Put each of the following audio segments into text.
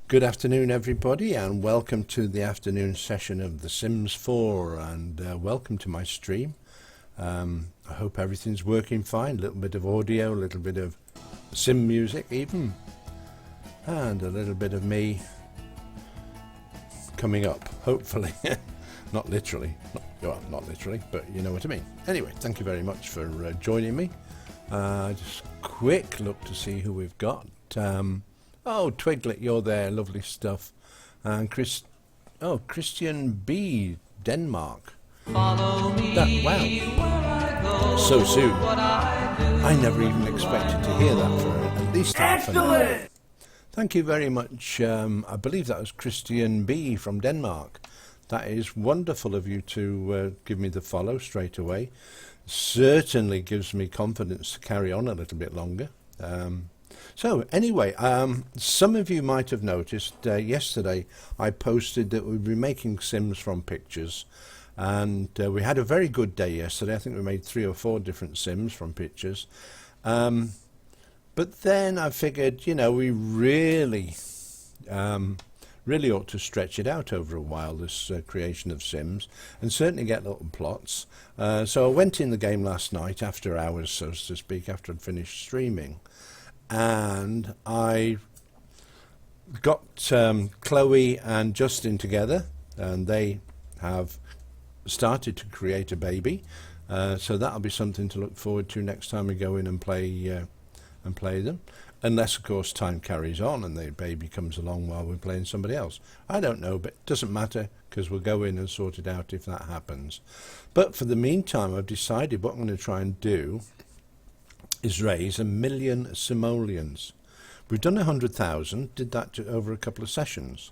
Good afternoon, everybody, and welcome to the afternoon session of The Sims 4, and welcome to my stream. I hope everything's working fine. A little bit of audio, a little bit of sim music even, and a little bit of me coming up, hopefully. Not literally, not literally, but you know what I mean. Anyway, thank you very much for joining me. Just a quick look to see who we've got. Oh, Twiglet, you're there. Lovely stuff. And Christian B, Denmark. Follow me. Wow. So soon. I never even expected to hear that for at least half an hour. Thank you very much. I believe that was Christian B from Denmark. That is wonderful of you to give me the follow straight away. Certainly gives me confidence to carry on a little bit longer. So anyway, some of you might have noticed yesterday I posted that we'd be making Sims from pictures, and we had a very good day yesterday. I think we made 3 or 4 different Sims from pictures, but then I figured, you know, we really ought to stretch it out over a while, this creation of Sims, and certainly get little plots. So I went in the game last night after hours, so to speak, after I'd finished streaming, and I got Chloe and Justin together, and they have started to create a baby, so that'll be something to look forward to next time we go in and play them, unless of course time carries on and the baby comes along while we're playing somebody else. I don't know, but it doesn't matter, because we'll go in and sort it out if that happens. But for the meantime, I've decided what I'm going to try and do is raise 1 million simoleons. We've done 100,000, did that over a couple of sessions,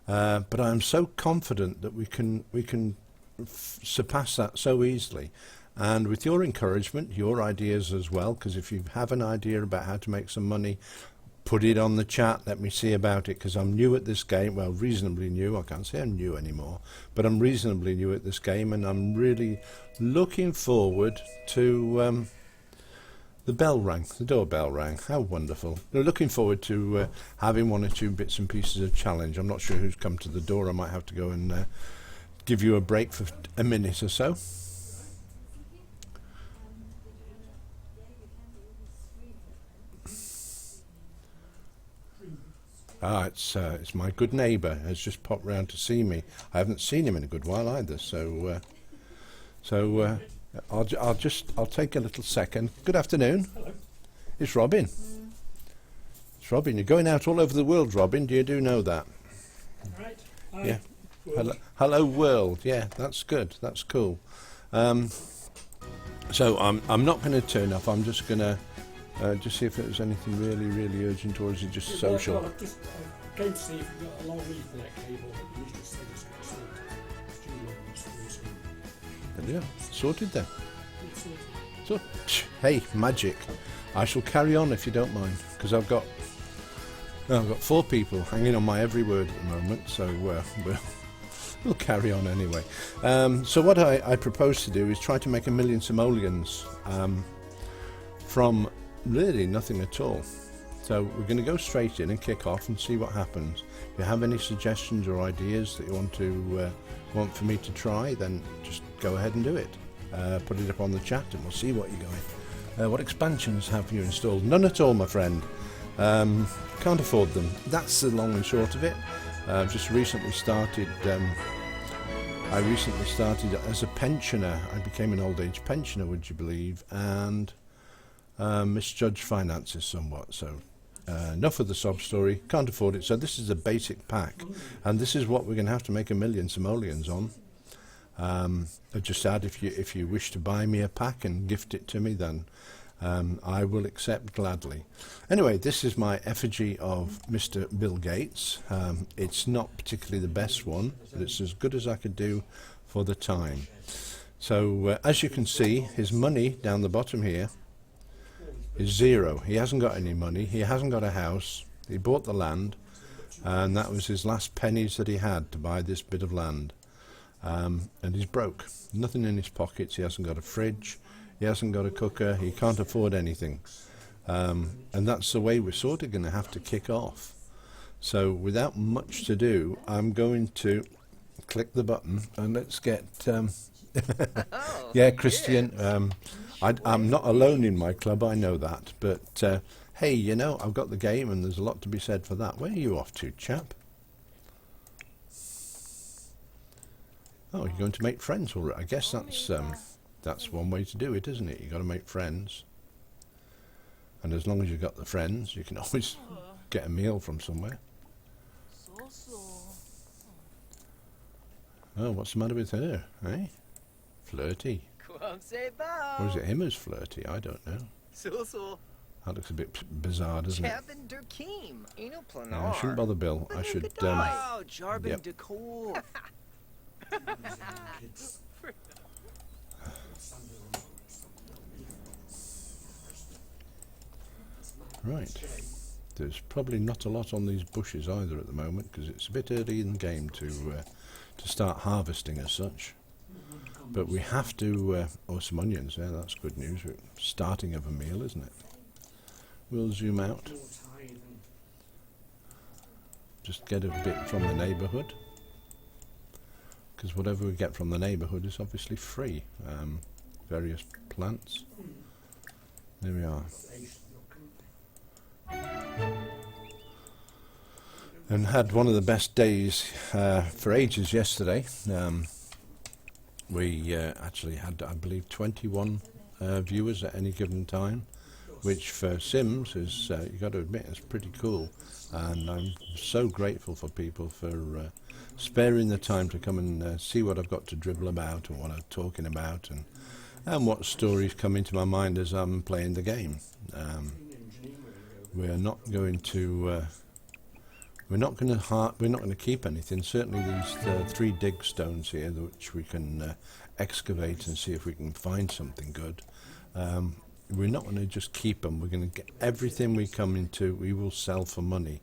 but I'm so confident that we can surpass that so easily. And with your encouragement, your ideas as well, because if you have an idea about how to make some money, put it on the chat, let me see about it, because I'm new at this game. Well, reasonably new. I can't say I'm new anymore, but I'm reasonably new at this game, and I'm really looking forward to the bell rang, the doorbell rang. How wonderful. We're looking forward to having 1 or 2 bits and pieces of challenge. I'm not sure who's come to the door. I might have to go and give you a break for a minute or so. It's my good neighbour has just popped round to see me. I haven't seen him in a good while either, so I'll take a little second. Good afternoon. Hello. It's Robin. It's Robin. You're going out all over the world, Robin. Do know that? Right. Yeah. Hello world. Yeah, that's good. That's cool. So I'm not going to turn off. I'm just going to just see if there's anything really urgent, or is it just social? Well, I came to see if you've got a long Ethernet cable that you usually say is got studio. There we are. Sorted then. So, So, hey, magic. I shall carry on if you don't mind, because I've got 4 people hanging on my every word at the moment, so we'll carry on anyway. So what I propose to do is try to make 1 million simoleons from really nothing at all. So we're going to go straight in and kick off and see what happens. If you have any suggestions or ideas that you want for me to try, then just go ahead and do it. Put it up on the chat and we'll see what you're going. What expansions have you installed? None at all, my friend. Can't afford them. That's the long and short of it. I've just recently started. I recently started as a pensioner. I became an old age pensioner, would you believe, and misjudged finances somewhat. So enough of the sob story. Can't afford it. So this is a basic pack, and this is what we're going to have to make 1 million simoleons on. I just add, if you wish to buy me a pack and gift it to me, then I will accept gladly. Anyway, this is my effigy of Mr. Bill Gates. It's not particularly the best one, but it's as good as I could do for the time. So as you can see, his money down the bottom here is 0. He hasn't got any money. He hasn't got a house. He bought the land, and that was his last pennies that he had to buy this bit of land. And he's broke. Nothing in his pockets. He hasn't got a fridge. He hasn't got a cooker. He can't afford anything. And that's the way we're sort of going to have to kick off. So without much to do, I'm going to click the button and let's get Oh, yeah, Christian, yes. I'm not alone in my club, I know that, but hey, you know, I've got the game and there's a lot to be said for that. Where are you off to, chap? Oh, you're going to make friends already. I guess that's one way to do it, isn't it? You've got to make friends. And as long as you've got the friends, you can always get a meal from somewhere. Oh, what's the matter with her, eh? Flirty. Or is it him who's flirty? I don't know. That looks a bit bizarre, doesn't it? I shouldn't bother Bill. I should, yep. Right. There's probably not a lot on these bushes either at the moment because it's a bit early in the game to start harvesting as such. But we have to, oh, some onions there, that's good news. We're starting of a meal, isn't it? We'll zoom out. Just get a bit from the neighbourhood. Because whatever we get from the neighbourhood is obviously free. Various plants. There we are. And had one of the best days for ages yesterday. We actually had, I believe, 21 viewers at any given time, which for Sims is, you've got to admit, is pretty cool. And I'm so grateful for people for sparing the time to come and see what I've got to dribble about and what I'm talking about and what stories come into my mind as I'm playing the game. We're not going to we're not going to keep anything. Certainly these 3 dig stones here, which we can excavate and see if we can find something good. We're not going to just keep them. We're going to get everything we come into. We will sell for money.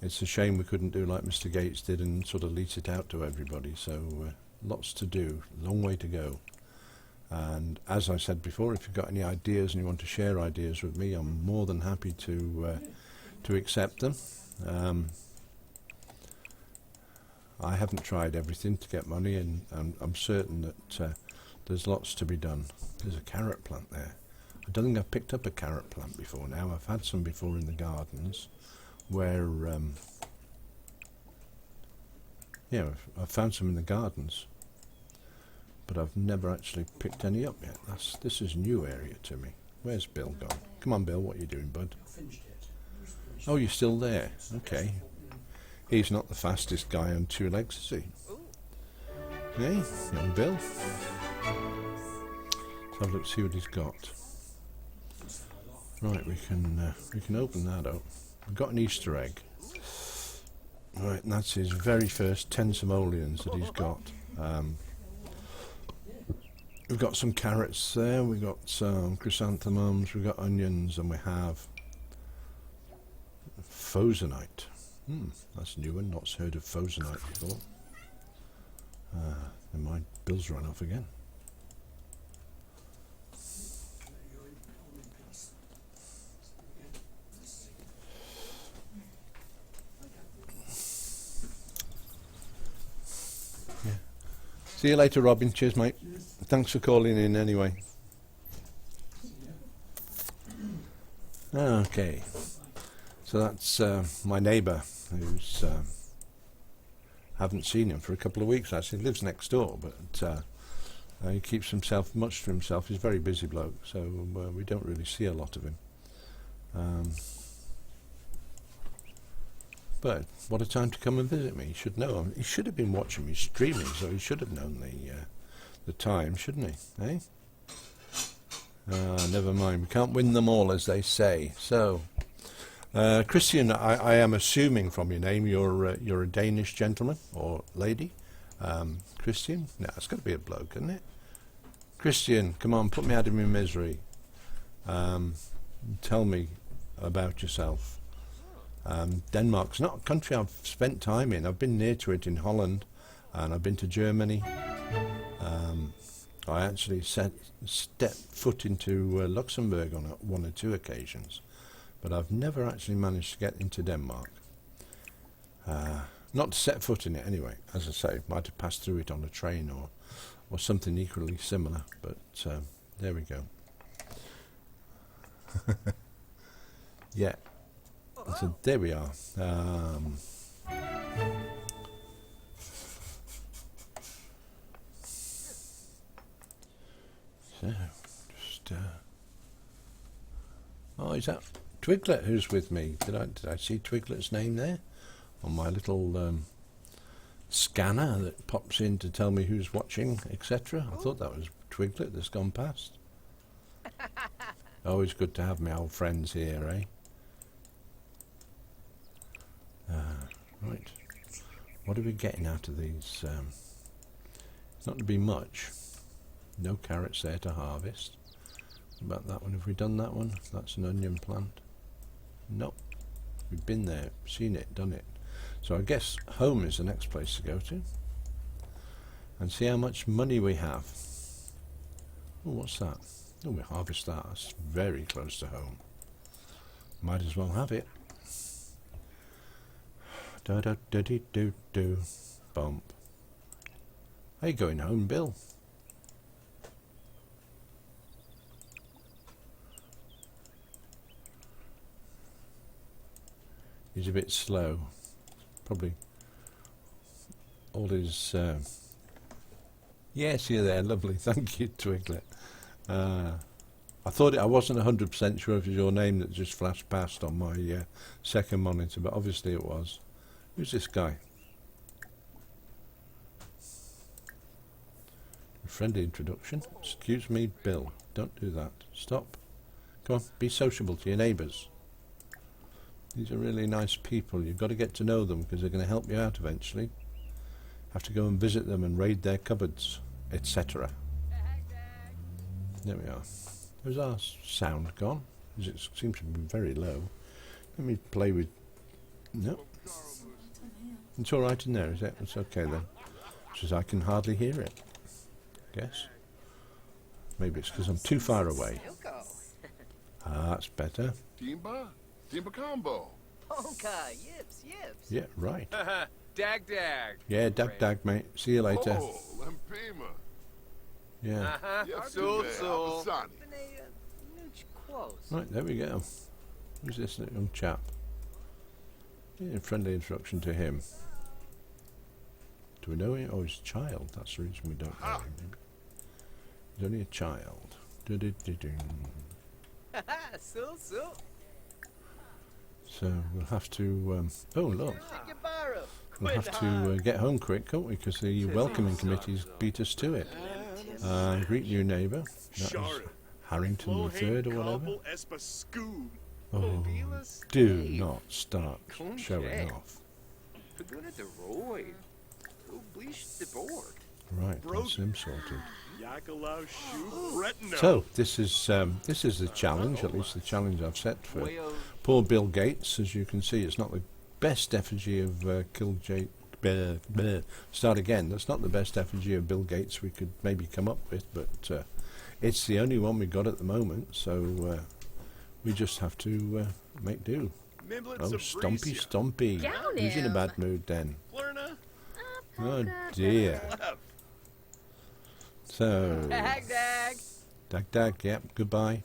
It's a shame we couldn't do like Mr. Gates did and sort of lease it out to everybody. So lots to do, long way to go. And as I said before, if you've got any ideas and you want to share ideas with me, I'm more than happy to accept them. I haven't tried everything to get money, and I'm certain that there's lots to be done. There's a carrot plant there. I don't think I've picked up a carrot plant before now. I've had some before in the gardens where, yeah, I've found some in the gardens, but I've never actually picked any up yet. This is a new area to me. Where's Bill gone? Come on, Bill, what are you doing, bud? Oh, you're still there? Okay. He's not the fastest guy on 2 legs, is he? Hey, young Bill. Let's have a look, see what he's got. Right, we can open that up. We've got an Easter egg. Right, and that's his very first 10 simoleons that he's got. We've got some carrots there, we've got some chrysanthemums, we've got onions, and we have Fosanite. That's a new one, not heard of Fosanite before. And my Bill's run off again. Yeah. See you later, Robin. Cheers, mate. Thanks for calling in anyway. Okay. So that's my neighbour, who's haven't seen him for a couple of weeks actually. He lives next door, but he keeps himself much to himself. He's a very busy bloke, so we don't really see a lot of him. But what a time to come and visit me. He should know. He should have been watching me streaming, so he should have known the time, shouldn't he? Eh? Never mind. We can't win them all, as they say. So. Christian, I am assuming from your name you're a Danish gentleman or lady. Christian? No, it's got to be a bloke, isn't it? Christian, come on, put me out of my misery. Tell me about yourself. Denmark's not a country I've spent time in. I've been near to it in Holland, and I've been to Germany. I actually stepped foot into Luxembourg on 1 or 2 occasions. but I've never actually managed to get into Denmark. Not to set foot in it anyway. As I say, might have passed through it on a train or something equally similar, but there we go. Yeah, so there we are. So, just oh, is that Twiglet who's with me? Did I see Twiglet's name there on my little scanner that pops in to tell me who's watching, etc.? I thought that was Twiglet that's gone past. Always good to have my old friends here, eh? Right. What are we getting out of these? It's not to be much. No carrots there to harvest. What about that one? Have we done that one? That's an onion plant. Nope. We've been there, seen it, done it. So I guess home is the next place to go to. And see how much money we have. Oh, what's that? Oh, we harvest that. That's very close to home. Might as well have it. Da da da dee do do. Bump. How you going home, Bill? He's a bit slow. Probably all his... Yes, you're there. Lovely. Thank you, Twiglet. I thought I wasn't 100% sure if it was your name that just flashed past on my second monitor, but obviously it was. Who's this guy? A friendly introduction. Excuse me, Bill. Don't do that. Stop. Come on, be sociable to your neighbours. These are really nice people. You've got to get to know them because they're going to help you out eventually. Have to go and visit them and raid their cupboards, etc. There we are. Where's our sound gone? Because it seems to be very low. Let me play with... No. It's all right in there, is it? It's okay then. Because I can hardly hear it. Guess. Maybe it's because I'm too far away. Ah, that's better. Timba? Timba combo. Ponka, yips, yips. Yeah, right. Dag dag. Yeah, dag, mate. See you later. Oh, Lampima. Yeah. So. Right, there we go. Who's this young chap? Yeah, friendly introduction to him. Do we know him? Oh, he's a child. That's the reason we don't know him. Maybe. He's only a child. So we'll have to... oh, look. We'll have to get home quick, can't we? Because the welcoming committee's beat us to it. Greet new neighbour. That is Harrington the Third or whatever. Oh, do not start showing off. Right, that's him sorted. So this is the challenge, at least the challenge I've set for poor Bill Gates. As you can see, it's not the best effigy of Start again. That's not the best effigy of Bill Gates we could maybe come up with, but it's the only one we got at the moment. So we just have to make do. Oh, Stompy. He's in a bad mood then. Oh dear. So dag, yep, goodbye.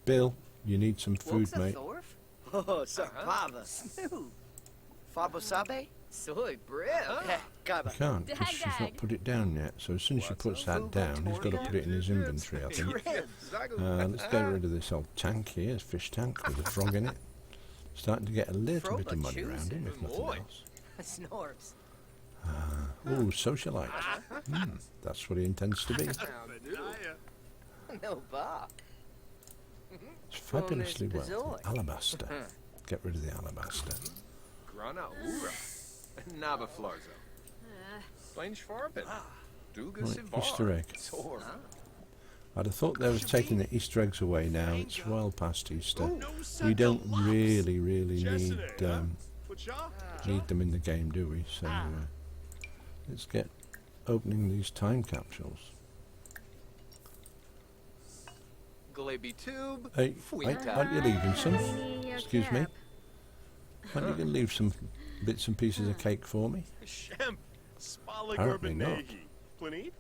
Bill, you need some food, mate. Oh, sir, Fava. Fava Sabe? Soy bread. I can't, because she's not put it down yet. So as soon as she puts that down, he's got to put it in his inventory, I think. Let's get rid of this old tank here, this fish tank with a frog in it. Starting to get a little bit of money around him, if nothing else. Snorps. Oh, socialite. That's what he intends to be. No bar. It's fabulously well. Alabaster. Get rid of the alabaster. Grana Ura. Nava Florzo. Strange Farben. Right, Easter egg. I'd have thought they was taking the Easter eggs away now. It's well past Easter. We don't really need them in the game, do we? So let's get opening these time capsules. Galaby tube. Hey, aren't you leaving some? Your Excuse me? cap. Aren't you going to leave some bits and pieces of cake for me? Shemp. Apparently not. Plenty?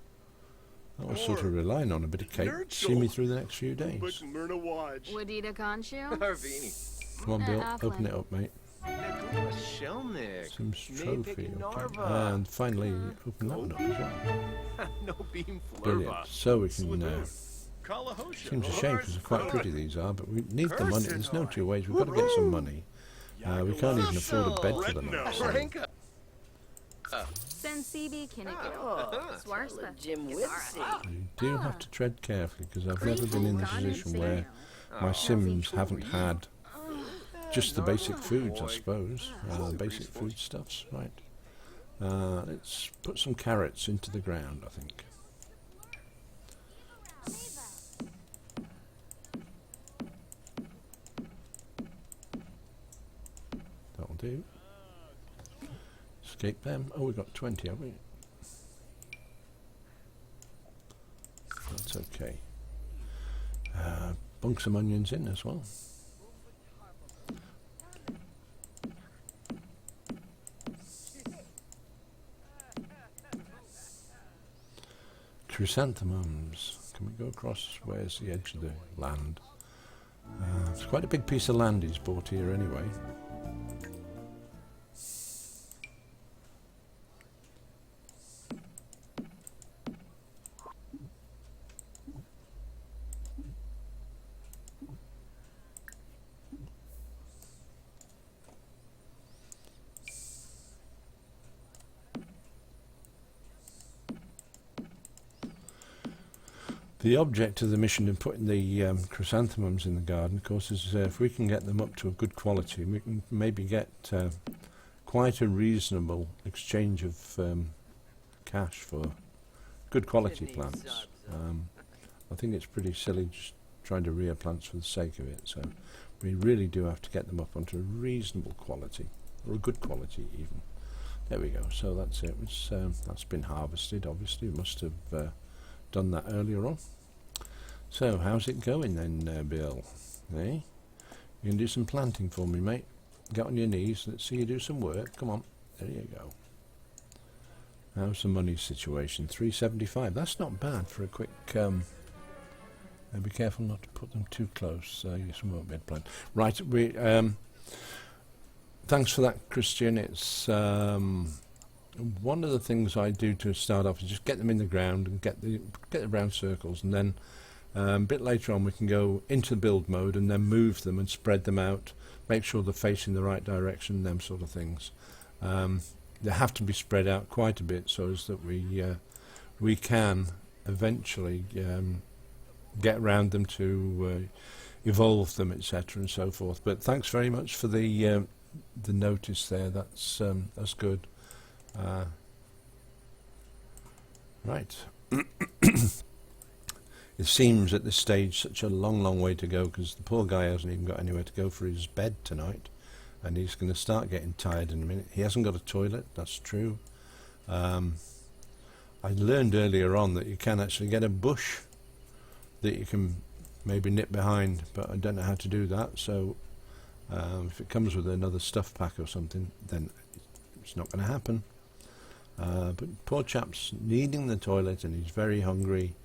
I was sort of relying on a bit of cake to see me through the next few days. Wadida Conchu? Harvini. Come on, Bill, Affleck. open it up, mate. Naguma Shelnick. Sims Nay trophy, picking okay. Narva. And finally, open that one up as well. No beam Brilliant. flurba. So we can... seems a shame because they're quite pretty these are, but we need the money. There's no two ways. We've got to get some money. We can't even afford a bed for the night. So Franca. Sensibi Kinnigan. Oh, Swarspa. Jim Whitsey. you do have to tread carefully because I've never been in the position where my Sims haven't had just the basic foods, I suppose. Basic foodstuffs, right. Let's put some carrots into the ground, I think. That'll do. Escape them. Oh, we've got 20, haven't we? That's okay. Bunk some onions in as well. Chrysanthemums. Can we go across? Where's the edge of the land? It's quite a big piece of land he's bought here anyway. The object of the mission in putting the chrysanthemums in the garden, of course, is if we can get them up to a good quality, we can maybe get quite a reasonable exchange of cash for good quality plants. I think it's pretty silly just trying to rear plants for the sake of it, so we really do have to get them up onto a reasonable quality, or a good quality even. There we go, so that's it. That's been harvested, obviously. We must have done that earlier on. So how's it going then, Bill? You can do some planting for me, mate. Get on your knees. Let's see you do some work. Come on. There you go. How's the money situation? 375. That's not bad for a quick... be careful not to put them too close. Yes, we won't be able to plant. Right. We. Thanks for that, Christian. It's... one of the things I do to start off is just get them in the ground and get the round circles, and then a bit later on we can go into build mode and then move them and spread them out, make sure they're facing the right direction, them sort of things. They have to be spread out quite a bit so as that we can eventually get around them to evolve them, etc. and so forth. But thanks very much for the notice there. That's good. Right. It seems at this stage such a long way to go because the poor guy hasn't even got anywhere to go for his bed tonight, and he's going to start getting tired in a minute. He hasn't got a toilet, that's true. I learned earlier on that you can actually get a bush that you can maybe nip behind, but I don't know how to do that, so if it comes with another stuff pack or something, then it's not going to happen. But poor chap's needing the toilet and he's very hungry.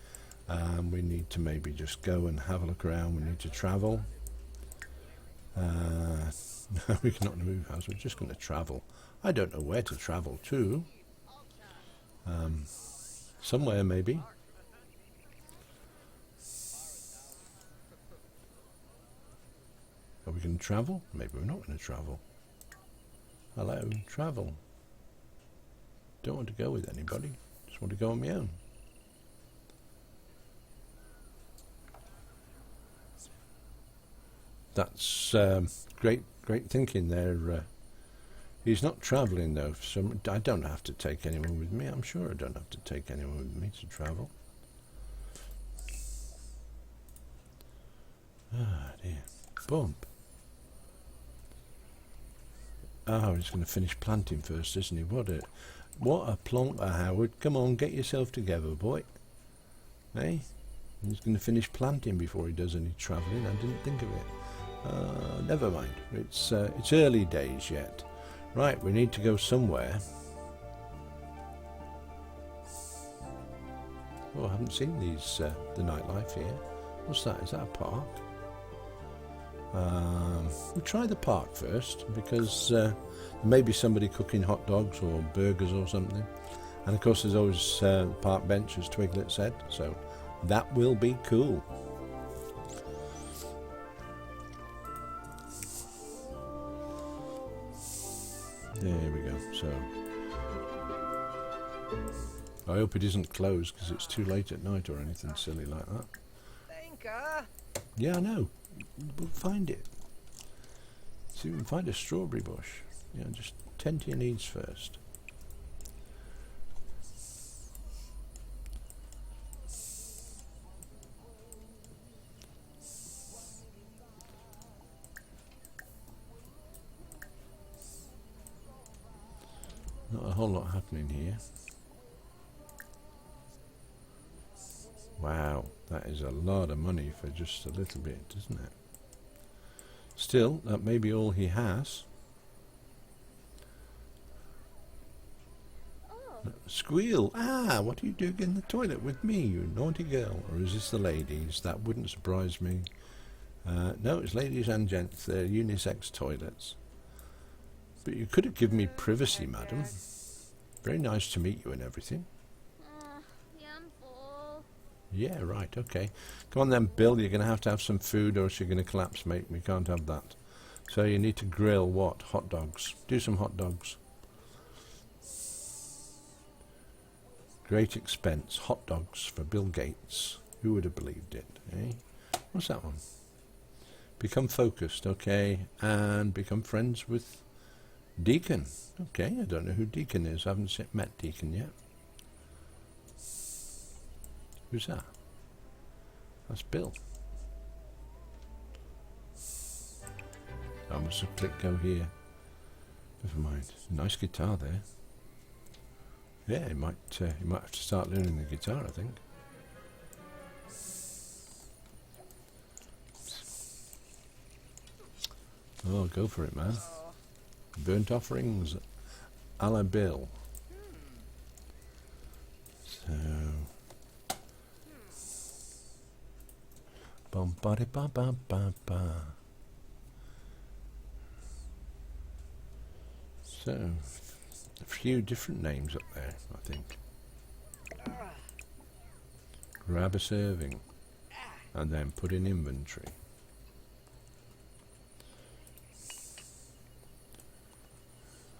We need to maybe just go and have a look around. We need to travel. No, we cannot move house. We're just going to travel. I don't know where to travel to. Somewhere maybe. Are we going to travel? Maybe we're not going to travel. Hello, travel. Don't want to go with anybody. Just want to go on my own. That's great thinking there. He's not travelling though. So I don't have to take anyone with me. I'm sure I don't have to take anyone with me to travel. Ah dear. Bump. Oh, he's going to finish planting first, isn't he? What a plonker, Howard. Come on, get yourself together, boy. Hey? He's going to finish planting before he does any travelling. I didn't think of it. Never mind. It's early days yet. Right, we need to go somewhere. Oh, I haven't seen these the nightlife here. What's that? Is that a park? We'll try the park first because there may be somebody cooking hot dogs or burgers or something. And of course there's always park bench, as Twiglet said, so that will be cool. There we go. So I hope it isn't closed because it's too late at night or anything silly like that. Thinker. Yeah, I know. We'll find it. See if we can find a strawberry bush. Yeah, just tend to your needs first. Not a whole lot happening here. Wow, that is a lot of money for just a little bit, isn't it? Still, that may be all he has. Squeal! Ah, what are you doing in the toilet with me, you naughty girl? Or is this the ladies? That wouldn't surprise me. No, it's ladies and gents. They're unisex toilets. But you could have given me privacy, madam. Very nice to meet you and everything. Yeah, I'm full. Yeah, right, okay. Come on then, Bill, you're going to have some food or else you're going to collapse, mate. We can't have that. So you need to grill what? Hot dogs. Do some hot dogs. Great expense. Hot dogs for Bill Gates. Who would have believed it, eh? What's that one? Become focused, okay. And become friends with Deacon. Okay, I don't know who Deacon is. I haven't met Deacon yet. Who's that? That's Bill. I must have clicked go here. Never mind. Nice guitar there. Yeah, he might have to start learning the guitar, I think. Oh, go for it, man. Burnt offerings a la Bill. So bum ba de ba ba ba ba. So a few different names up there, I think. Grab a serving and then put in inventory.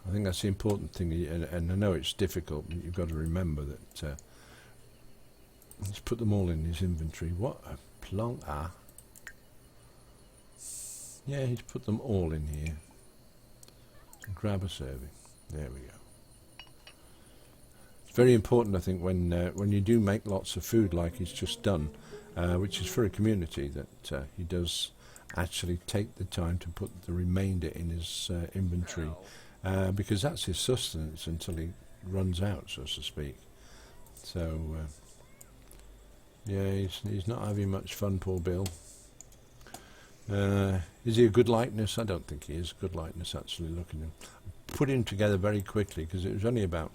I think that's the important thing, and I know it's difficult, but you've got to remember that let's put them all in his inventory. What a plonk. Ah. Yeah, he's put them all in here. So grab a serving. There we go. It's very important, I think, when you do make lots of food like he's just done, which is for a community, that he does actually take the time to put the remainder in his inventory. Because that's his sustenance until he runs out, so to speak. So, yeah, he's not having much fun, poor Bill. Is he a good likeness? I don't think he is a good likeness, actually, looking at him. Put him together very quickly, because it was only about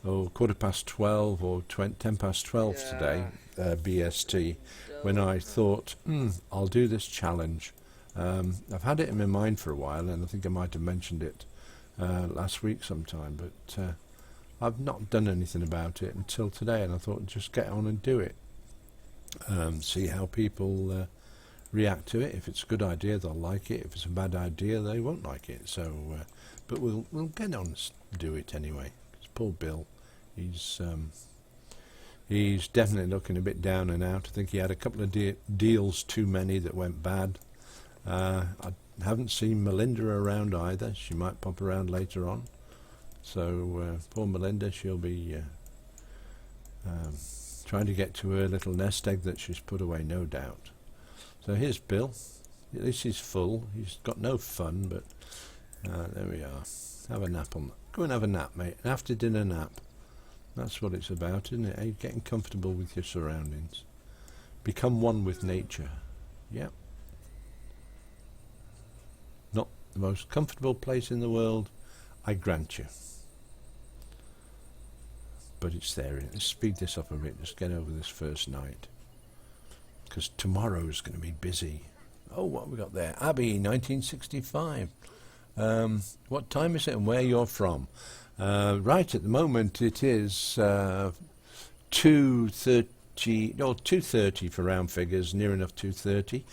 12:15 or 10:12 today, BST, when I thought, I'll do this challenge. I've had it in my mind for a while, and I think I might have mentioned it last week sometime, but I've not done anything about it until today, and I thought just get on and do it. See how people react to it. If it's a good idea, they'll like it. If it's a bad idea, they won't like it. So, but we'll get on and do it anyway. Because poor Bill, he's definitely looking a bit down and out. I think he had a couple of deals too many that went bad. I haven't seen Melinda around either. She might pop around later on. So poor Melinda, she'll be trying to get to her little nest egg that she's put away, no doubt. So here's Bill. At least he's full. He's got no fun, but there we are. Have a nap on that. Go and have a nap, mate. An after dinner nap. That's what it's about, isn't it? Getting comfortable with your surroundings. Become one with nature. Yep. Not the most comfortable place in the world, I grant you. But it's there. Let's speed this up a bit. Just get over this first night. Because tomorrow's going to be busy. Oh, what have we got there? Abbey, 1965. What time is it and where you're from? Right, at the moment it is 2:30, no, 2:30 for round figures, near enough 2:30,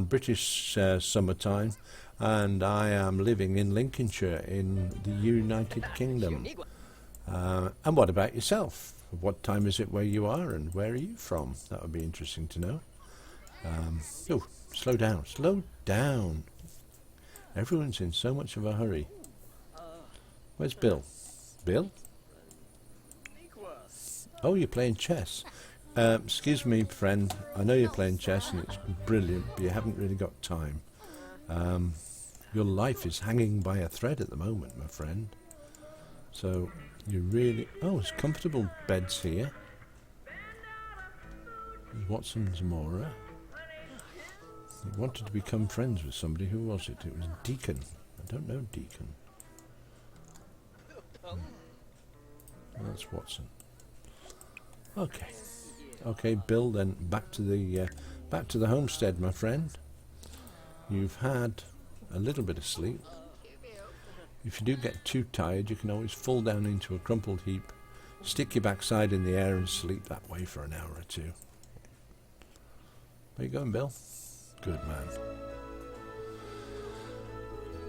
British summertime, and I am living in Lincolnshire in the United Kingdom. And what about yourself? What time is it where you are and where are you from? That would be interesting to know. Oh, slow down, slow down. Everyone's in so much of a hurry. Where's Bill? Bill? Oh, you're playing chess. Excuse me, friend. I know you're playing chess and it's brilliant, but you haven't really got time. Your life is hanging by a thread at the moment, my friend. So you really... Oh, it's comfortable beds here. There's Watson Zamora. He wanted to become friends with somebody. Who was it? It was Deacon. I don't know Deacon. That's Watson. Okay. Okay, Bill, then back to the homestead, my friend. You've had a little bit of sleep. If you do get too tired, you can always fall down into a crumpled heap, stick your backside in the air and sleep that way for an hour or two. Where you going, Bill? Good man.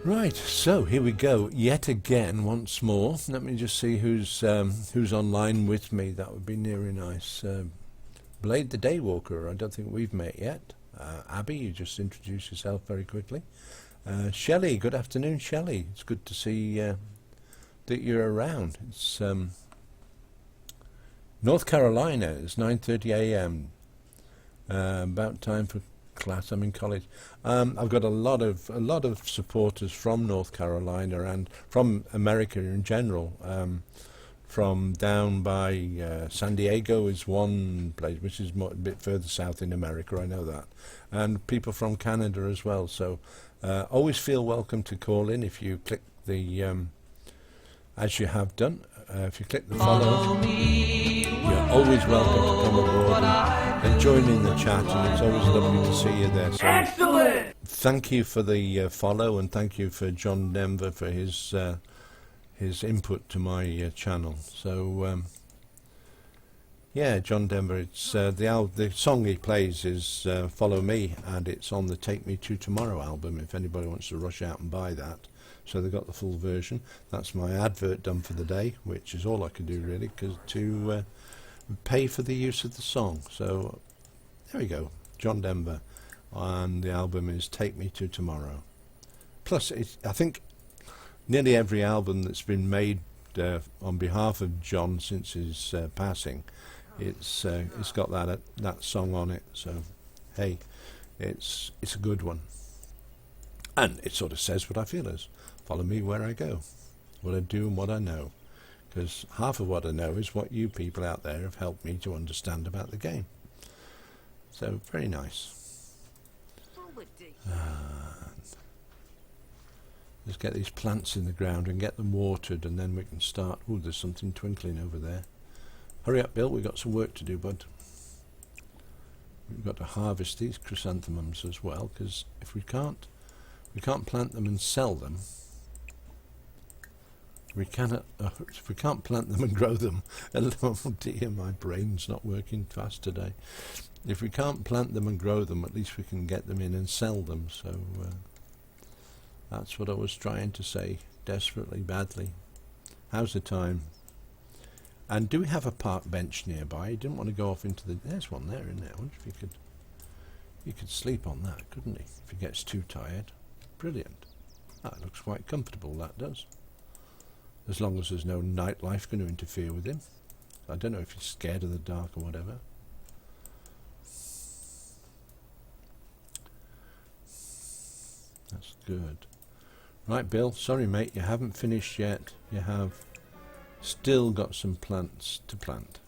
Right, so here we go yet again once more. Let me just see who's online with me. That would be nearly nice. Blade the Daywalker, I don't think we've met yet. Abby, you just introduced yourself very quickly. Shelley, good afternoon, Shelley. It's good to see that you're around. It's North Carolina. It's 9:30 a.m. About time for class. I'm in college. I've got a lot of supporters from North Carolina and from America in general. From down by San Diego is one place, which is a bit further south in America. I know that, and people from Canada as well. So always feel welcome to call in if you click the as you have done. If you click the follow, you're always welcome to come aboard and join in the chat, and it's always lovely to see you there. So excellent! Thank you for the follow, and thank you for John Denver for his input to my channel. So yeah, John Denver, it's the song he plays is Follow Me, and it's on the Take Me to Tomorrow album if anybody wants to rush out and buy that. So they've got the full version. That's my advert done for the day, which is all I can do really, to pay for the use of the song. So there we go, John Denver, and the album is Take Me to Tomorrow. Plus, I think nearly every album that's been made on behalf of John since his passing, it's got that song on it. So hey, it's a good one, and it sort of says what I feel is. Follow me where I go, what I do and what I know, because half of what I know is what you people out there have helped me to understand about the game. So very nice. Let's get these plants in the ground and get them watered, and then we can start. Oh, there's something twinkling over there. Hurry up, Bill, we've got some work to do, bud. We've got to harvest these chrysanthemums as well, because if we can't plant them and sell them, if we can't plant them and grow them, oh dear, my brain's not working fast today. If we can't plant them and grow them, at least we can get them in and sell them. So that's what I was trying to say, desperately, badly. How's the time? And do we have a park bench nearby? You didn't want to go off into the... There's one there, isn't there? I wonder if you could sleep on that, couldn't he? If he gets too tired. Brilliant. That looks quite comfortable, that does. As long as there's no nightlife going to interfere with him. I don't know if he's scared of the dark or whatever. That's good. Right, Bill, sorry mate, you haven't finished yet. You have still got some plants to plant.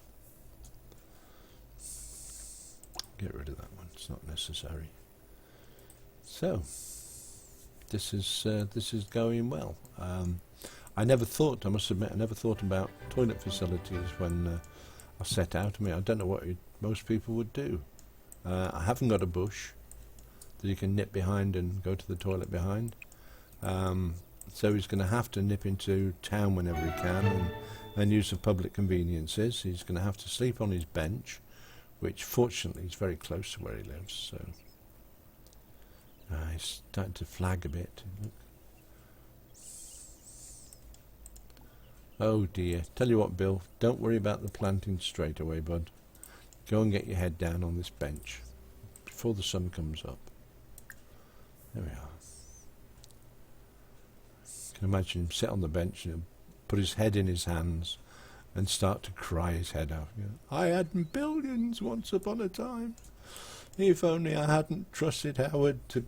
Get rid of that one. It's not necessary. So this is going well. I never thought, I must admit, I never thought about toilet facilities when I set out. I mean, I don't know what most people would do. I haven't got a bush that you can nip behind and go to the toilet behind. So he's going to have to nip into town whenever he can and use the public conveniences. He's going to have to sleep on his bench, which fortunately is very close to where he lives. So he's starting to flag a bit. Look. Oh dear. Tell you what, Bill, don't worry about the planting straight away, bud. Go and get your head down on this bench before the sun comes up. There we are. I can imagine him sit on the bench and put his head in his hands and start to cry his head out. You know, I had billions once upon a time. If only I hadn't trusted Howard to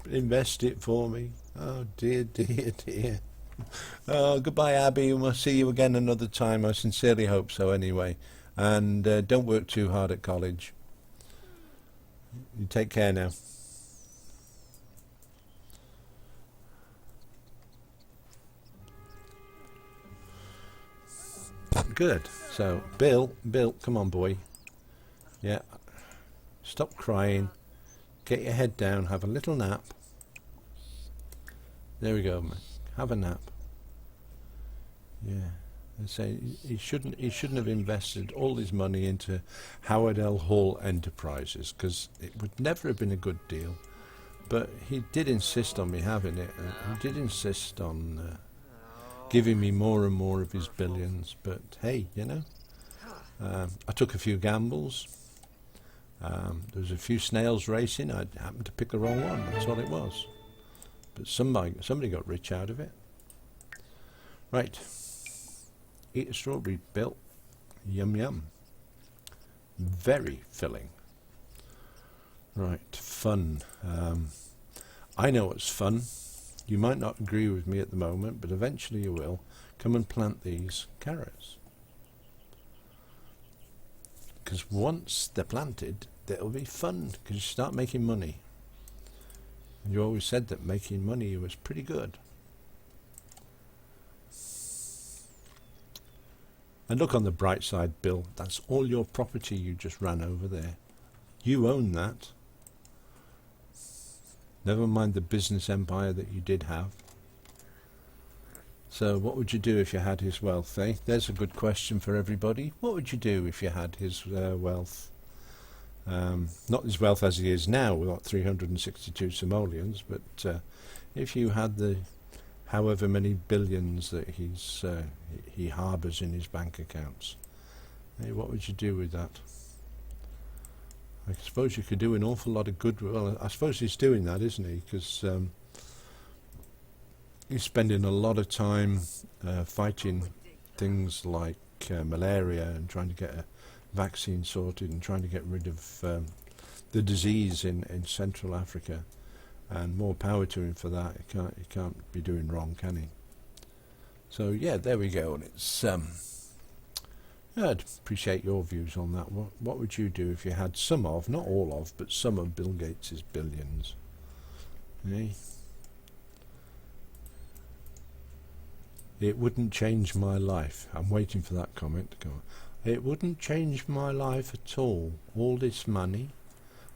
invest it for me. Oh dear, dear, dear. Oh, goodbye, Abby, and we'll see you again another time. I sincerely hope so anyway. And don't work too hard at college. You take care now. Good. So, Bill, come on, boy. Yeah. Stop crying. Get your head down. Have a little nap. There we go, man. Have a nap. Yeah. They say he shouldn't have invested all his money into Howard L. Hall Enterprises, because it would never have been a good deal. But he did insist on me having it. He did insist on giving me more and more of his billions. But hey, you know, I took a few gambles. There was a few snails racing. I happened to pick the wrong one. That's all it was. But somebody got rich out of it. Right. Eat a strawberry, Bill. Yum yum. Very filling. Right, fun. I know what's fun. You might not agree with me at the moment, but eventually you will. Come and plant these carrots. Because once they're planted, it'll be fun, because you start making money. And you always said that making money was pretty good. And look on the bright side, Bill, that's all your property you just ran over there. You own that. Never mind the business empire that you did have. So what would you do if you had his wealth, eh? There's a good question for everybody. What would you do if you had his wealth? Not his wealth as he is now, with 362 simoleons, but if you had the however many billions that he harbours in his bank accounts, hey, what would you do with that? I suppose you could do an awful lot of good. Well, I suppose he's doing that, isn't he? Because he's spending a lot of time fighting things like malaria and trying to get a vaccine sorted and trying to get rid of the disease in Central Africa. And more power to him for that. He can't be doing wrong, can he? So yeah, there we go. And it's I'd appreciate your views on that. What would you do if you had some of, not all of, but some of Bill Gates's billions? Eh? It wouldn't change my life. I'm waiting for that comment to go on. It wouldn't change my life at all. All this money.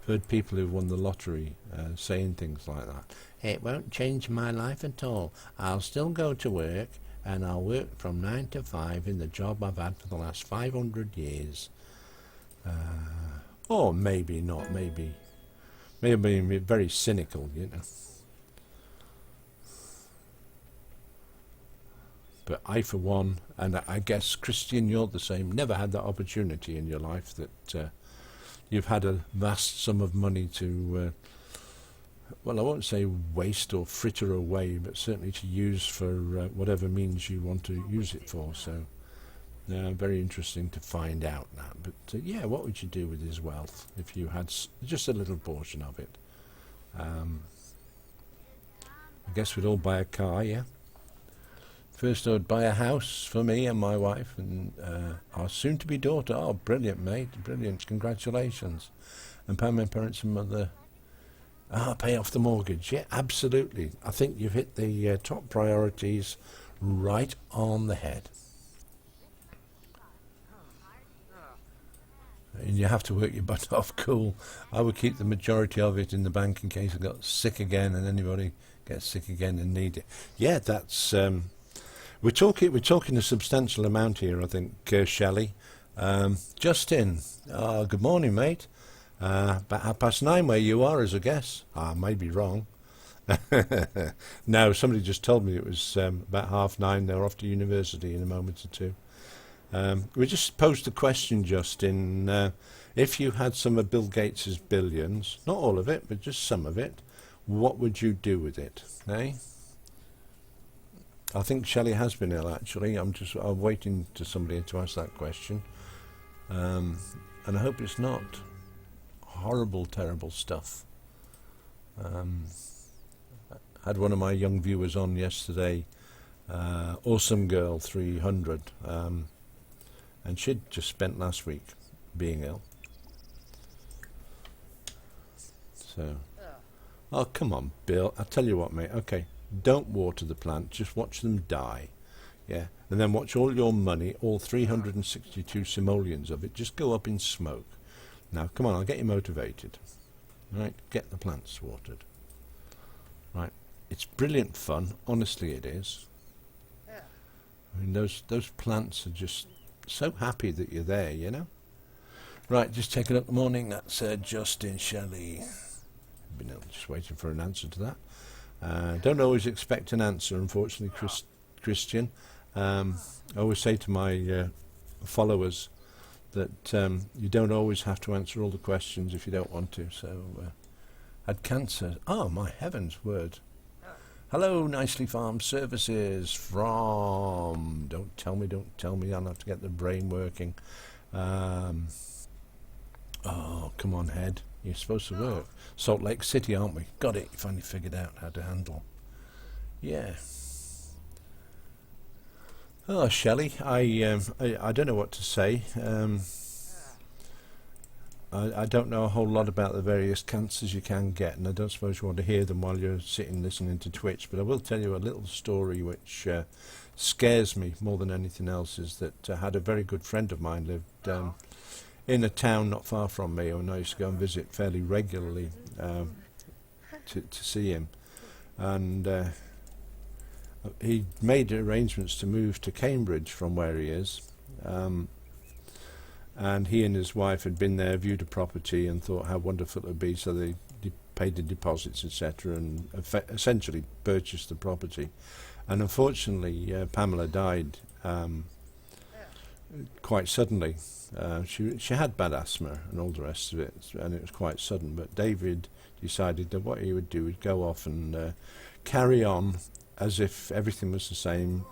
I've heard people who won the lottery saying things like that. It won't change my life at all. I'll still go to work, and I'll work from 9 to 5 in the job I've had for the last 500 years. Or maybe not, maybe being very cynical, you know. But I, for one, and I guess, Christian, you're the same, never had that opportunity in your life that you've had a vast sum of money to, well, I won't say waste or fritter away, but certainly to use for whatever means you want to use it for. So, very interesting to find out that. But, yeah, what would you do with his wealth if you had just a little portion of it? I guess we'd all buy a car, yeah? First I would buy a house for me and my wife and our soon-to-be daughter. Oh, brilliant, mate, brilliant, congratulations. And pay my parents and mother. Pay off the mortgage. Yeah, absolutely. I think you've hit the top priorities right on the head. And you have to work your butt off. Cool. I would keep the majority of it in the bank in case I got sick again, and anybody gets sick again and need it. Yeah, that's we're talking a substantial amount here, I think, Shelley. Justin, good morning, mate. About 9:30 where you are, as a guess. I may be wrong. No, somebody just told me it was about 9:30. They're off to university in a moment or two. We just posed the question, Justin, if you had some of Bill Gates's billions, not all of it, but just some of it, what would you do with it? Eh? I think Shelley has been ill, actually. I'm waiting to somebody to ask that question. And I hope it's not horrible, terrible stuff. I had one of my young viewers on yesterday, Awesome Girl 300, and she'd just spent last week being ill. So, oh, come on, Bill. I'll tell you what, mate. Okay, don't water the plant. Just watch them die. Yeah, and then watch all your money, all 362 simoleons of it, just go up in smoke. Now, come on, I'll get you motivated. Right, get the plants watered. Right, it's brilliant fun. Honestly, it is. I mean, those plants are just so happy that you're there, you know. Right, just taking up the morning. That's Justin Shelley. Been just waiting for an answer to that. Don't always expect an answer, unfortunately, Christian. I always say to my followers that you don't always have to answer all the questions if you don't want to. So, had cancer. Oh, my heavens, word. Hello, Nicely Farm Services from... Don't tell me. I'll have to get the brain working. Oh, come on, head. You're supposed to work. Salt Lake City, aren't we? Got it. You finally figured out how to handle. Yeah. Oh, Shelley, I don't know what to say. I don't know a whole lot about the various cancers you can get, and I don't suppose you want to hear them while you're sitting listening to Twitch, but I will tell you a little story which scares me more than anything else. Is that I had a very good friend of mine lived in a town not far from me, and I used to go and visit fairly regularly to see him, and he made arrangements to move to Cambridge from where he is, and he and his wife had been there, viewed a property, and thought how wonderful it would be, so they paid the deposits, etc., and essentially purchased the property. And unfortunately, Pamela died quite suddenly. She had bad asthma and all the rest of it, and it was quite sudden. But David decided that what he would do would go off and carry on as if everything was the same.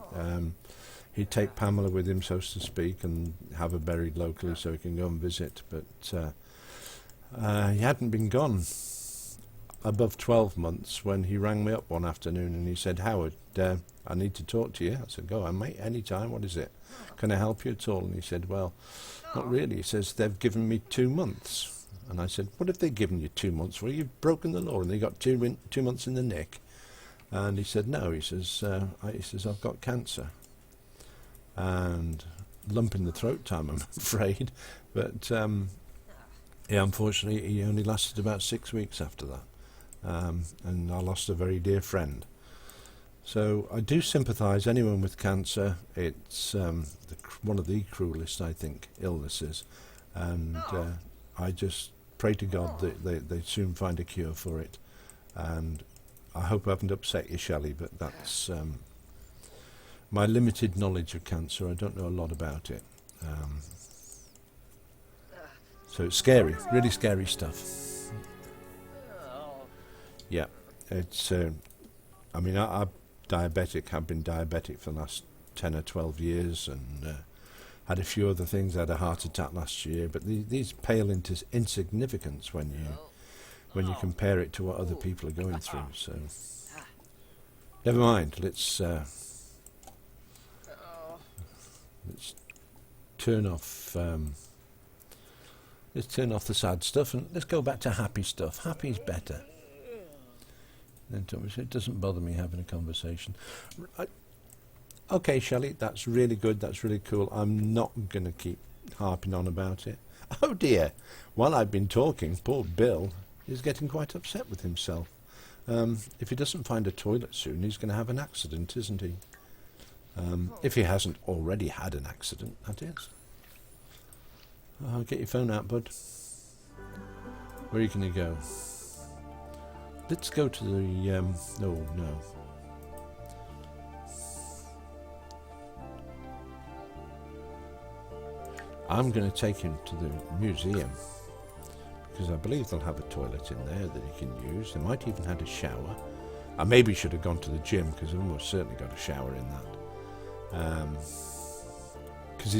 He'd take Pamela with him, so to speak, and have her buried locally so he can go and visit. But he hadn't been gone above 12 months when he rang me up one afternoon and he said, Howard, I need to talk to you. I said, go on, mate, any time. What is it? Can I help you at all? And he said, well, not really. He says, they've given me 2 months. And I said, what have they given you 2 months? Well, you've broken the law and they got 2 months in the nick. And he said, no. He says, I've got cancer. And lump in the throat time, I'm afraid. But yeah, unfortunately, he only lasted about 6 weeks after that. And I lost a very dear friend. So I do sympathise. Anyone with cancer, it's one of the cruelest, I think, illnesses. And I just pray to God that they soon find a cure for it. And I hope I haven't upset you, Shelley, but that's my limited knowledge of cancer. I don't know a lot about it. So it's scary, really scary stuff. Yeah, it's, I mean, I'm diabetic, have been diabetic for the last 10 or 12 years, and had a few other things. I had a heart attack last year, but these pale into insignificance when you compare it to what other people are going through. So never mind. Let's turn off Let's turn off the sad stuff and let's go back to happy stuff. Happy's better. Then Tommy said, it doesn't bother me having a conversation. Okay, Shelley, that's really good. That's really cool. I'm not going to keep harping on about it. Oh dear. While I've been talking, poor Bill is getting quite upset with himself. If he doesn't find a toilet soon, he's going to have an accident, isn't he? If he hasn't already had an accident, that is. Get your phone out, bud. Where are you going to go? Let's go to the... no. I'm going to take him to the museum because I believe they'll have a toilet in there that he can use. They might even have a shower. I maybe should have gone to the gym because I've almost certainly got a shower in that. Because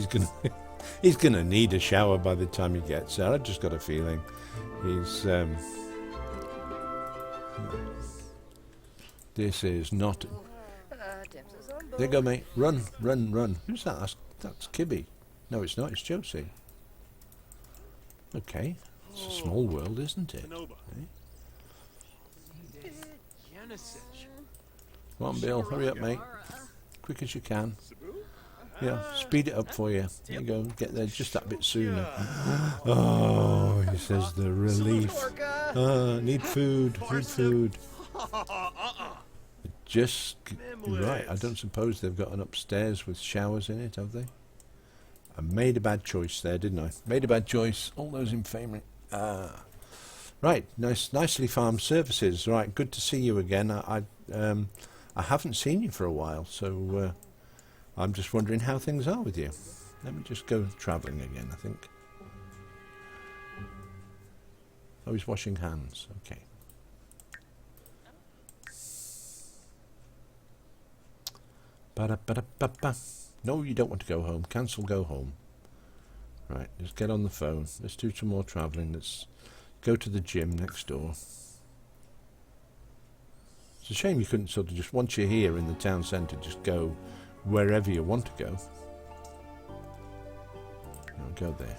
he's gonna need a shower by the time he gets there. I've just got a feeling he's. This is not. There you go, mate. Run. Who's that? That's Kibby. No, it's not. It's Josie. Okay. It's a small world, isn't it? Eh? Come on, Bill. Hurry up, mate. Quick as you can. Yeah, speed it up for you. There you go. Get there just that bit sooner. Oh, he says the relief. Need food. Just right. I don't suppose they've got an upstairs with showers in it, have they? I made a bad choice there, didn't I? Made a bad choice. All those in favour. Right. Nicely farmed services. Right. Good to see you again. I haven't seen you for a while, so I'm just wondering how things are with you. Let me just go travelling again, I think. Oh, he's washing hands. Okay. Ba-da-ba-da-ba-ba. No, you don't want to go home. Cancel, go home. Right, let's get on the phone. Let's do some more travelling. Let's go to the gym next door. It's a shame you couldn't sort of just, once you're here in the town centre, just go wherever you want to go. I'll go there.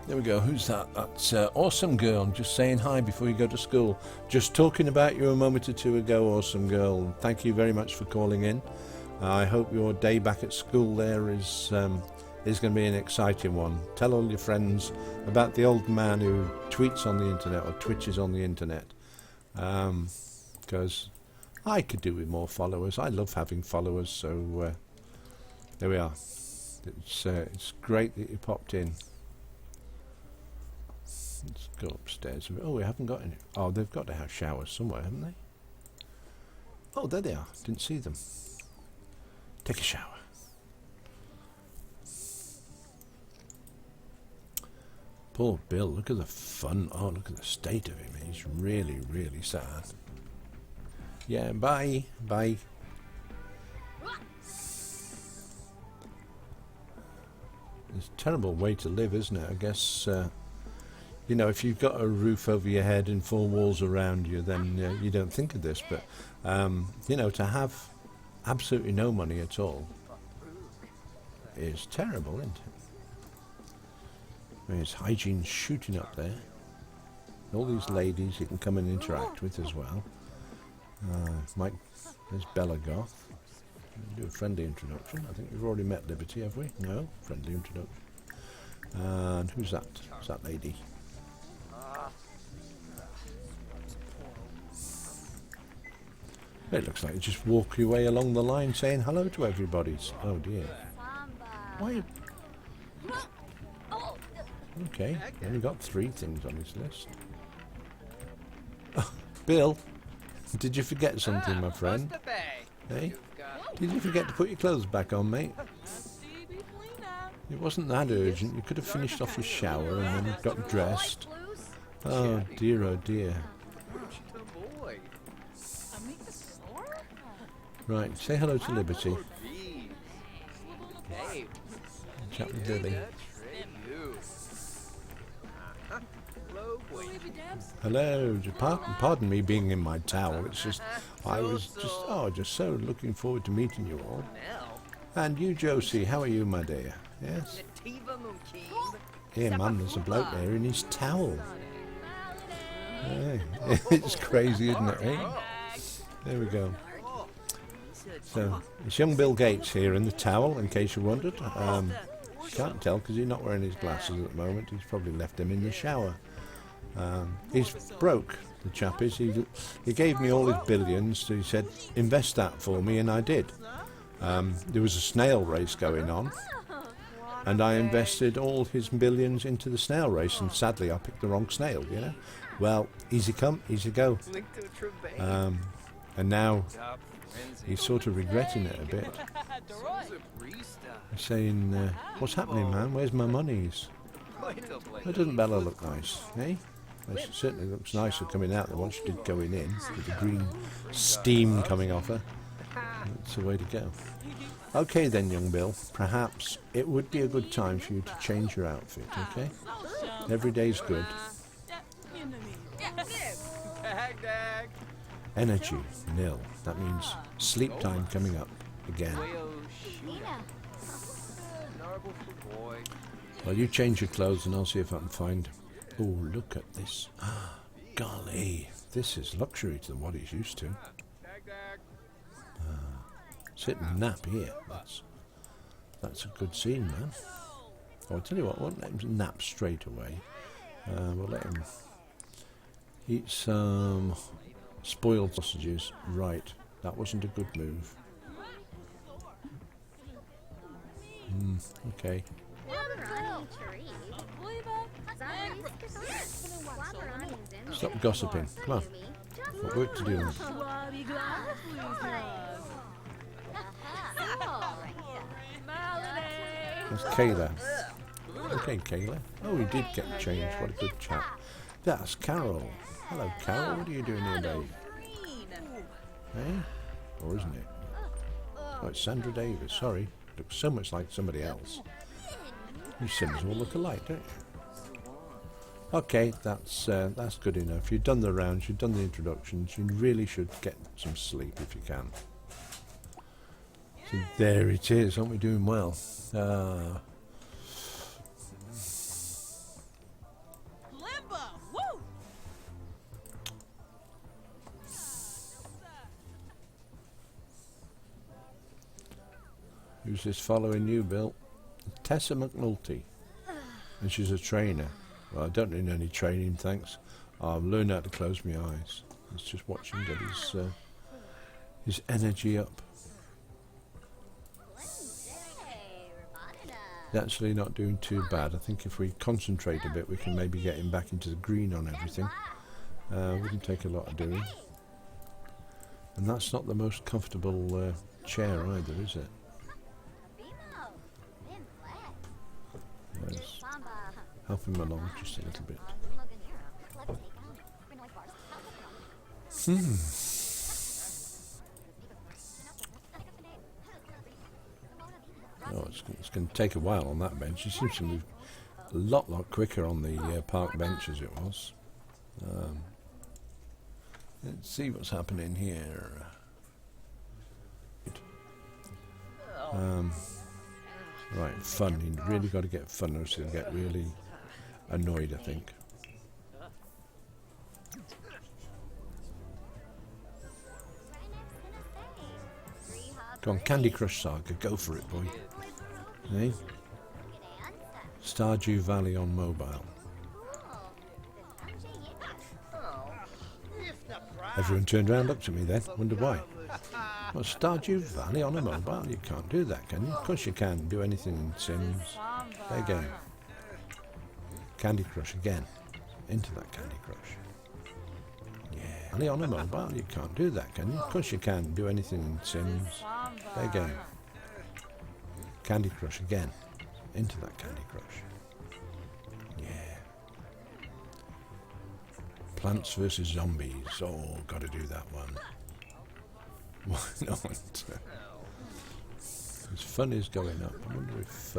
There we go. Who's that? That's Awesome Girl. Just saying hi before you go to school. Just talking about you a moment or two ago, Awesome Girl. Thank you very much for calling in. I hope your day back at school there is going to be an exciting one. Tell all your friends about the old man who tweets on the internet or twitches on the internet. Because I could do with more followers. I love having followers. So there we are. It's great that you popped in. Let's go upstairs. Oh, we haven't got any. Oh, they've got to have showers somewhere, haven't they? Oh, there they are. Didn't see them. Take a shower. Poor Bill. Look at the fun. Oh, look at the state of him. He's really, really sad. Yeah, bye. Bye. It's a terrible way to live, isn't it? I guess, you know, if you've got a roof over your head and four walls around you, then you don't think of this. But, you know, to have absolutely no money at all is terrible, isn't it? I mean, it's hygiene shooting up there. All these ladies you can come and interact with as well. Mike, there's Bella Goth. Do a friendly introduction. I think we've already met Liberty, have we? No? Friendly introduction. And who's that? Who's that lady? It looks like you just walk your way along the line saying hello to everybody. Oh dear. Why? Okay, only got 3 things on his list. Bill, did you forget something, my friend? Hey? Did you forget to put your clothes back on, mate? It wasn't that urgent. You could have finished off your shower and then got dressed. Oh dear, oh dear. Right, say hello to Liberty. Chat with Billy. Hello, pardon me being in my towel. It's just, I was just so looking forward to meeting you all. And you, Josie, how are you, my dear? Yes? Tiva Moonkeem. Here, man, there's a bloke there in his towel. Hey, it's crazy, isn't it, eh? There we go. So, it's young Bill Gates here in the towel, in case you wondered. You can't tell because he's not wearing his glasses at the moment. He's probably left them in the shower. He's broke, the chap is. He gave me all his billions. So he said, invest that for me, and I did. There was a snail race going on, and I invested all his billions into the snail race, and sadly I picked the wrong snail, you know. Well, easy come, easy go. And now he's sort of regretting it a bit. He's saying, what's happening, man? Where's my monies? Well, doesn't Bella look nice, eh? Well, she certainly looks nicer coming out than what she did going in, with the green steam coming off her. That's the way to go. Okay then, young Bill, perhaps it would be a good time for you to change your outfit, okay? Every day's good. Energy, nil. That means sleep time coming up again. Well, you change your clothes and I'll see if I can find... Oh, look at this. Golly, this is luxury to what he's used to. Sit and nap here. That's a good scene, man. Oh, I'll tell you what, I won't let him nap straight away. We'll let him eat some spoiled sausages. Right, that wasn't a good move. Okay. Stop gossiping. Come on. Got work to do. That's Kayla. Okay, Kayla. Oh, he did get changed. What a good chap. That's Carol. Hello, Carol. What are you doing here, babe? Eh? Or isn't it? Oh, it's Sandra Davis. Sorry. Looks so much like somebody else. You Sims all look alike, don't you? Okay, that's good enough. You've done the rounds, you've done the introductions. You really should get some sleep if you can. So there it is. Aren't we doing well? Who's this following you, Bill? Tessa McNulty. And she's a trainer. Well, I don't need any training, thanks. I've learned how to close my eyes. Let's just watch him get his energy up. He's actually not doing too bad. I think if we concentrate a bit, we can maybe get him back into the green on everything. Wouldn't take a lot of doing. And that's not the most comfortable chair either, is it? Let's help him along just a little bit. Oh, it's going to take a while on that bench. It seems to move a lot quicker on the park bench as it was. Let's see what's happening here. Right, fun. You really got to get fun or else you'll get really annoyed, I think. Go on, Candy Crush Saga, go for it, boy. Hey? Stardew Valley on mobile. Everyone turned around and looked at me then, wondered why. Well, Stardew Valley on a mobile? You can't do that, can you? Of course you can. Do anything in Sims. There you go. Candy Crush again. Into that Candy Crush. Yeah. Valley on a mobile? You can't do that, can you? Of course you can. Do anything in Sims. There you go. Candy Crush again. Into that Candy Crush. Yeah. Plants vs. Zombies. Oh, gotta do that one. Why not? His fun is going up. I wonder if...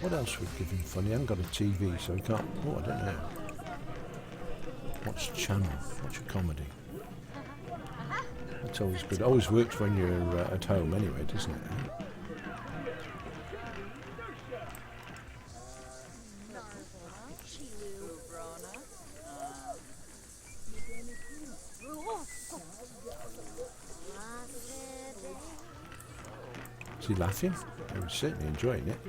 what else would give him fun? He hasn't got a TV, so he can't... Oh, I don't know. Watch channel. Watch a comedy. That's always good. Always works when you're at home anyway, doesn't it? he laughing? He was certainly enjoying it.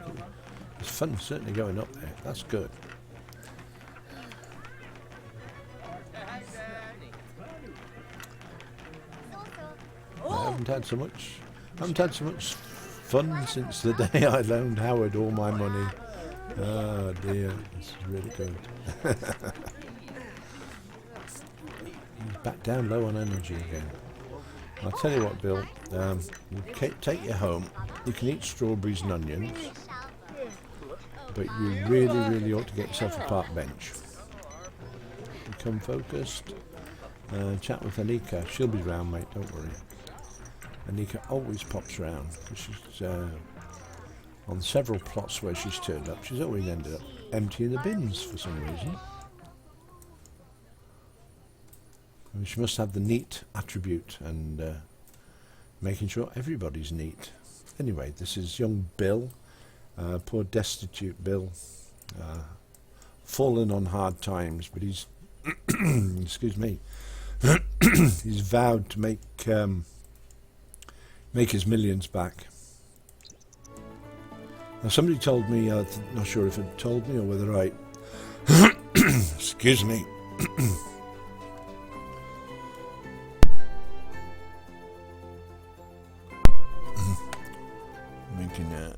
It's fun certainly going up there. That's good. I haven't had so much fun since the day I loaned Howard all my money. Oh dear, this is really good. He's back down low on energy again. I'll tell you what, Bill, we'll take you home. You can eat strawberries and onions, but you really ought to get yourself a park bench. Become focused. Chat with Anika. She'll be round, mate, don't worry. Anika always pops round. She's on several plots where she's turned up. She's always ended up emptying the bins for some reason. And she must have the neat attribute and making sure everybody's neat. Anyway, this is young Bill, poor destitute Bill, fallen on hard times, but he's, excuse me, he's vowed to make his millions back. Now somebody told me, I'm not sure if it told me or whether I, excuse me, making a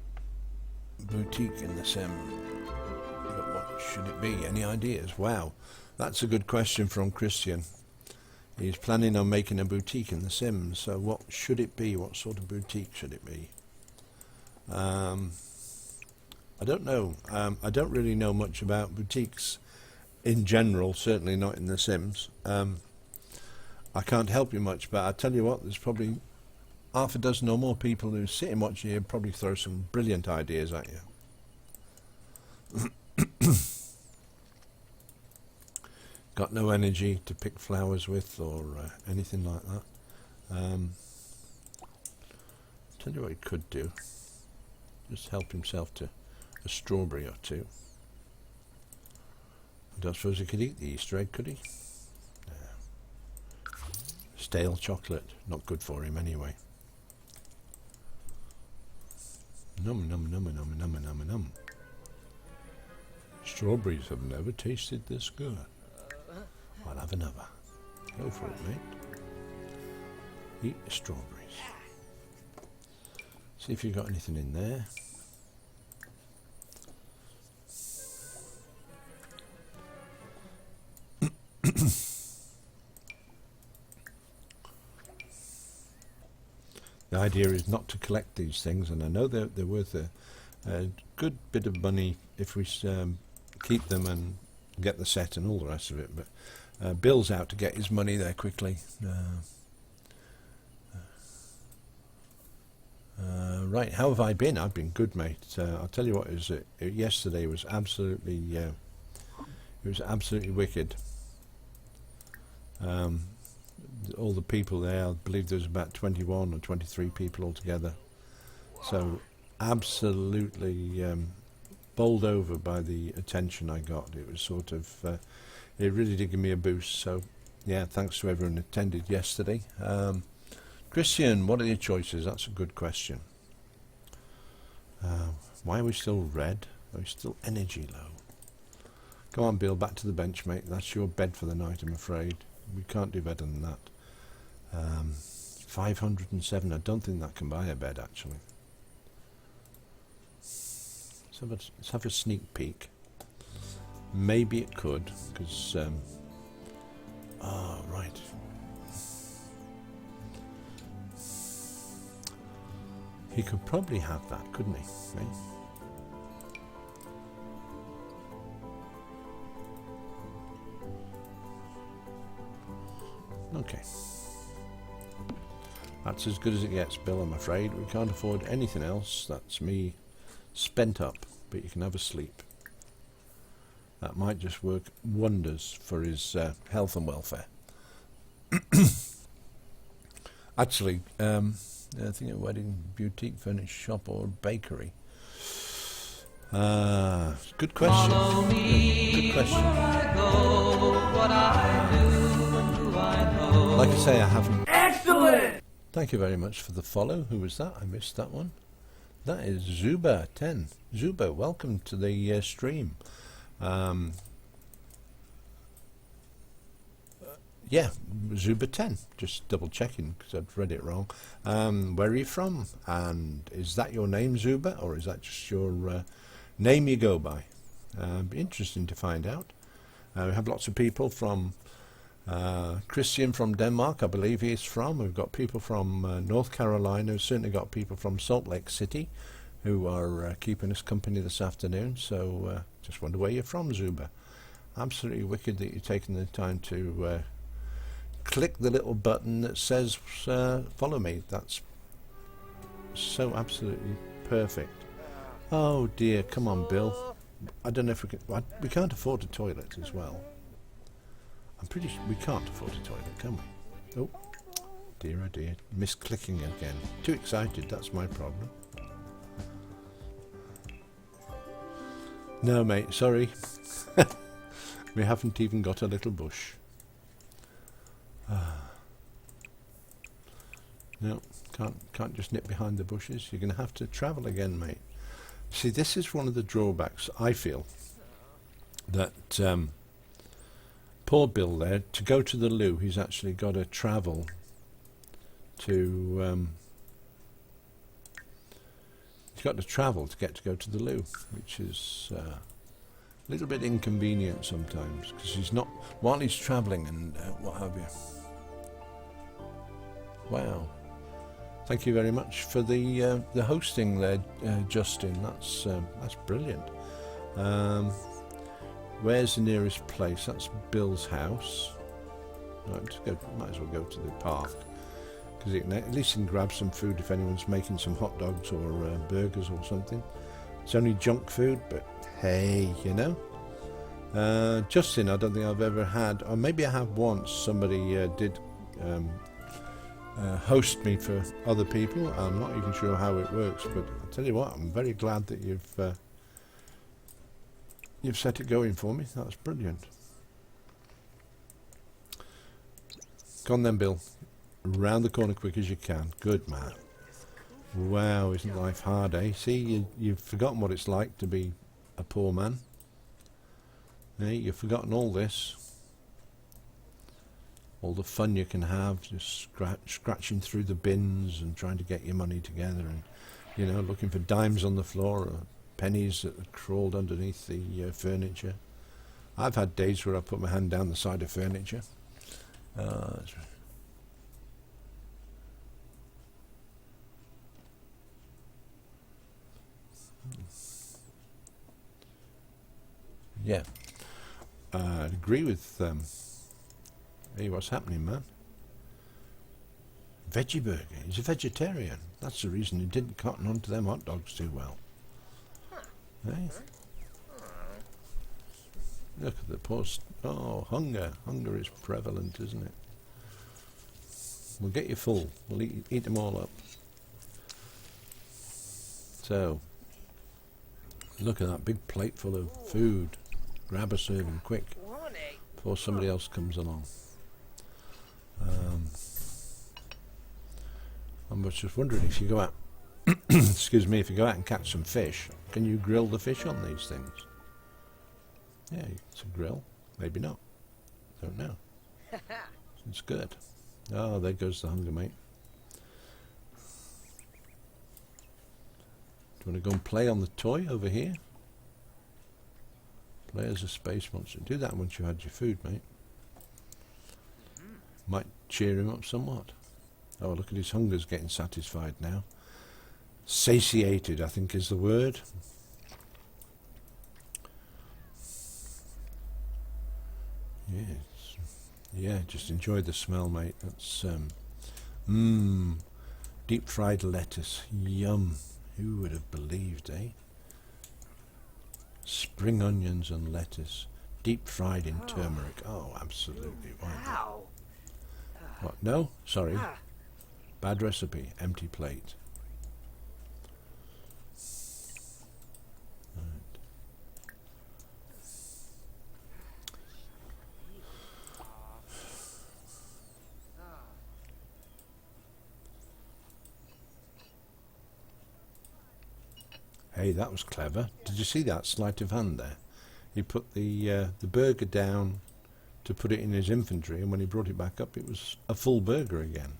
boutique in the Sim, but what should it be? Any ideas? Wow, that's a good question from Christian. He's planning on making a boutique in the Sims, so what should it be? What sort of boutique should it be? I don't know. I don't really know much about boutiques in general, certainly not in the Sims. I can't help you much, but I tell you what, there's probably half a dozen or more people who sit and watch you probably throw some brilliant ideas at you. Got no energy to pick flowers with or anything like that. Tell you what he could do. Just help himself to a strawberry or two. I don't suppose he could eat the Easter egg, could he? No. Stale chocolate, not good for him anyway. Num num num num num num num. Strawberries have never tasted this good. I'll have another. Go for it, mate. Eat the strawberries. See if you've got anything in there. The idea is not to collect these things, and I know they're worth a good bit of money if we keep them and get the set and all the rest of it, but Bill's out to get his money there quickly. Right, how have I been? I've been good, mate. I'll tell you what, yesterday was absolutely wicked. All the people there, I believe there was about 21 or 23 people altogether. So absolutely bowled over by the attention I got. It was sort of, it really did give me a boost. So yeah, thanks to everyone who attended yesterday. Christian, what are your choices? That's a good question. Why are we still red? Are we still energy low? Come on, Bill, back to the bench, mate. That's your bed for the night, I'm afraid. We can't do better than that. 507. I don't think that can buy a bed, actually. Let's have a sneak peek. Maybe it could, because... oh, right. He could probably have that, couldn't he? Right? Okay. That's as good as it gets, Bill, I'm afraid. We can't afford anything else. That's me spent up, but you can have a sleep. That might just work wonders for his health and welfare. Actually, I think a wedding, boutique, furniture shop or bakery. Good question. Good question. Like I say, I haven't... Excellent! Thank you very much for the follow. Who was that? I missed that one. That is Zuba 10. Zuba, welcome to the stream. Yeah, Zuba 10. Just double checking because I'd read it wrong. Where are you from? And is that your name, Zuba, or is that just your name you go by? Be interesting to find out. We have lots of people from Christian from Denmark, I believe he is from. We've got people from North Carolina. We've certainly got people from Salt Lake City who are keeping us company this afternoon. So just wonder where you're from, Zuba. Absolutely wicked that you're taking the time to click the little button that says follow me. That's so absolutely perfect. Oh dear, come on, Bill. I don't know if we can. We can't afford a toilet as well. I'm pretty sure we can't afford a toilet, can we? Oh dear, misclicking again. Too excited, that's my problem. No, mate, sorry. We haven't even got a little bush. No, can't just nip behind the bushes. You're going to have to travel again, mate. See, this is one of the drawbacks, I feel, that poor Bill there, to go to the loo, he's actually got to travel to... he's got to travel to go to the loo, which is a little bit inconvenient sometimes, because he's not... While he's travelling and what have you. Wow. Thank you very much for the hosting there, Justin. That's brilliant. Where's the nearest place? That's Bill's house. Right, might as well go to the park, because at least you can grab some food if anyone's making some hot dogs or burgers or something. It's only junk food, but hey, you know. Justin, I don't think I've ever had, or maybe I have once. Somebody did. Host me for other people. I'm not even sure how it works, but I'll tell you what, I'm very glad that you've set it going for me. That's brilliant. Go on then, Bill. Round the corner quick as you can. Good man. Wow, isn't life hard, eh? See, you've forgotten what it's like to be a poor man. Hey, you've forgotten all this. All the fun you can have, just scratching through the bins and trying to get your money together, and you know, looking for dimes on the floor or pennies that had crawled underneath the furniture. I've had days where I put my hand down the side of furniture. Yeah, I agree with. Hey, what's happening, man? Veggie burger. He's a vegetarian. That's the reason he didn't cotton onto them hot dogs too well. Hey? Look at the post. Oh, hunger. Hunger is prevalent, isn't it? We'll get you full. We'll eat them all up. So, look at that big plate full of food. Grab a serving quick before somebody else comes along. I was just wondering, if you go out excuse me, if you go out and catch some fish, can you grill the fish on these things? Yeah, it's a grill. Maybe not. Don't know. It's good. Oh, there goes the hunger, mate. Do you want to go and play on the toy over here? Play as a space monster. Do that once you had your food, mate. Might cheer him up somewhat. Oh, look at his hunger's getting satisfied now. Satiated, I think, is the word. Yes. Yeah, just enjoy the smell, mate. That's deep fried lettuce. Yum. Who would have believed, eh? Spring onions and lettuce, deep fried in turmeric. Oh, absolutely wonderful. Ow. What? No? Sorry. Bad recipe. Empty plate. Right. Hey, that was clever. Did you see that sleight of hand there? He put the burger down to put it in his inventory, and when he brought it back up, it was a full burger again.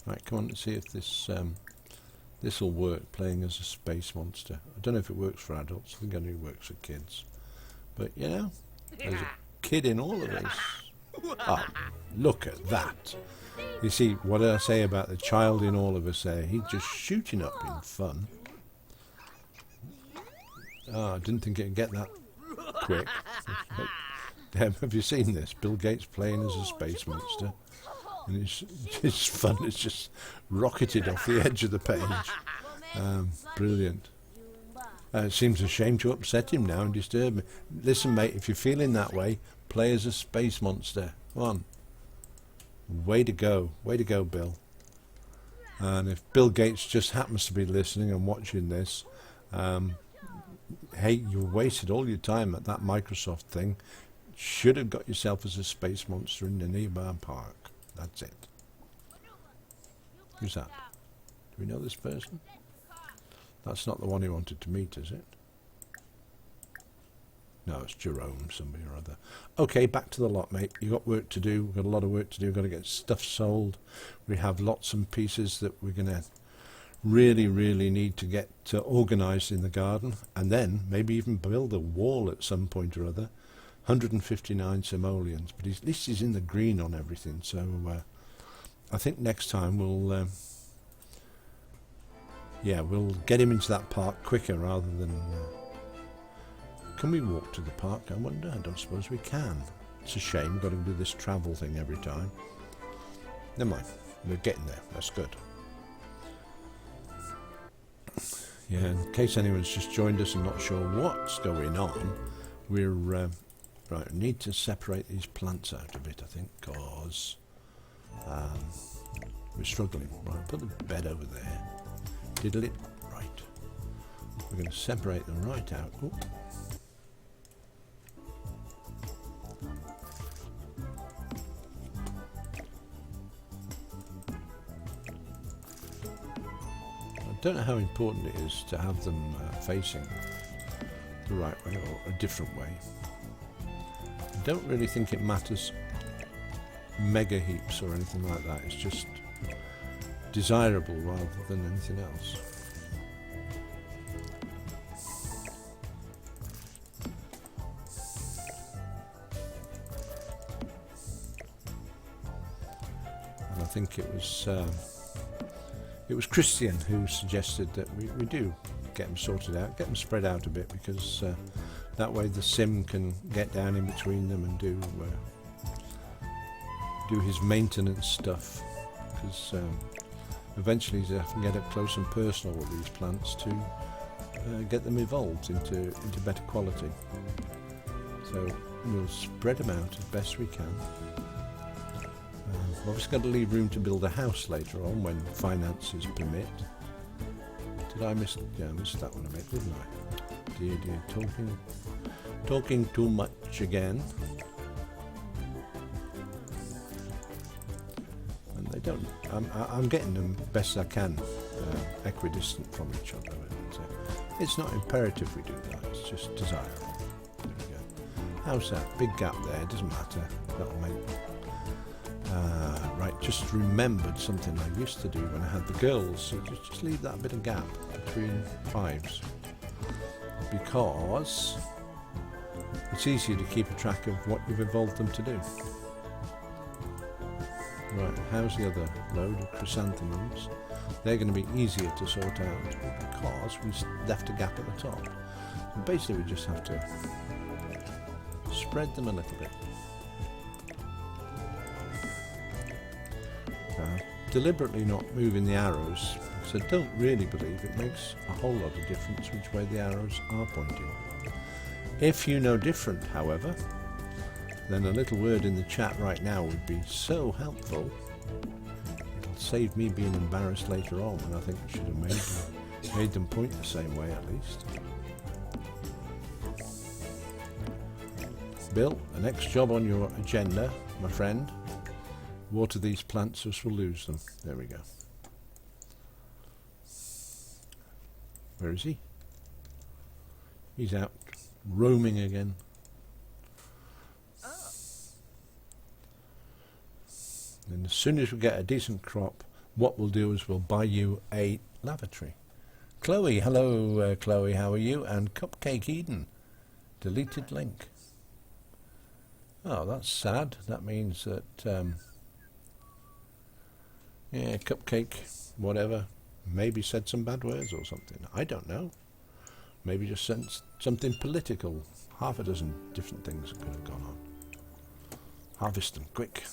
Right, come on, let's see if this will work, playing as a space monster. I don't know if it works for adults. I think it only works for kids. But, you know, there's a kid in all of this. Oh, look at that. You see, what did I say about the child in all of us there? He's just shooting up in fun. Oh, I didn't think it'd get that quick. Have you seen this? Bill Gates playing as a space monster. And his fun is just rocketed off the edge of the page. Brilliant. It seems a shame to upset him now and disturb me. Listen, mate, if you're feeling that way, play as a space monster. Come on. Way to go, Bill. And if Bill Gates just happens to be listening and watching this, hey, you wasted all your time at that Microsoft thing. Should have got yourself as a space monster in the nearby park. That's it. Who's that? Do we know this person? That's not the one he wanted to meet, is it? No, it's Jerome, somebody or other. Okay, back to the lot, mate. You've got work to do. We've got a lot of work to do. We've got to get stuff sold. We have lots and pieces that we're going to really, really need to get organised in the garden. And then maybe even build a wall at some point or other. 159 simoleons. But at least he's in the green on everything. So I think next time we'll get him into that park quicker rather than... Can we walk to the park, I wonder? I don't suppose we can. It's a shame, got to do this travel thing every time. Never mind, we're getting there, that's good. Yeah, in case anyone's just joined us and not sure what's going on, we're... right, we need to separate these plants out a bit, I think, because we're struggling. Right, put the bed over there. Diddle it. Right. We're going to separate them right out. Ooh. I don't know how important it is to have them facing the right way or a different way. I don't really think it matters mega heaps or anything like that. It's just desirable rather than anything else. And I think it was Christian who suggested that we do get them sorted out, get them spread out a bit, because that way the sim can get down in between them and do his maintenance stuff, because eventually he's have to get up close and personal with these plants to get them evolved into better quality. So we'll spread them out as best we can. We've obviously got to leave room to build a house later on when finances permit. Did I miss? Yeah, I missed that one a bit, didn't I? Dear, talking too much again. And they don't. I'm getting them best I can, equidistant from each other. And, it's not imperative we do that. It's just desirable. There we go. How's that? Big gap there. Doesn't matter. That'll make. Right, just remembered something I used to do when I had the girls. So just leave that bit of gap between fives, because it's easier to keep a track of what you've evolved them to do. Right, how's the other load of chrysanthemums? They're going to be easier to sort out because we left a gap at the top. And basically we just have to spread them a little bit. Deliberately not moving the arrows, because I don't really believe it makes a whole lot of difference which way the arrows are pointing. If you know different, however, then a little word in the chat right now would be so helpful. It'll save me being embarrassed later on when I think I should have made them point the same way at least. Bill, the next job on your agenda, my friend. Water these plants or we'll lose them. There we go. Where is he? He's out roaming again. And as soon as we get a decent crop, what we'll do is we'll buy you a lavatory. Chloe, hello Chloe, how are you? And Cupcake Eden, deleted link. Oh, that's sad. That means that, yeah, Cupcake, whatever, maybe said some bad words or something. I don't know. Maybe just said something political. Half a dozen different things that could have gone on. Harvest them, quick.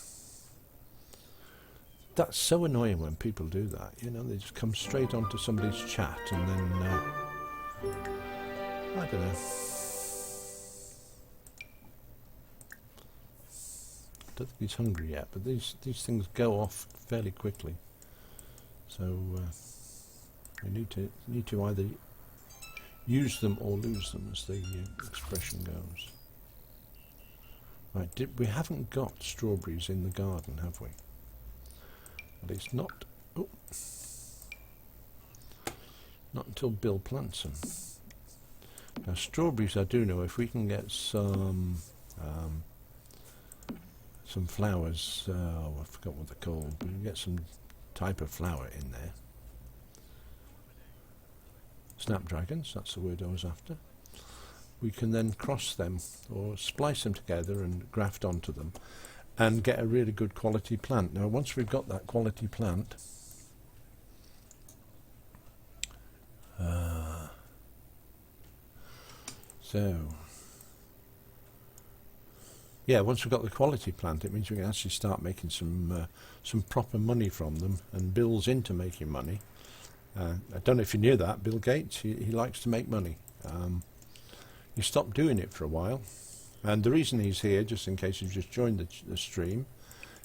That's so annoying when people do that. You know, they just come straight onto somebody's chat and then, I don't know. I don't think he's hungry yet, but these things go off fairly quickly. So we need to either use them or lose them, as the expression goes. Right, we haven't got strawberries in the garden, have we? At least not. Oh, not until Bill plants them. Now strawberries, I do know, if we can get some flowers. Oh, I forgot what they're called. We can get some type of flower in there. Snapdragons, that's the word I was after. We can then cross them or splice them together and graft onto them and get a really good quality plant. Now once we've got that quality plant, once we've got the quality plant, it means we can actually start making some proper money from them, and Bill's into making money. I don't know if you knew that, Bill Gates, he likes to make money. He stopped doing it for a while, and the reason he's here, just in case you've just joined the stream,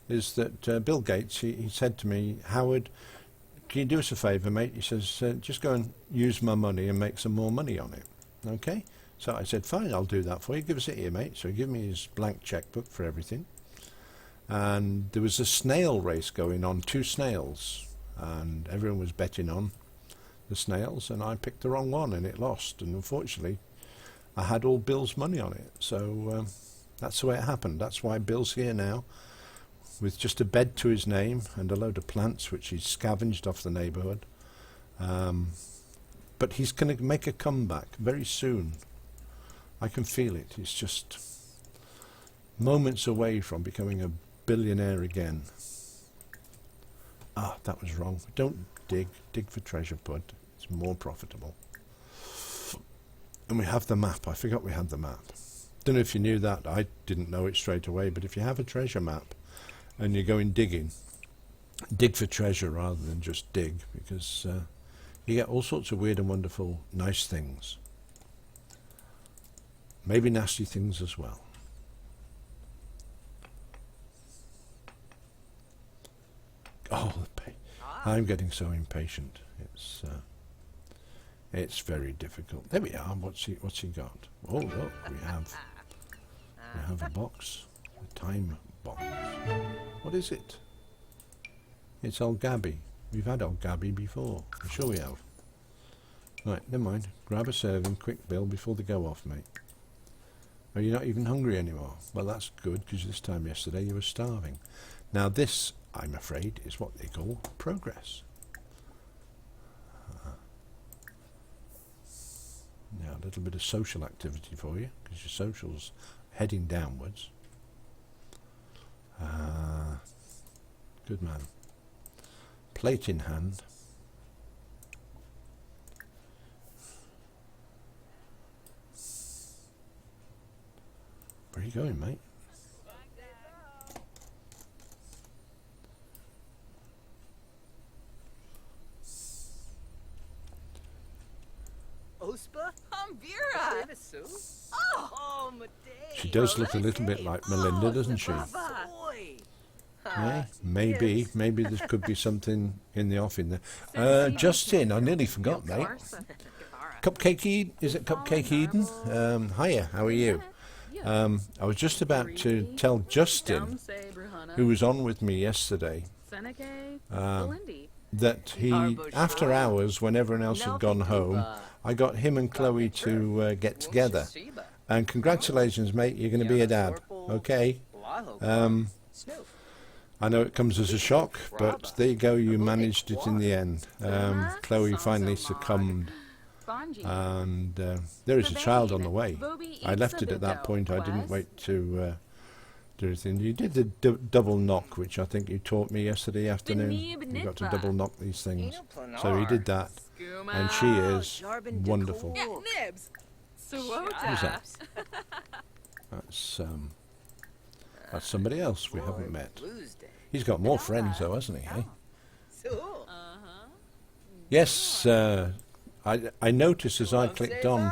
is that Bill Gates, he said to me, Howard, can you do us a favour, mate? He says, just go and use my money and make some more money on it. Okay? So I said, fine, I'll do that for you. Give us it here, mate. So he gave me his blank checkbook for everything. And there was a snail race going on, 2 snails, and everyone was betting on the snails, and I picked the wrong one and it lost, and unfortunately I had all Bill's money on it. So that's the way it happened. That's why Bill's here now with just a bed to his name and a load of plants which he's scavenged off the neighbourhood. But he's going to make a comeback very soon. I can feel it. He's just moments away from becoming a billionaire again. Ah, that was wrong. Don't dig for treasure, Pud. It's more profitable. And we have the map. I forgot we had the map. Don't know if you knew that. I didn't know it straight away, but if you have a treasure map and you're going digging, dig for treasure rather than just dig, because you get all sorts of weird and wonderful nice things. Maybe nasty things as well. Oh, I'm getting so impatient. It's very difficult. There we are. What's he got? Oh look, we have a box, a time box. What is it? It's old Gabby. We've had old Gabby before. I'm sure we have. Right, never mind. Grab a serving, quick, Bill, before they go off, mate. Are you not even hungry anymore? Well, that's good, because this time yesterday you were starving. Now this, I'm afraid, is what they call progress. Now a little bit of social activity for you, because your social's heading downwards. Good man. Plate in hand. Where are you going, mate? Ospa? Vera. Oh, Medea. She does look a little bit like Melinda, doesn't she? Soy. Yeah, maybe this could be something in the off in there. Justin, I nearly forgot, mate. Cupcake Eden, is it Cupcake Eden? Hiya, how are you? I was just about to tell Justin, who was on with me yesterday, that he, after hours, when everyone else had gone home, I got him and Chloe to get together. And congratulations, mate, you're going to be a dad. Okay. I know it comes as a shock, but there you go, you managed it in the end. Chloe finally succumbed, and there is a child on the way. I left it at that point, I didn't wait to do anything. You did the double knock, which I think you taught me yesterday afternoon. You've got to double knock these things. So he did that, and she is wonderful. Nibs. Who's that? That's somebody else we haven't met. He's got more friends though, hasn't he? Eh? Yes, I noticed as I clicked on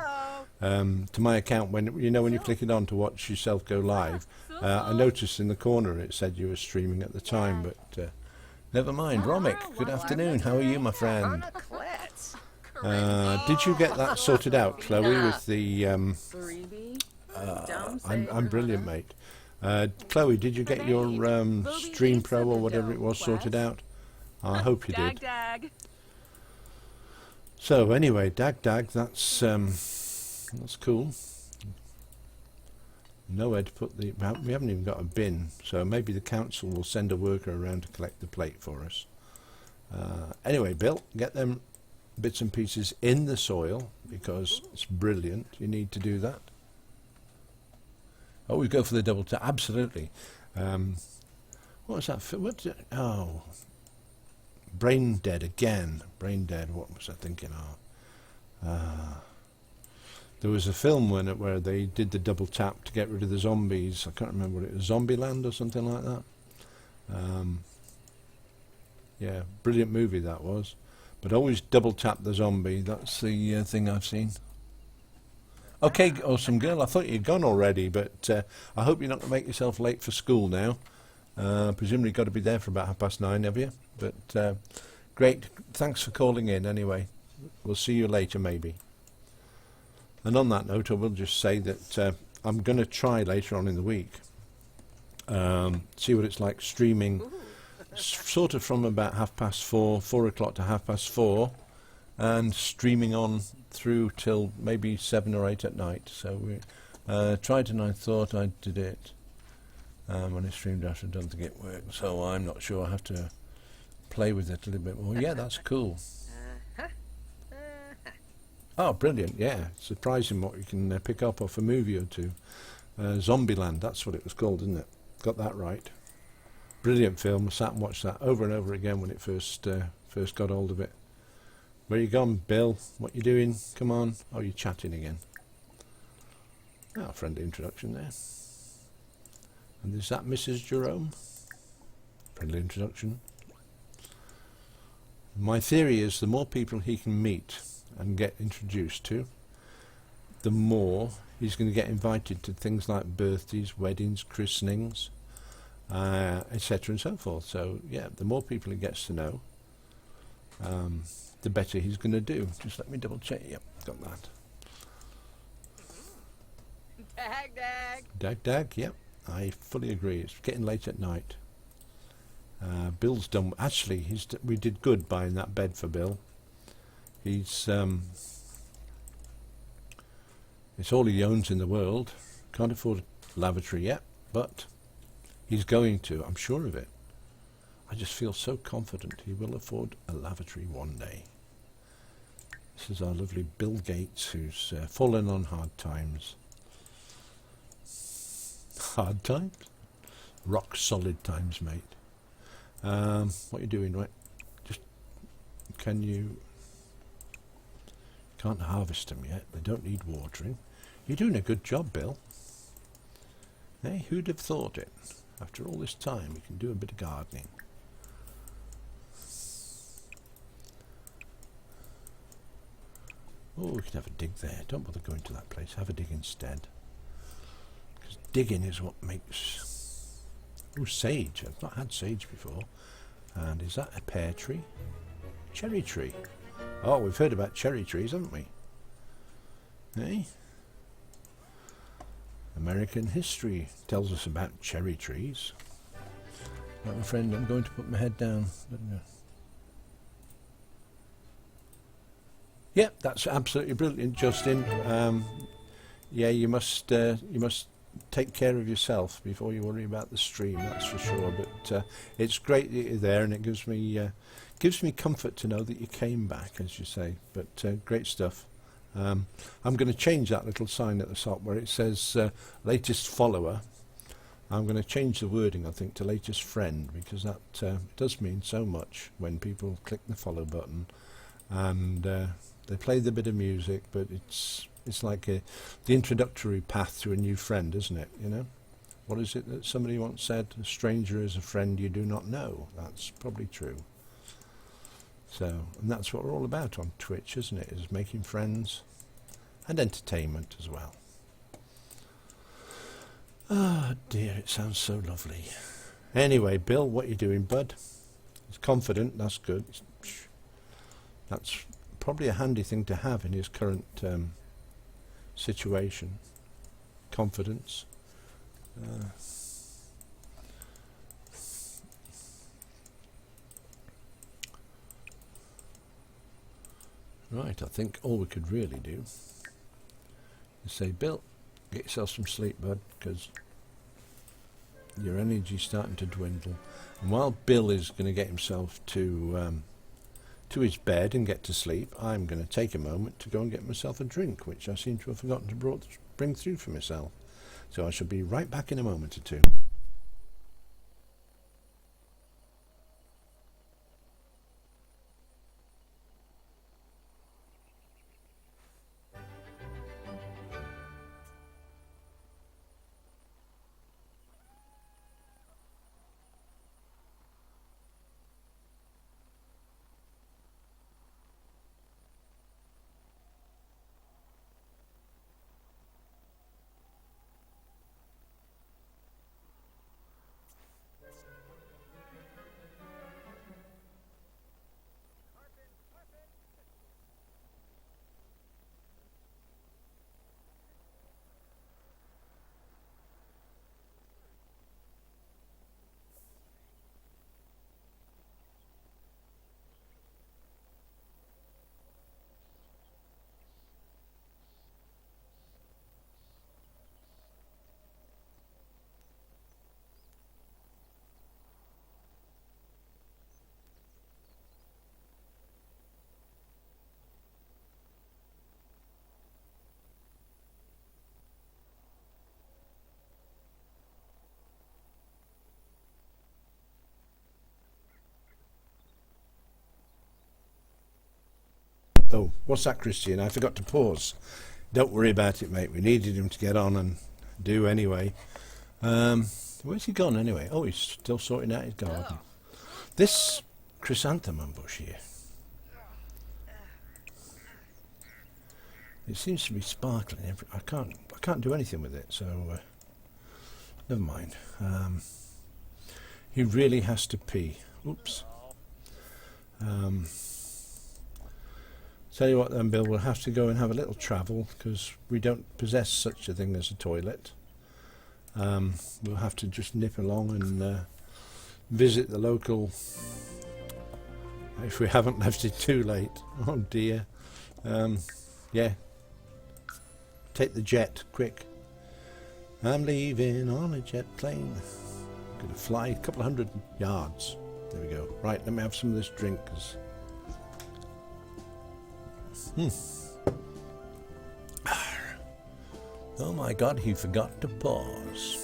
to my account, when you click it on to watch yourself go live, I noticed in the corner it said you were streaming at the time, but never mind. Romic, good afternoon. How are you, my friend? Did you get that sorted out, Chloe, with the I'm brilliant, mate. Chloe, did you get your Stream Pro or whatever it was sorted out? I hope you did. So anyway, Dag, that's cool. Nowhere to put the... We haven't even got a bin, so maybe the council will send a worker around to collect the plate for us. Anyway, Bill, get them bits and pieces in the soil, because it's brilliant. You need to do that. Oh, we go for the double tap. Absolutely. What was that? Oh, Brain Dead again. Brain Dead. What was I thinking of? There was a film where they did the double tap to get rid of the zombies. I can't remember what it was. Zombieland or something like that. Yeah, brilliant movie that was. But always double tap the zombie. That's the thing I've seen. Okay, awesome girl. I thought you'd gone already, but I hope you're not going to make yourself late for school now. Presumably you've got to be there for about 9:30, have you? But great. Thanks for calling in anyway. We'll see you later maybe. And on that note, I will just say that I'm going to try later on in the week, see what it's like streaming sort of from about 4:30, 4 o'clock to 4:30, and streaming on through till maybe 7 or 8 at night. So we tried and I thought I did it when I streamed after. I don't think it worked, so I'm not sure. I have to play with it a little bit more. Yeah, that's cool. Oh, brilliant. Yeah, surprising what you can pick up off a movie or two. Zombieland, that's what it was called, isn't it? Got that right. Brilliant film. I sat and watched that over and over again when it first got hold of it. Where you gone, Bill? What you doing? Come on. Oh, you're chatting again. Oh, friendly introduction there. And is that Mrs. Jerome? Friendly introduction. My theory is the more people he can meet and get introduced to, the more he's going to get invited to things like birthdays, weddings, christenings, etc. and so forth. So, yeah, the more people he gets to know, the better he's going to do. Just let me double check. Yep, got that. Dag, yep. I fully agree. It's getting late at night. Bill's done... Actually, we did good buying that bed for Bill. He's... it's all he owns in the world. Can't afford a lavatory yet, but he's going to. I'm sure of it. I just feel so confident he will afford a lavatory one day. This is our lovely Bill Gates, who's fallen on hard times. Hard times? Rock solid times, mate. What are you doing, right? Just, can't harvest them yet. They don't need watering. You're doing a good job, Bill. Hey, who'd have thought it? After all this time, we can do a bit of gardening. Oh, we can have a dig there. Don't bother going to that place. Have a dig instead. Because digging is what makes... Oh, sage. I've not had sage before. And is that a pear tree? Cherry tree. Oh, we've heard about cherry trees, haven't we? Hey? American history tells us about cherry trees. Right, my friend, I'm going to put my head down. Yeah, that's absolutely brilliant, Justin. Yeah, you must take care of yourself before you worry about the stream. That's for sure. But it's great that you're there, and it gives me comfort to know that you came back, as you say. But great stuff. I'm going to change that little sign at the top where it says latest follower. I'm going to change the wording, I think, to latest friend, because that does mean so much when people click the follow button and they play the bit of music, but it's like the introductory path to a new friend, isn't it? You know, what is it that somebody once said? A stranger is a friend you do not know. That's probably true. So, and that's what we're all about on Twitch, isn't it? Is making friends and entertainment as well. Ah, dear, it sounds so lovely. Anyway, Bill, what are you doing, bud? He's confident, that's good. That's probably a handy thing to have in his current situation. Confidence. Right, I think all we could really do is say, Bill, get yourself some sleep, bud, because your energy's starting to dwindle. And while Bill is going to get himself to his bed and get to sleep, I'm going to take a moment to go and get myself a drink, which I seem to have forgotten to bring through for myself. So I shall be right back in a moment or two. Oh, what's that, Christian? I forgot to pause. Don't worry about it, mate. We needed him to get on and do anyway. Where's he gone anyway? Oh, he's still sorting out his garden. This chrysanthemum bush here, it seems to be sparkling. I can't do anything with it, so never mind. He really has to pee. Oops. Tell you what then, Bill, we'll have to go and have a little travel because we don't possess such a thing as a toilet. We'll have to just nip along and visit the local, if we haven't left it too late. Oh dear. Yeah. Take the jet, quick. I'm leaving on a jet plane. I'm going to fly a couple of 100 yards. There we go. Right, let me have some of this drink. Oh my God, he forgot to pause.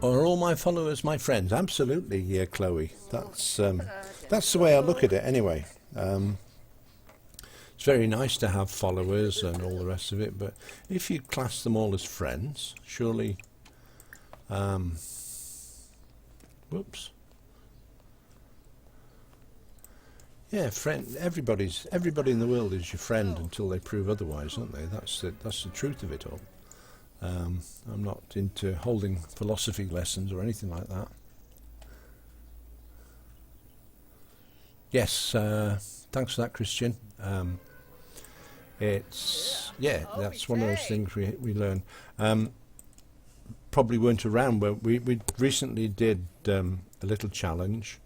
Are all my followers my friends? Absolutely, yeah, Chloe. That's the way I look at it anyway. It's very nice to have followers and all the rest of it, but if you class them all as friends, surely... whoops. Yeah, friend. Everybody in the world is your friend until they prove otherwise, aren't they? That's the truth of it all. I'm not into holding philosophy lessons or anything like that. Yes, thanks for that, Christian. It's that's one of those things we learn. Probably weren't around, but we recently did a little challenge,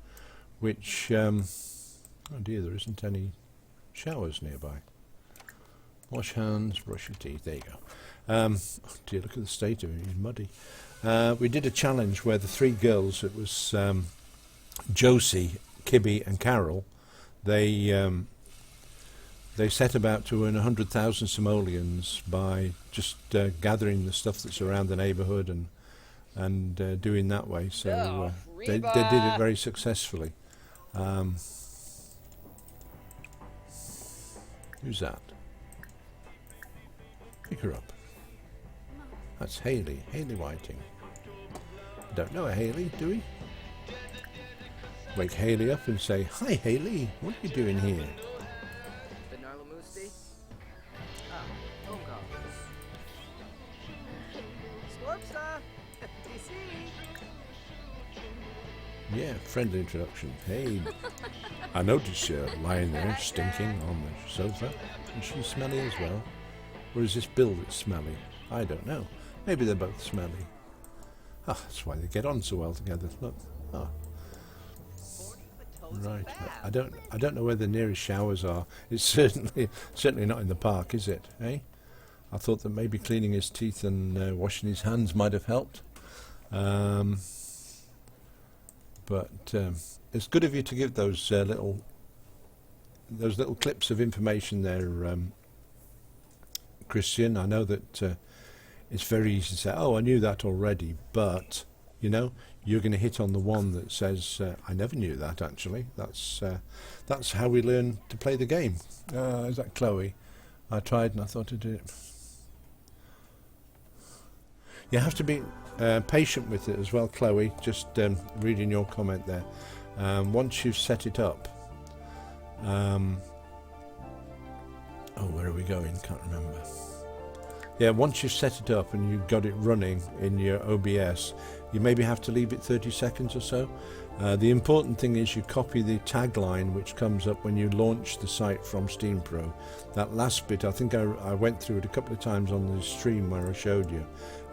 which. Oh dear, there isn't any showers nearby. Wash hands, brush your teeth. There you go. Oh dear, look at the state of it. It's muddy. We did a challenge where the three girls, it was Josie, Kibby and Carol, they set about to earn 100,000 simoleons by just gathering the stuff that's around the neighbourhood and doing that way. So they did it very successfully. Who's that? Pick her up. That's Haley Whiting. Don't know a Haley, do we? Wake Haley up and say, "Hi Haley, what are you doing here?" Benarlamusti? Ah, phone call. Scorpsa! DC! Yeah, friendly introduction. Hey, I noticed you're lying there stinking on the sofa. Is she smelly as well? Or is this Bill that's smelly? I don't know. Maybe they're both smelly. Ah, that's why they get on so well together. Look. Ah. Right. I don't know where the nearest showers are. It's certainly not in the park, is it? Eh? I thought that maybe cleaning his teeth and washing his hands might have helped. But it's good of you to give those little clips of information there, Christian. I know that it's very easy to say, "Oh, I knew that already," but you know, you're going to hit on the one that says, "I never knew that." Actually, that's how we learn to play the game. Is that Chloe? I tried and I thought I did it. You have to be patient with it as well, Chloe. Just reading your comment there. Once you've set it up. Where are we going? Can't remember. Yeah, once you've set it up and you've got it running in your OBS, you maybe have to leave it 30 seconds or so. The important thing is you copy the tagline which comes up when you launch the site from Steam Pro. That last bit, I think I went through it a couple of times on the stream where I showed you.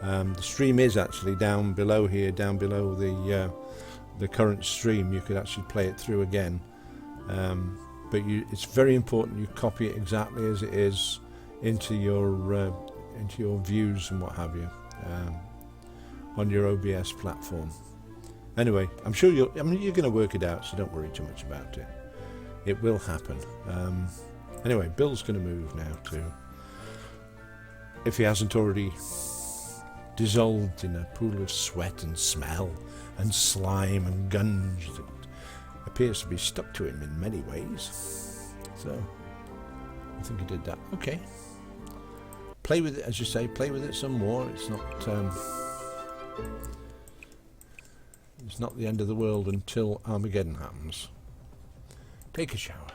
The stream is actually down below here, down below the current stream. You could actually play it through again. But it's very important you copy it exactly as it is into your views and what have you on your OBS platform. Anyway, I'm sure you're going to work it out, so don't worry too much about it. It will happen. Anyway, Bill's going to move now too, if he hasn't already dissolved in a pool of sweat and smell and slime and gunge that appears to be stuck to him in many ways. So I think he did that. Okay. Play with it, as you say, play with it some more. It's not the end of the world until Armageddon happens. Take a shower.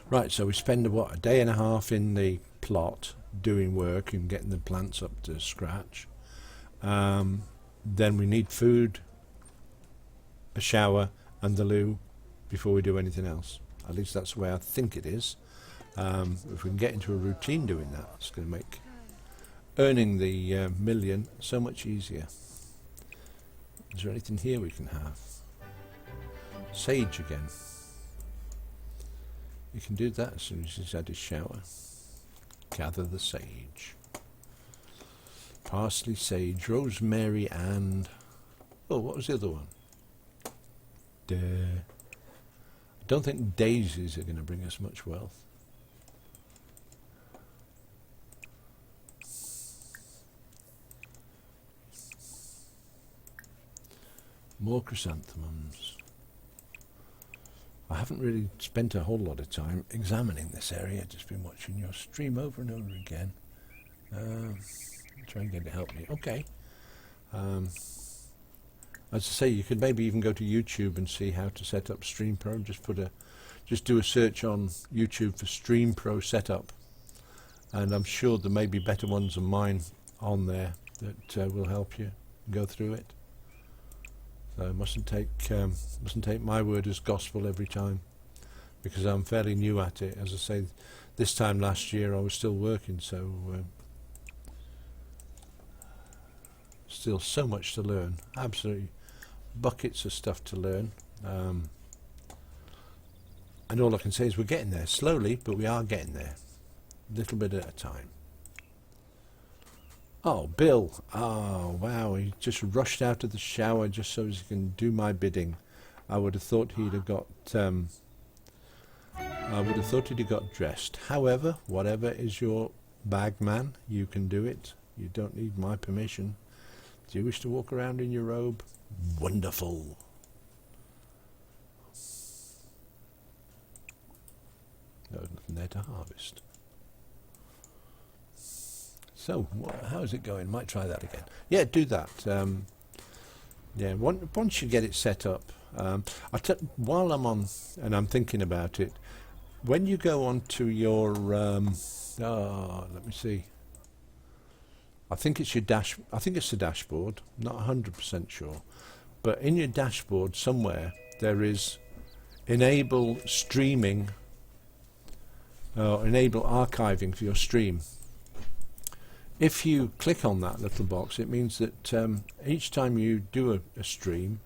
Right, so we spend a day and a half in the plot doing work and getting the plants up to scratch. Then we need food, a shower and the loo before we do anything else. At least that's the way I think it is. If we can get into a routine doing that, it's going to make earning the million so much easier. Is there anything here we can have? Sage again. You can do that as soon as he's had his shower. Gather the sage. Parsley, sage, rosemary and... Oh, what was the other one? I don't think daisies are going to bring us much wealth. More chrysanthemums. I haven't really spent a whole lot of time examining this area. I've just been watching your stream over and over again. Try and get it to help me. Okay. As I say, you could maybe even go to YouTube and see how to set up Stream Pro. Just do a search on YouTube for Stream Pro setup, and I'm sure there may be better ones than mine on there that will help you go through it. So mustn't take my word as gospel every time, because I'm fairly new at it. As I say, this time last year I was still working, so still so much to learn. Absolutely buckets of stuff to learn. And all I can say is we're getting there slowly, but we are getting there, a little bit at a time. Oh, Bill! Oh, wow! He just rushed out of the shower just so he can do my bidding. I would have thought he'd have got. I would have thought he'd have got dressed. However, whatever is your bag, man, you can do it. You don't need my permission. Do you wish to walk around in your robe? Wonderful. There was nothing there to harvest. So, how's it going? Might try that again. Yeah, do that. Yeah, once you get it set up, while I'm on and I'm thinking about it, when you go onto your, let me see. I think it's your I think it's the dashboard. Not 100% sure, but in your dashboard somewhere there is enable streaming, enable archiving for your stream. If you click on that little box, it means that each time you do a stream,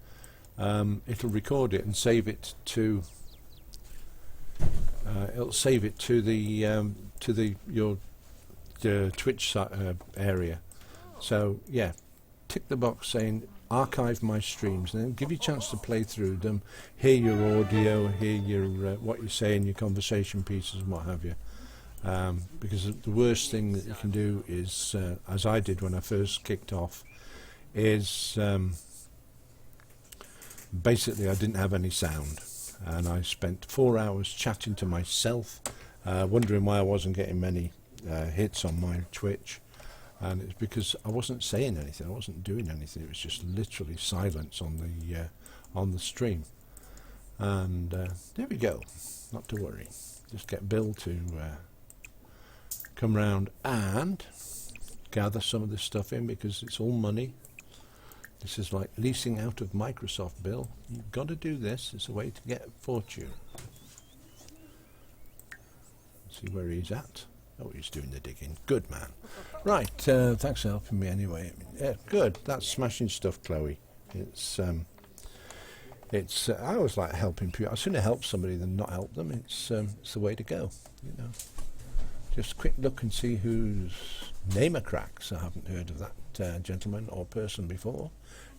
it'll record it and save it to. It'll save it to your Twitch area. So yeah, tick the box saying archive my streams, and then give you a chance to play through them, hear your audio, hear your what you're saying, your conversation pieces and what have you. Because the worst thing that you can do is, as I did when I first kicked off, is basically I didn't have any sound, and I spent 4 hours chatting to myself, wondering why I wasn't getting many hits on my Twitch, and it's because I wasn't saying anything, I wasn't doing anything. It was just literally silence on the stream. And there we go. Not to worry. Just get Bill to come round and gather some of this stuff in, because it's all money. This is like leasing out of Microsoft, Bill. You've got to do this. It's a way to get a fortune. See where he's at. Oh, he's doing the digging. Good man. Right, thanks for helping me anyway. Yeah, good. That's smashing stuff, Chloe. It's I always like helping people. I'd sooner help somebody than not help them. It's the way to go, you know. Just a quick look and see who's Namercracks. I haven't heard of that gentleman or person before.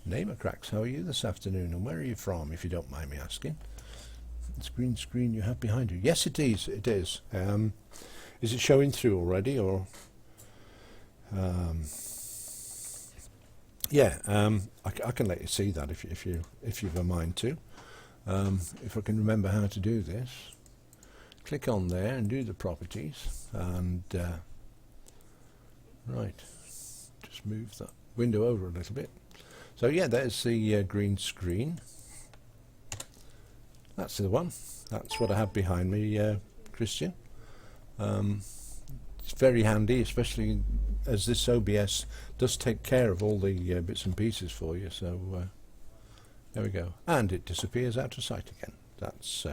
Namercracks, how are you this afternoon, and where are you from, if you don't mind me asking? It's green screen you have behind you. Yes, it is. It is. Is it showing through already, or? Yeah, I can let you see that if you've a mind to. If I can remember how to do this, click on there and do the properties, and right, just move that window over a little bit. So yeah, there's the green screen. That's the one. That's what I have behind me, Christian. It's very handy, especially as this OBS does take care of all the bits and pieces for you. So there we go, and it disappears out of sight again. That's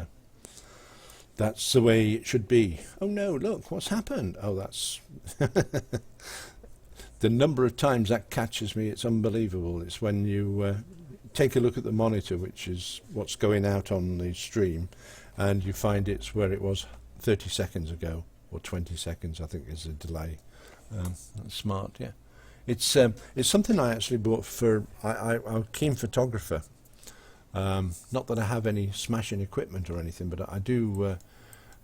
the way it should be. Oh no, look, what's happened? Oh, that's the number of times that catches me, it's unbelievable. It's when you take a look at the monitor, which is what's going out on the stream, and you find it's where it was 30 seconds ago, or 20 seconds, I think is a delay. That's smart, yeah. It's something I actually bought for, I'm a keen photographer. Not that I have any smashing equipment or anything, but I do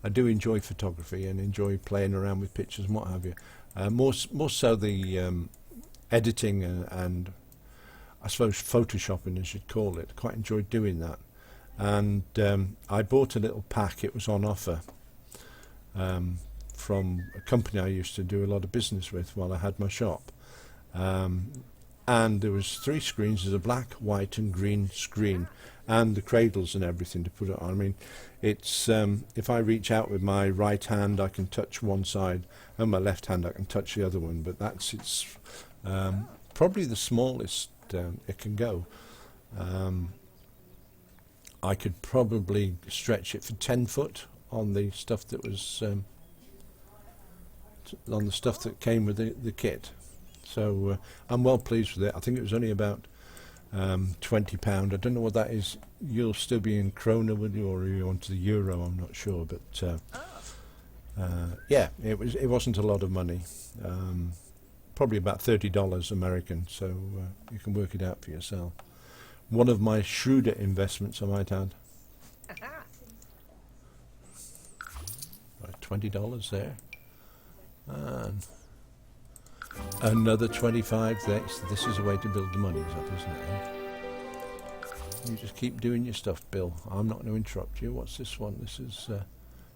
enjoy photography and enjoy playing around with pictures and what have you. More so the editing and I suppose photoshopping, as you'd call it. Quite enjoyed doing that. And I bought a little pack. It was on offer from a company I used to do a lot of business with while I had my shop. And there was 3 screens. There's a black, white and green screen, and the cradles and everything to put it on. I mean, it's if I reach out with my right hand, I can touch one side, and my left hand I can touch the other one, but it's probably the smallest it can go. I could probably stretch it for 10 foot on the stuff that was on the stuff that came with the kit. So I'm well pleased with it. I think it was only about £20. I don't know what that is. You'll still be in krona, will you, or are you onto the euro? I'm not sure, but yeah, it wasn't a lot of money. Probably about $30 American, so you can work it out for yourself. One of my shrewder investments, I might add. Right, $20 there, and another 25 there. This is a way to build the monies up, isn't it? You just keep doing your stuff, Bill. I'm not going to interrupt you. What's this one? This is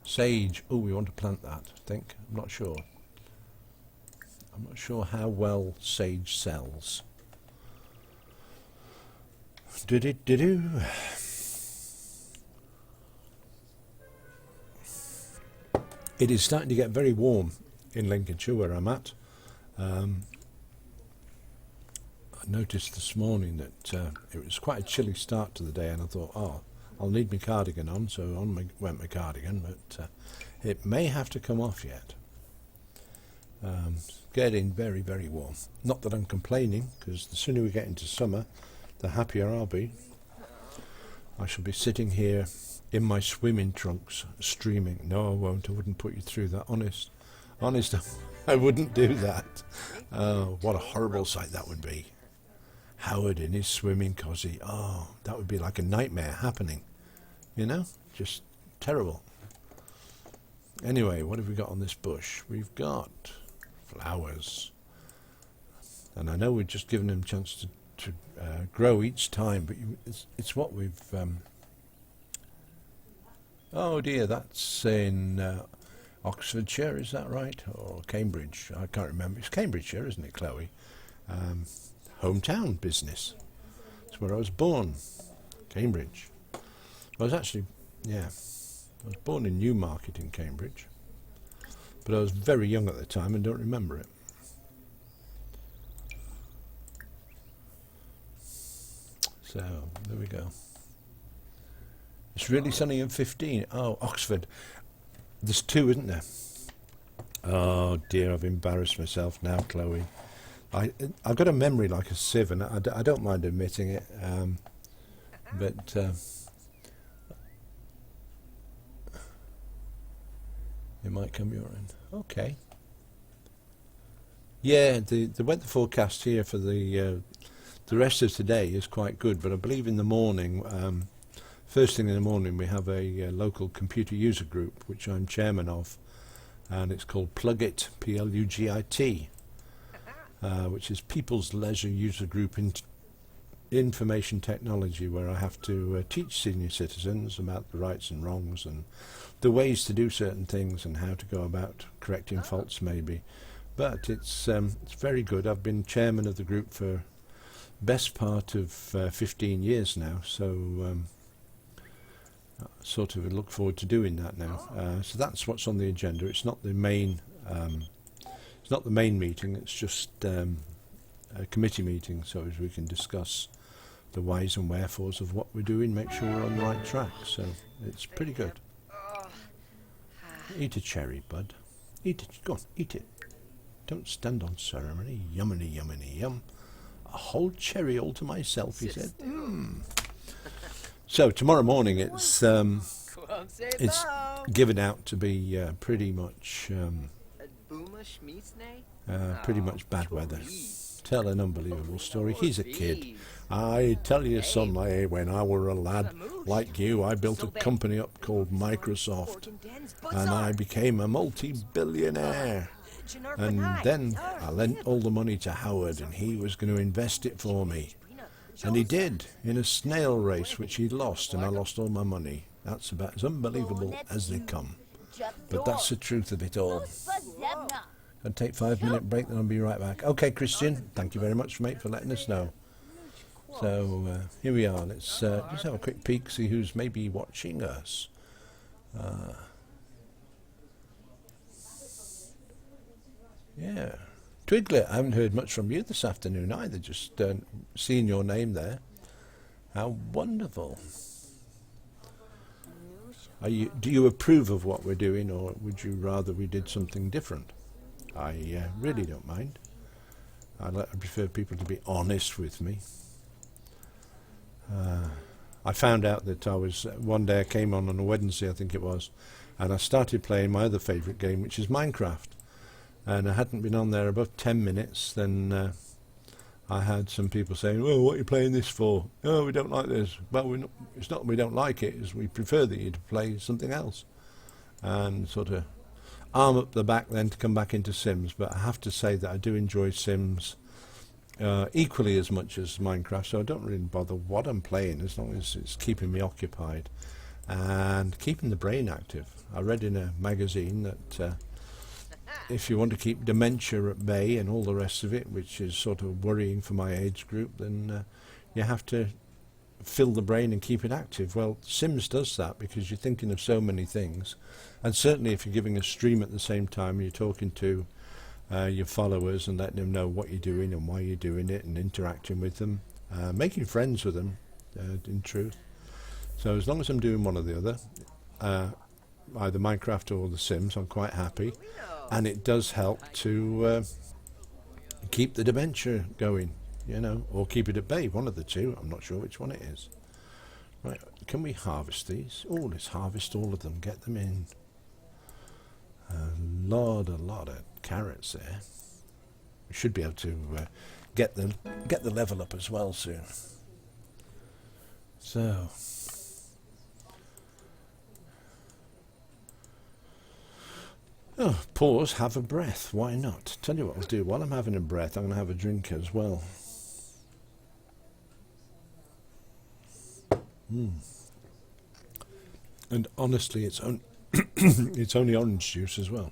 sage. Oh, we want to plant that, I think. I'm not sure. I'm not sure how well sage sells. Do-do-do-do. It is starting to get very warm in Lincolnshire, where I'm at. I noticed this morning that it was quite a chilly start to the day, and I thought, oh, I'll need my cardigan on, so went my cardigan, but it may have to come off yet. Getting very, very warm. Not that I'm complaining, because the sooner we get into summer, the happier I'll be. I shall be sitting here in my swimming trunks, streaming. No, I won't. I wouldn't put you through that. Honest, I wouldn't do that. Oh, what a horrible sight that would be. Howard in his swimming cosy. Oh, that would be like a nightmare happening. You know, just terrible. Anyway, what have we got on this bush? We've got flowers, and I know we've just given them a chance to grow each time, but it's what we've oh dear, that's in Oxfordshire, is that right, or Cambridge? I can't remember. It's Cambridgeshire, isn't it, Chloe? Hometown business. It's where I was born, Cambridge. I was actually, yeah, I was born in Newmarket in Cambridge, but I was very young at the time and don't remember it. So, there we go. It's really sunny and 15. Oh, Oxford. There's two, isn't there? Oh dear, I've embarrassed myself now, Chloe. I've got a memory like a sieve, and I don't mind admitting it, but it might come your end. Okay. Yeah, the weather forecast here for the rest of today is quite good, but I believe in the morning, first thing in the morning, we have a local computer user group, which I'm chairman of, and it's called Plugit, Plugit, which is People's Leisure User Group in Information Technology, where I have to teach senior citizens about the rights and wrongs and the ways to do certain things and how to go about correcting faults maybe. But it's very good. I've been chairman of the group for best part of 15 years now, so sort of look forward to doing that now. So that's what's on the agenda. It's not the main meeting, it's just a committee meeting, so as we can discuss the whys and wherefores of what we're doing, make sure we're on the right track. So it's pretty good. Eat a cherry, bud. Eat it. Go on, eat it. Don't stand on ceremony. Yumminy, yumminy, yum. A whole cherry all to myself, he said. So tomorrow morning it's given out to be pretty much bad weather. Tell an unbelievable story. He's a kid. I tell you, son, when I were a lad like you, I built a company up called Microsoft, and I became a multi-billionaire. And then I lent all the money to Howard, and he was going to invest it for me. And he did, in a snail race, which he lost, and I lost all my money. That's about as unbelievable as they come. But that's the truth of it all. I'll take a 5-minute break, then I'll be right back. Okay, Christian, thank you very much, mate, for letting us know. So, here we are. Let's just have a quick peek, see who's maybe watching us. Yeah. Twiglet, I haven't heard much from you this afternoon either, just seeing your name there. How wonderful. Do you approve of what we're doing, or would you rather we did something different? I really don't mind. I prefer people to be honest with me. I found out that one day I came on a Wednesday, I think it was, and I started playing my other favourite game, which is Minecraft. And I hadn't been on there about 10 minutes, then I had some people saying, "Well, what are you playing this for?" "Oh, we don't like this." "Well, it's not we don't like it, it's we prefer that you to play something else." And sort of arm up the back then to come back into Sims. But I have to say that I do enjoy Sims equally as much as Minecraft, so I don't really bother what I'm playing as long as it's keeping me occupied and keeping the brain active. I read in a magazine that if you want to keep dementia at bay and all the rest of it, which is sort of worrying for my age group, then you have to fill the brain and keep it active. Well, Sims does that because you're thinking of so many things, and certainly if you're giving a stream at the same time, you're talking to your followers and letting them know what you're doing and why you're doing it and interacting with them, making friends with them, in truth. So as long as I'm doing one or the other, either Minecraft or The Sims, I'm quite happy, and it does help to keep the dementia going, you know, or keep it at bay, one of the two. I'm not sure which one it is. Right, can we harvest these? Oh, let's harvest all of them, get them in. A lot of carrots there. We should be able to get the level up as well soon. So pause, have a breath. Why not? Tell you what I'll do. While I'm having a breath, I'm going to have a drink as well. And honestly, it's it's only orange juice as well.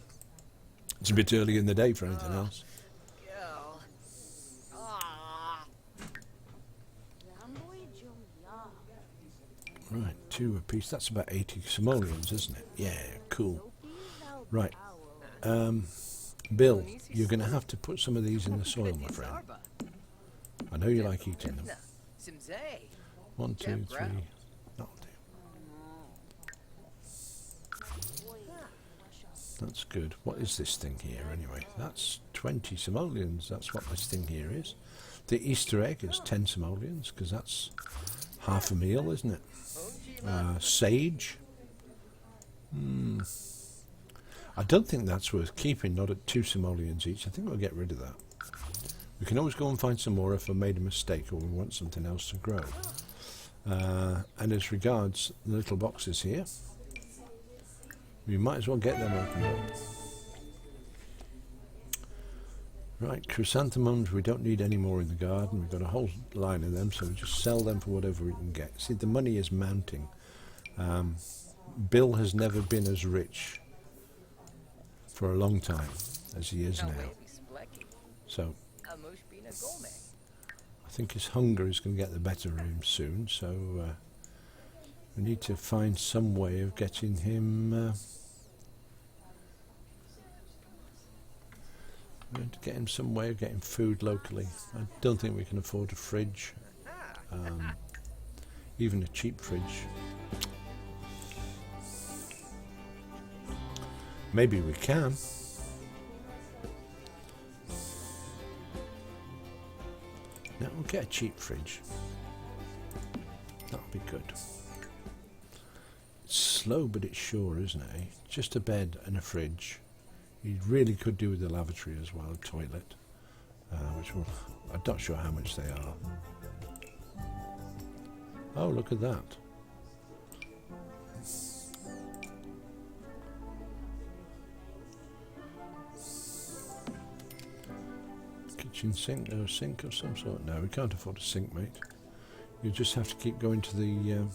It's a bit early in the day for anything else. Right, 2 apiece. That's about 80 simoleons, isn't it? Yeah, cool. Right. Bill, you're going to have to put some of these in the soil, my friend. I know you like eating them. 1, 2, 3. That'll do. That's good. What is this thing here, anyway? That's 20 simoleons. That's what this thing here is. The Easter egg is 10 simoleons, because that's half a meal, isn't it? Sage. I don't think that's worth keeping, not at 2 simoleons each. I think we'll get rid of that. We can always go and find some more if I made a mistake or we want something else to grow. And as regards the little boxes here, we might as well get them opened up. Right, chrysanthemums, we don't need any more in the garden. We've got a whole line of them, so we just sell them for whatever we can get. See, the money is mounting. Bill has never been as rich for a long time as he is now. So I think his hunger is going to get the better of him soon, so we need to find some way of getting him some way of getting food locally. I don't think we can afford a fridge, even a cheap fridge. Maybe we can. Now we'll get a cheap fridge. That'll be good. It's slow, but it's sure, isn't it? Eh? Just a bed and a fridge. You really could do with a lavatory as well, a toilet, which will, I'm not sure how much they are. Oh, look at that. Kitchen sink, no sink of some sort. No, we can't afford a sink, mate. You just have to keep going to the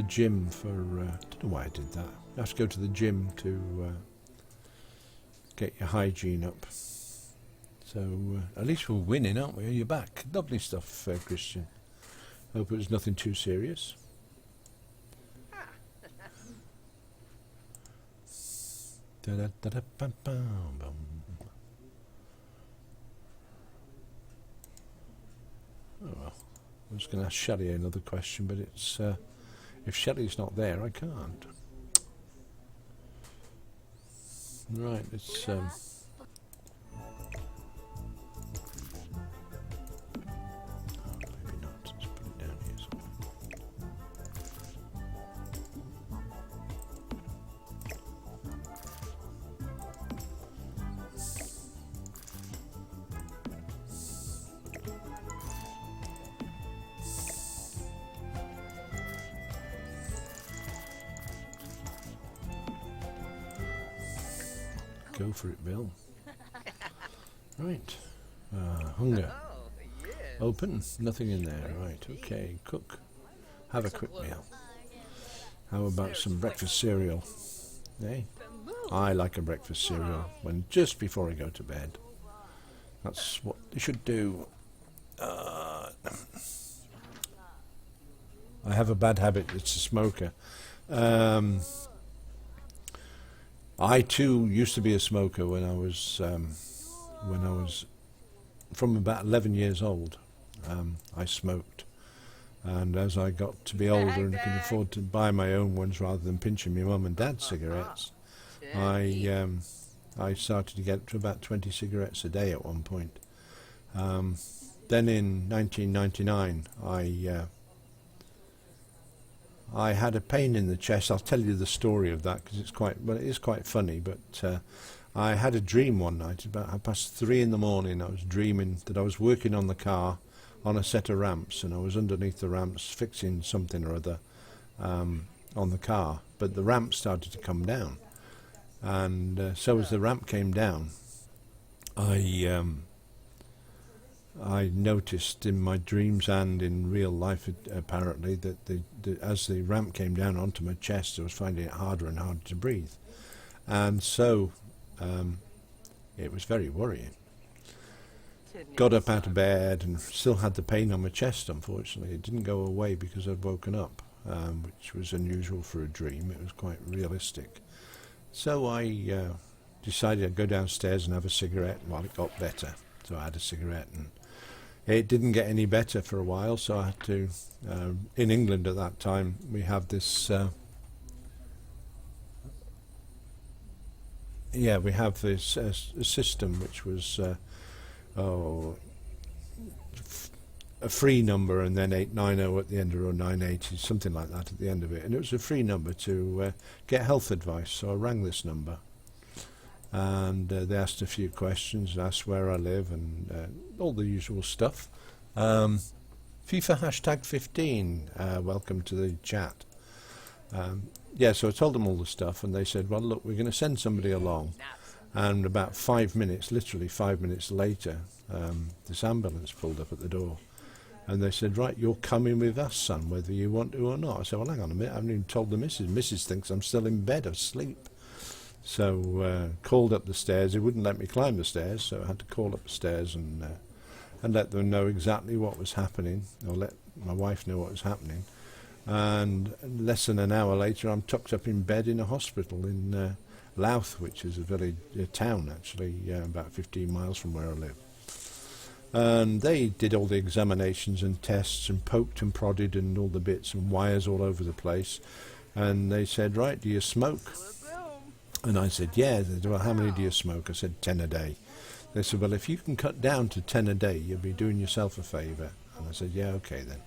gym for, I don't know why I did that. You have to go to the gym to get your hygiene up. So at least we're winning, aren't we? You're back. Lovely stuff, Christian. Hope it was nothing too serious. Oh well, I was going to ask Shelley another question, but it's if Shelley's not there, I can't. Right, it's maybe not. Let's put it down Go for it, Bill. Right. Hunger. Oh, yes. Open. Nothing in there. Right. Okay. Cook. Have a quick meal. How about some breakfast cereal? Eh? I like a breakfast cereal when just before I go to bed. That's what you should do. I have a bad habit. It's a smoker. I too used to be a smoker when I was from about 11 years old. I smoked, and as I got to be older and could afford to buy my own ones rather than pinching my mum and dad's cigarettes, I started to get to about 20 cigarettes a day at one point. Then in 1999, I had a pain in the chest. I'll tell you the story of that because it is quite funny. But I had a dream one night about 3:30 in the morning. I was dreaming that I was working on the car on a set of ramps, and I was underneath the ramps fixing something or other on the car. But the ramp started to come down, and so as the ramp came down, I noticed in my dreams and in real life, apparently, that as the ramp came down onto my chest, I was finding it harder and harder to breathe. And so it was very worrying. Got up out of bed and still had the pain on my chest, unfortunately. It didn't go away because I'd woken up, which was unusual for a dream. It was quite realistic. So I decided I'd go downstairs and have a cigarette while it got better. So I had a cigarette, and it didn't get any better for a while, so I had to, in England at that time, we have this, system which was, a free number and then 890 at the end, or 980, something like that at the end of it. And it was a free number to get health advice, so I rang this number. And they asked a few questions, asked where I live, and all the usual stuff. FIFA hashtag 15, welcome to the chat. So I told them all the stuff, and they said, well, look, we're going to send somebody along. And about 5 minutes, literally 5 minutes later, this ambulance pulled up at the door. And they said, right, you're coming with us, son, whether you want to or not. I said, well, hang on a minute, I haven't even told the missus. Missus thinks I'm still in bed asleep. So called up the stairs. They wouldn't let me climb the stairs, so I had to call up the stairs and let them know exactly what was happening, or let my wife know what was happening. And less than an hour later, I'm tucked up in bed in a hospital in Louth, which is a town actually, about 15 miles from where I live. And they did all the examinations and tests and poked and prodded and all the bits and wires all over the place. And they said, right, do you smoke? And I said, yeah. They said, well, how many do you smoke? I said, 10 a day. They said, well, if you can cut down to 10 a day, you'll be doing yourself a favour. And I said, yeah, okay then.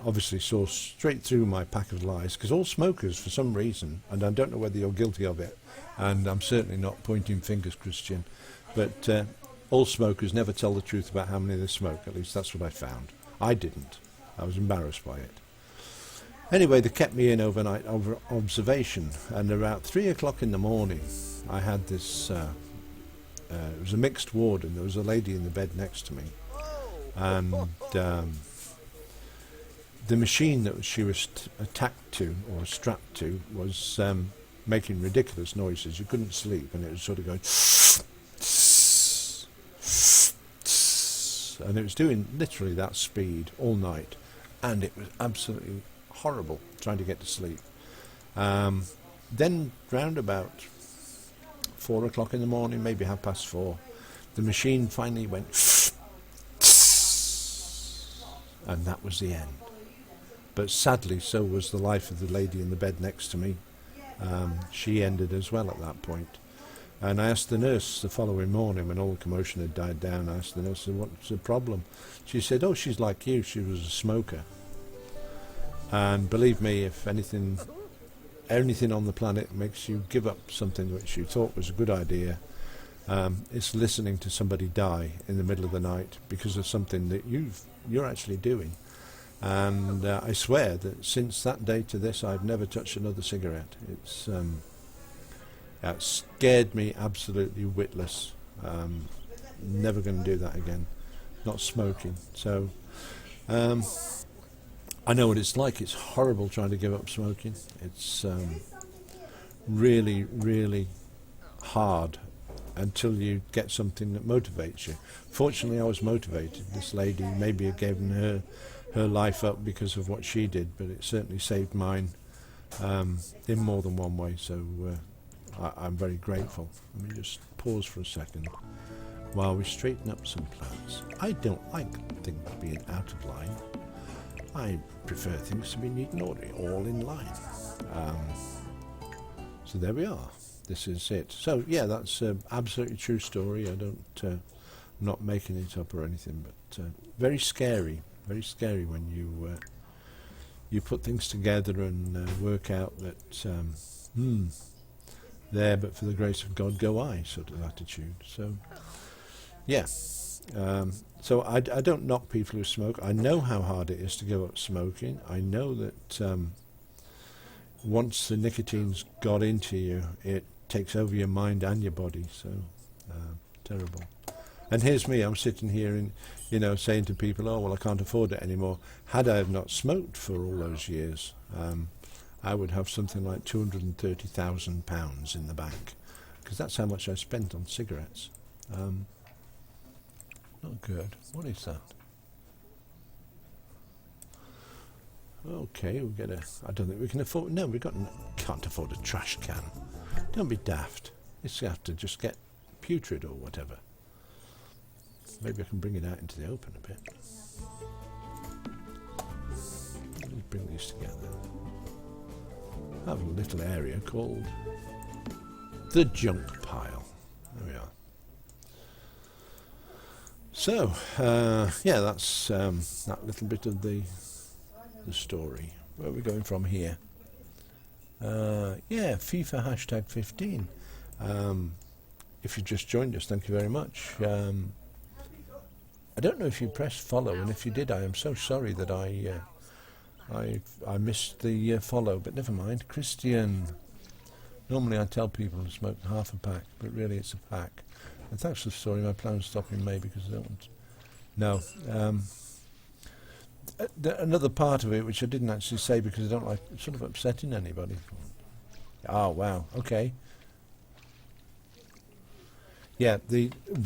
Obviously saw straight through my pack of lies, because all smokers, for some reason, and I don't know whether you're guilty of it, and I'm certainly not pointing fingers, Christian, but all smokers never tell the truth about how many they smoke. At least that's what I found. I didn't. I was embarrassed by it. Anyway, they kept me in overnight observation, and about 3 o'clock in the morning, I had this, it was a mixed ward, and there was a lady in the bed next to me, and the machine that she was attacked to, or strapped to, was making ridiculous noises. You couldn't sleep, and it was sort of going, and it was doing literally that speed all night, and it was absolutely horrible trying to get to sleep. Then round about 4 o'clock in the morning, maybe 4:30, the machine finally went, and that was the end. But sadly, so was the life of the lady in the bed next to me. She ended as well at that point. And I asked the nurse the following morning, when all the commotion had died down, I asked the nurse, what's the problem? She said, oh, she's like you, she was a smoker. And believe me, if anything on the planet makes you give up something which you thought was a good idea, it's listening to somebody die in the middle of the night because of something that you're actually doing. And I swear that since that day to this, I've never touched another cigarette. That scared me absolutely witless. Never going to do that again. Not smoking. So I know what it's like. It's horrible trying to give up smoking. It's really, really hard until you get something that motivates you. Fortunately, I was motivated. This lady maybe had given her life up because of what she did, but it certainly saved mine in more than one way. So I'm very grateful. Let me just pause for a second while we straighten up some plants. I don't like things being out of line. I prefer things to be neat and orderly, all in line. So there we are. This is it. So yeah, that's an absolutely true story. I don't, I'm not making it up or anything, but very scary when you put things together and work out that there, but for the grace of God go I, sort of attitude. So yeah. So I don't knock people who smoke. I know how hard it is to give up smoking. I know that once the nicotine's got into you, it takes over your mind and your body. So terrible. And here's me. I'm sitting here and saying to people, "Oh well, I can't afford it anymore." Had I have not smoked for all those years, I would have something like £230,000 in the bank, because that's how much I spent on cigarettes. Not good. What is that? Okay, we'll get a... I don't think we can afford... No, can't afford a trash can. Don't be daft. It's have to just get putrid or whatever. Maybe I can bring it out into the open a bit. Let me bring these together. I have a little area called the junk pile. There we are. So, yeah, that's that little bit of the story. Where are we going from here? Yeah, FIFA hashtag 15. If you just joined us, thank you very much. I don't know if you pressed follow, and if you did, I am so sorry that I missed the follow, but never mind. Christian. Normally I tell people to smoke half a pack, but really it's a pack. And thanks for the story. My plans stop in May because I don't want... No. Another part of it, which I didn't actually say because I don't like sort of upsetting anybody. Oh, wow. Okay. Yeah,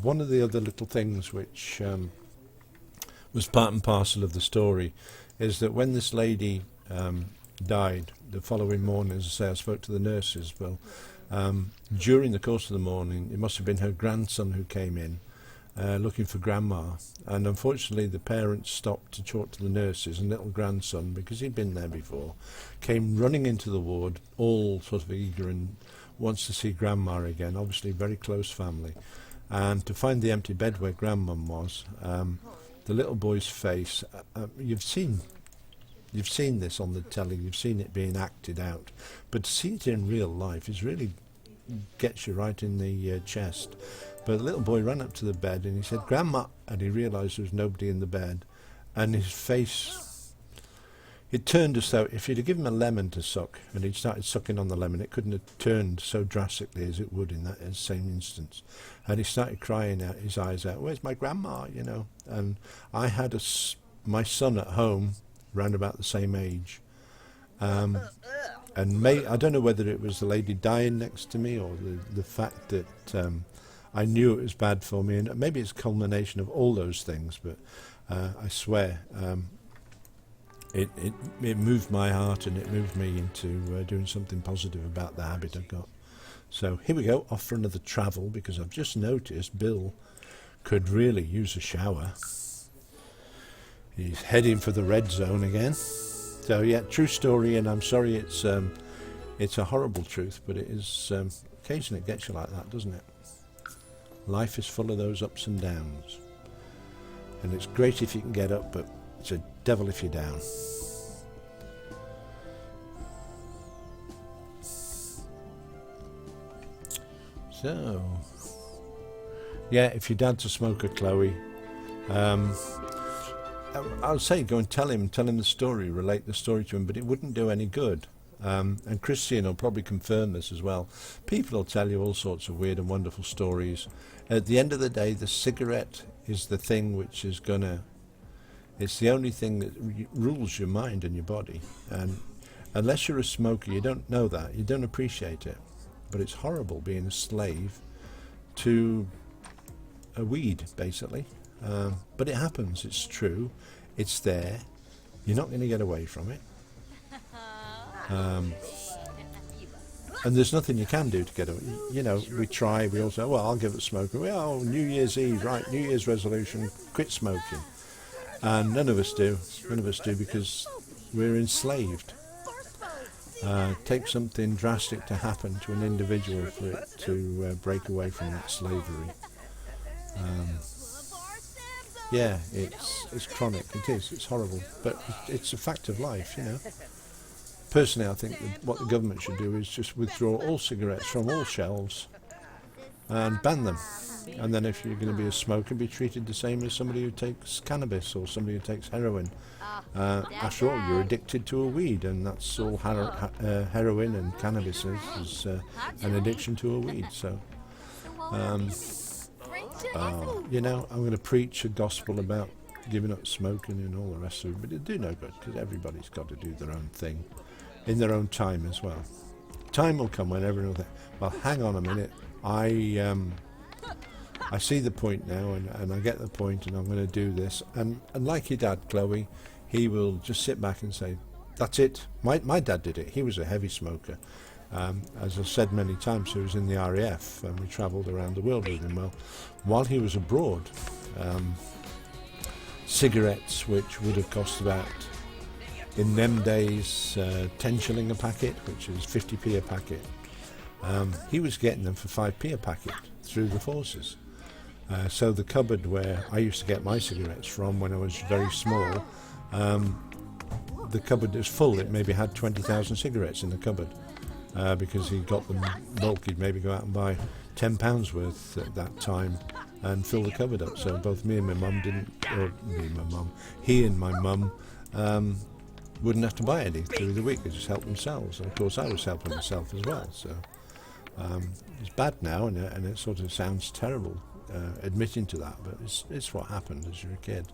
one of the other little things which was part and parcel of the story is that when this lady died, the following morning, as I say, I spoke to the nurses. Well, during the course of the morning, it must have been her grandson who came in looking for grandma, and unfortunately the parents stopped to talk to the nurses, and little grandson, because he'd been there before, came running into the ward, all sort of eager and wants to see grandma again, obviously very close family, and to find the empty bed where grandmum was, the little boy's face, you've seen this on the telly, you've seen it being acted out, but to see it in real life is really gets you right in the chest. But the little boy ran up to the bed and he said, "Grandma," and he realised there was nobody in the bed, and his face, it turned as though if you'd have given him a lemon to suck and he'd started sucking on the lemon, it couldn't have turned so drastically as it would in that same instance. And he started crying out, his eyes out, "Where's my grandma?" And I had my son at home round about the same age, and I don't know whether it was the lady dying next to me or the fact that I knew it was bad for me, and maybe it's a culmination of all those things, but I swear it moved my heart, and it moved me into doing something positive about the habit I've got. So here we go, off for another travel, because I've just noticed Bill could really use a shower. He's heading for the red zone again. So yeah, true story, and I'm sorry it's a horrible truth, but it is occasionally it gets you like that, doesn't it? Life is full of those ups and downs, and it's great if you can get up, but it's a devil if you're down. So yeah, if your dad's a smoker, Chloe, I'll say go and tell him the story, relate the story to him, but it wouldn't do any good. And Christian will probably confirm this as well. People will tell you all sorts of weird and wonderful stories. At the end of the day, the cigarette is the thing which is it's the only thing that rules your mind and your body. And unless you're a smoker, you don't know that, you don't appreciate it. But it's horrible being a slave to a weed, basically. But it happens, it's true, it's there, you're not going to get away from it. And there's nothing you can do to get away. You know, we all say, well, I'll give it a smoke. Oh, New Year's Eve, right, New Year's resolution, quit smoking. And none of us do because we're enslaved. Take something drastic to happen to an individual for it to break away from that slavery. Yeah, it's chronic, it's horrible, but it's a fact of life, you know. Personally, I think that what the government should do is just withdraw all cigarettes from all shelves and ban them. And then if you're going to be a smoker, be treated the same as somebody who takes cannabis or somebody who takes heroin. After all, you're addicted to a weed, and that's all heroin and cannabis is an addiction to a weed. So, you know, I'm going to preach a gospel about giving up smoking and all the rest of it, but it do no good because everybody's got to do their own thing in their own time as well. Time will come when everyone will think, well, hang on a minute, I see the point now, and I get the point, and I'm going to do this. And like your dad, Chloe, he will just sit back and say, that's it. My dad did it. He was a heavy smoker. As I've said many times, he was in the RAF, and we travelled around the world with him. Well, while he was abroad, cigarettes, which would have cost about, in them days, 10 shilling a packet, which is 50p a packet, he was getting them for 5p a packet through the forces. So the cupboard where I used to get my cigarettes from when I was very small, the cupboard is full. It maybe had 20,000 cigarettes in the cupboard because he got them bulk. He'd maybe go out and buy £10 worth at that time and fill the cupboard up. So both me and my mum he and my mum wouldn't have to buy any through the week. They just helped themselves. And of course I was helping myself as well. So it's bad now, and it sort of sounds terrible admitting to that, but it's what happened as you're a kid.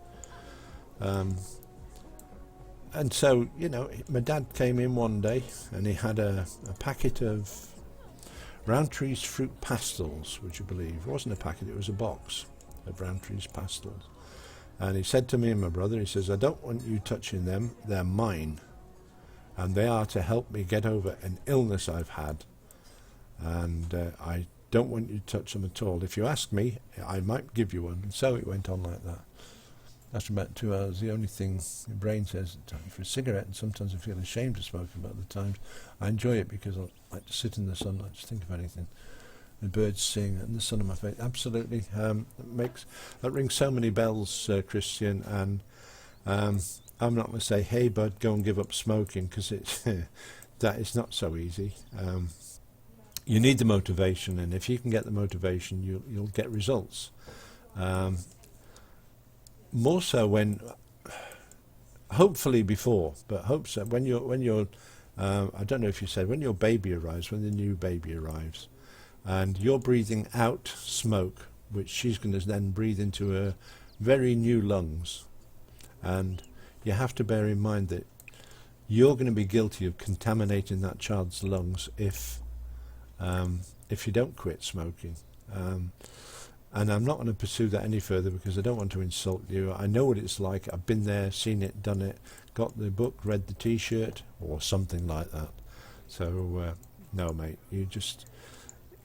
And so, you know, my dad came in one day and he had a packet of Rowntree's fruit pastels, would you believe? It wasn't a packet, it was a box of Rowntree's pastels. And he said to me and my brother, he says, I don't want you touching them, they're mine. And they are to help me get over an illness I've had. And I don't want you to touch them at all. If you ask me, I might give you one. And so it went on like that. After about 2 hours, the only thing your brain says is time for a cigarette, and sometimes I feel ashamed of smoking, but other times I enjoy it because I like to sit in the sun, not to think of anything. The birds sing and the sun on my face. Absolutely. That rings so many bells, Christian, and I'm not going to say, hey bud, go and give up smoking, because that is not so easy. You need the motivation, and if you can get the motivation, you'll get results. More so when, hopefully before, but hope so when you're I don't know if you said, when your baby arrives, when the new baby arrives, and you're breathing out smoke, which she's going to then breathe into her very new lungs, and you have to bear in mind that you're going to be guilty of contaminating that child's lungs if you don't quit smoking. And I'm not going to pursue that any further because I don't want to insult you. I know what it's like. I've been there, seen it, done it, got the book, read the T-shirt, or something like that. So, no, mate, you just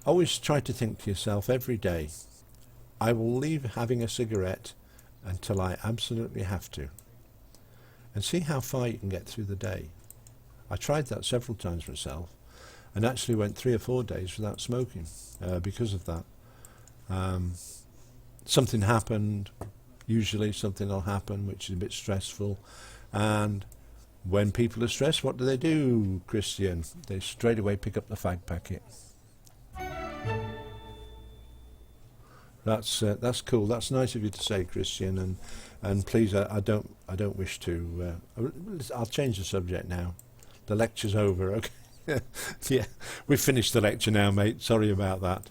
always try to think to yourself every day, I will leave having a cigarette until I absolutely have to. And see how far you can get through the day. I tried that several times myself, and actually went 3 or 4 days without smoking because of that. Something happened, usually something will happen which is a bit stressful, and when people are stressed, what do, Christian? They straight away pick up the fag packet. That's cool. That's nice of you to say, Christian, and please, I don't wish to. I'll change the subject now. the lecture's over. Okay, yeah, we've finished the lecture now, mate. Sorry about that.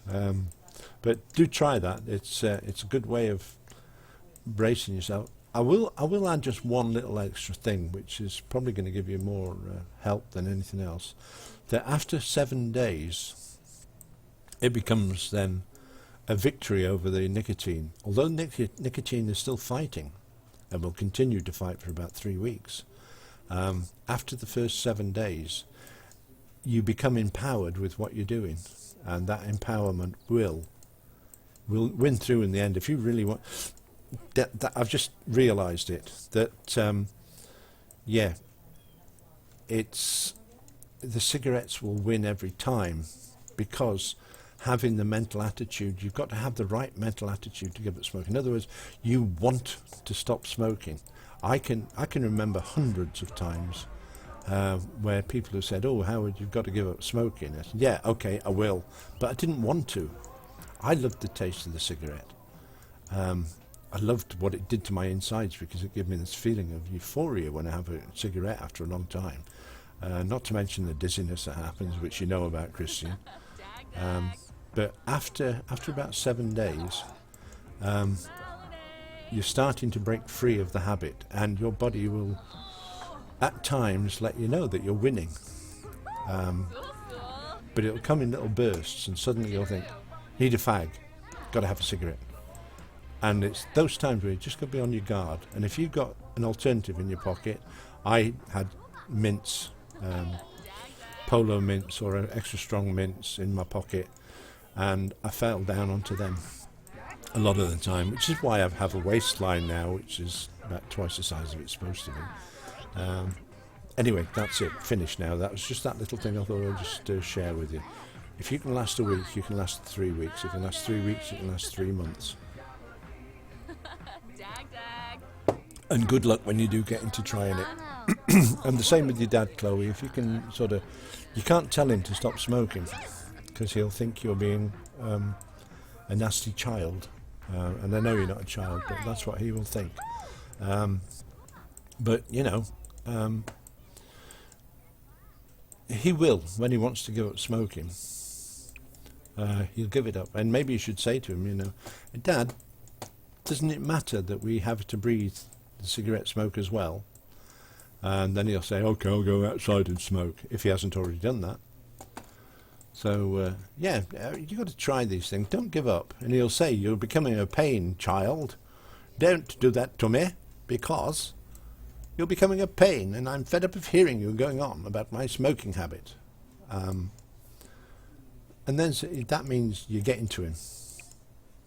But do try that. It's a good way of bracing yourself. I will add just one little extra thing, which is probably going to give you more help than anything else. That after 7 days, it becomes then a victory over the nicotine. Although nicotine is still fighting, and will continue to fight for about 3 weeks, after the first 7 days, you become empowered with what you're doing, and that empowerment will win through in the end. If you really want, that I've just realised it, that yeah, it's the cigarettes will win every time, because having the mental attitude, you've got to have the right mental attitude to give up smoking. In other words, you want to stop smoking. I can remember hundreds of times where people have said, "Oh, Howard, you've got to give up smoking." I said, "Yeah, okay, I will," but I didn't want to. I loved the taste of the cigarette. I loved what it did to my insides, because it gave me this feeling of euphoria when I have a cigarette after a long time. Not to mention the dizziness that happens, which you know about, Christian. But after about 7 days, you're starting to break free of the habit, and your body will at times let you know that you're winning. But it'll come in little bursts, and suddenly you'll think, need a fag, got to have a cigarette. And it's those times where you just got to be on your guard. And if you've got an alternative in your pocket, I had mints, polo mints or extra strong mints in my pocket, and I fell down onto them a lot of the time, which is why I have a waistline now, which is about twice the size of it's supposed to be. Anyway, that's it, finished now. That was just that little thing I thought I'd just share with you. If you can last a week, you can last 3 weeks. If you can last 3 weeks, you can last 3 months. And good luck when you do get into trying it. And the same with your dad, Chloe. If you can you can't tell him to stop smoking, because he'll think you're being a nasty child. And I know you're not a child, but that's what he will think. But, you know, he will, when he wants to give up smoking, he'll give it up. And maybe you should say to him, you know, Dad, doesn't it matter that we have to breathe the cigarette smoke as well? And then he'll say, okay, I'll go outside and smoke, if he hasn't already done that. So, yeah, you've got to try these things. Don't give up. And he'll say, you're becoming a pain, child. Don't do that to me, because you're becoming a pain, and I'm fed up of hearing you going on about my smoking habit. And then that means you get into him.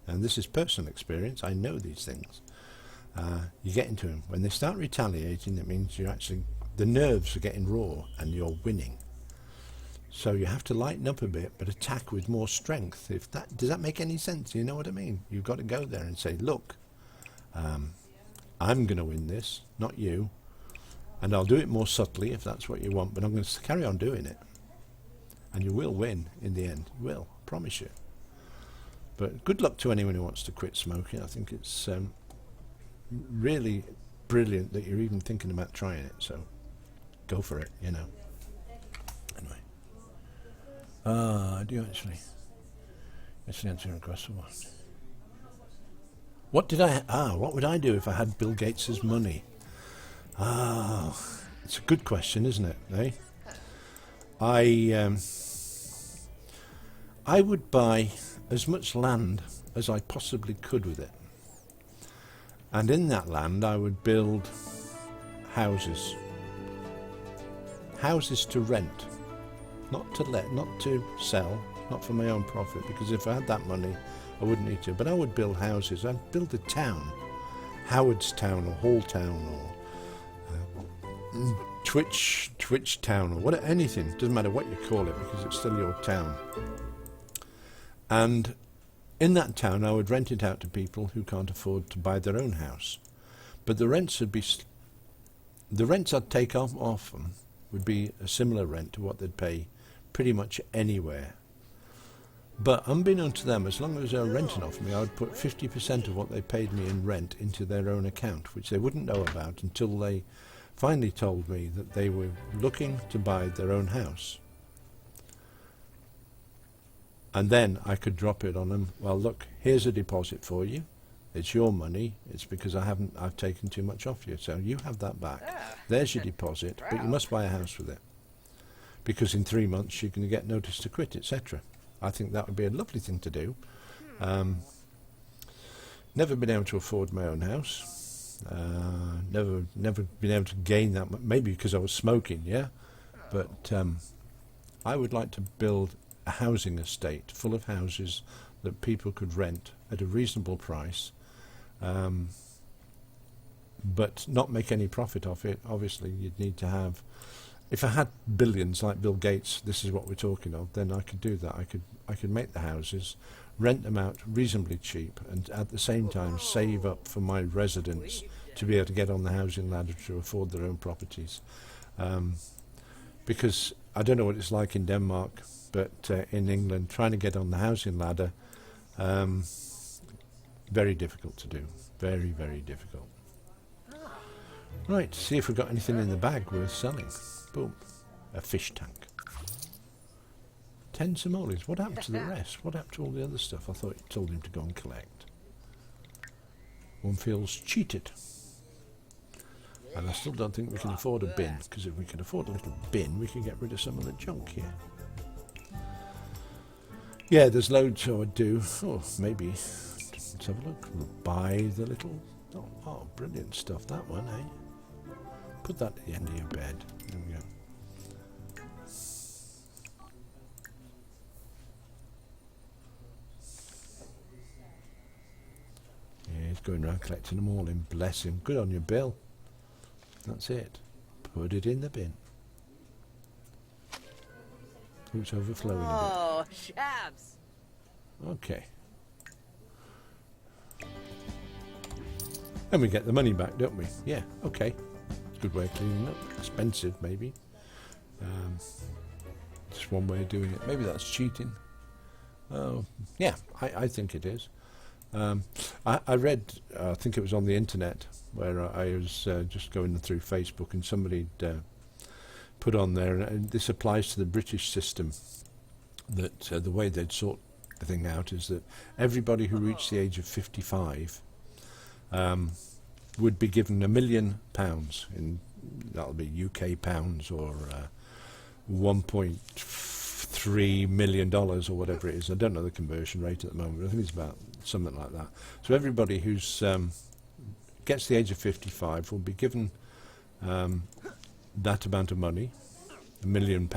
And this is personal experience. I know these things. You get into him. When they start retaliating, it means you're actually, the nerves are getting raw and you're winning. So you have to lighten up a bit, but attack with more strength. Does that make any sense? You know what I mean? You've got to go there and say, look, I'm going to win this, not you. And I'll do it more subtly if that's what you want, but I'm going to carry on doing it. And you will win in the end. You will, I promise you. But good luck to anyone who wants to quit smoking. I think it's really brilliant that you're even thinking about trying it. So go for it, you know. Anyway. I do actually answer your question. What would I do if I had Bill Gates's money? It's a good question, isn't it? Eh? I would buy as much land as I possibly could with it, and in that land I would build houses to rent, not to let, not to sell, not for my own profit, because if I had that money I wouldn't need to, but I would build houses. I'd build a town, Howard's Town or Hall Town or Twitch Town or whatever, anything, doesn't matter what you call it, because it's still your town. And in that town I would rent it out to people who can't afford to buy their own house. But the rents I'd take off them would be a similar rent to what they'd pay pretty much anywhere. But unbeknown to them, as long as they were renting off me, I would put 50% of what they paid me in rent into their own account, which they wouldn't know about until they finally told me that they were looking to buy their own house. And then I could drop it on them. Well, look, here's a deposit for you. It's your money. It's because I've taken too much off you. So you have that back. There's your deposit, but you must buy a house with it. Because in 3 months you're going to get notice to quit, etc. I think that would be a lovely thing to do. Never been able to afford my own house. Never been able to gain that much. Maybe because I was smoking, yeah. But I would like to build a housing estate full of houses that people could rent at a reasonable price, but not make any profit off it. Obviously, you'd need to have. If I had billions like Bill Gates, this is what we're talking of, then I could do that. I could make the houses, rent them out reasonably cheap, and at the same time save up for my residents to be able to get on the housing ladder to afford their own properties. Because I don't know what it's like in Denmark, but in England, trying to get on the housing ladder, very difficult to do. Very, very difficult. Right, see if we've got anything in the bag worth selling. Boom. A fish tank. 10 simoleons. What happened to the rest? What happened to all the other stuff? I thought you told him to go and collect. One feels cheated. And I still don't think we can afford a bin, because if we could afford a little bin, we could get rid of some of the junk here. Yeah, there's loads I would do. Oh, maybe. Let's have a look. We'll buy the little... Oh, brilliant stuff, that one, eh? Put that at the end of your bed. There we go. Yeah, he's going around collecting them all in. Bless him. Good on you, Bill. That's it. Put it in the bin. It's overflowing a Oh, shabs. bit. Okay. And we get the money back, don't we? Yeah, okay. It's a good way of cleaning up. Expensive, maybe. Just one way of doing it. Maybe that's cheating. Oh, yeah, I think it is. I read, I think it was on the internet, where I was just going through Facebook, and somebody put on there, and this applies to the British system, that the way they'd sort the thing out is that everybody who reached the age of 55 would be given £1 million, in that'll be UK pounds, or $1.3 million or whatever it is. I don't know the conversion rate at the moment, but I think it's about something like that. So everybody who's gets the age of 55 will be given that amount of money, £1 million,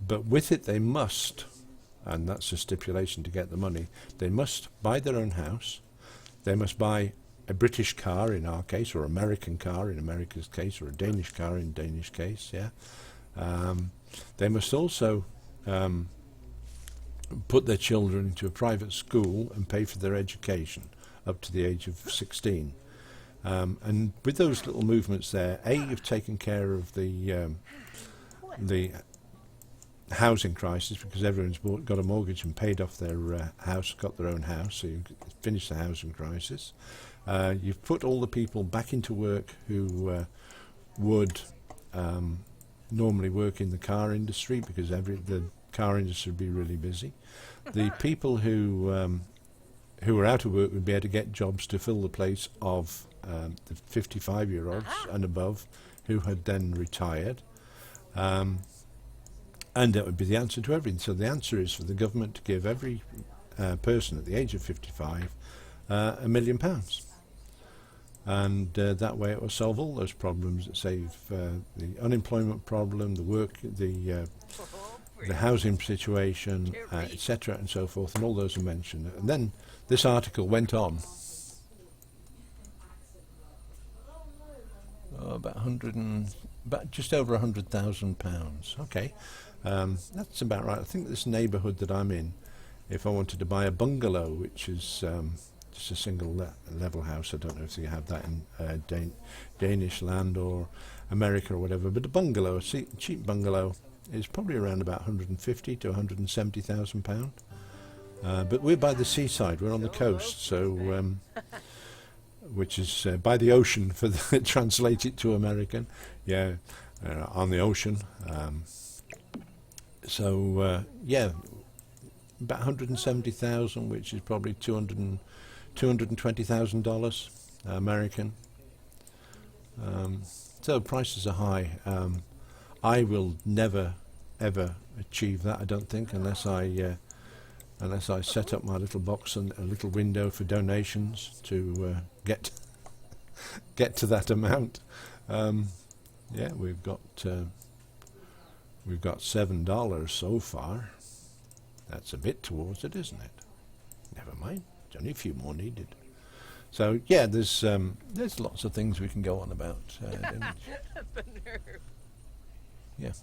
but with it they must, and that's a stipulation to get the money, they must buy their own house, they must buy a British car in our case, or American car in America's case, or a Danish car in Danish case, yeah. They must also put their children into a private school and pay for their education up to the age of 16. And with those little movements there, you've taken care of the housing crisis, because everyone's got a mortgage and paid off their house, got their own house, so you've finished the housing crisis. You've put all the people back into work who would normally work in the car industry, because the car industry would be really busy. The people who were out of work would be able to get jobs to fill the place of the 55-year-olds and above who had then retired. And that would be the answer to everything. So the answer is for the government to give every person at the age of 55 £1 million. And that way it will solve all those problems. It save the unemployment problem, the housing situation, etc., and so forth, and all those are mentioned. And then this article went on about just over £100,000. Okay, that's about right. I think this neighbourhood that I'm in, if I wanted to buy a bungalow, which is just a single level house, I don't know if you have that in Danish land or America or whatever, but a bungalow, a cheap bungalow, is probably around about £150,000 to £170,000. But we're by the seaside, we're on the coast, so which is by the ocean for the translate it to American. Yeah, on the ocean. Yeah, about 170,000, which is probably $220,000 American. So prices are high. I will never ever achieve that, I don't think, unless I set up my little box and a little window for donations to get to that amount. Yeah, we've got $7 so far. That's a bit towards it, isn't it? Never mind. There's only a few more needed. So yeah, there's lots of things we can go on about. The nerve. Yeah.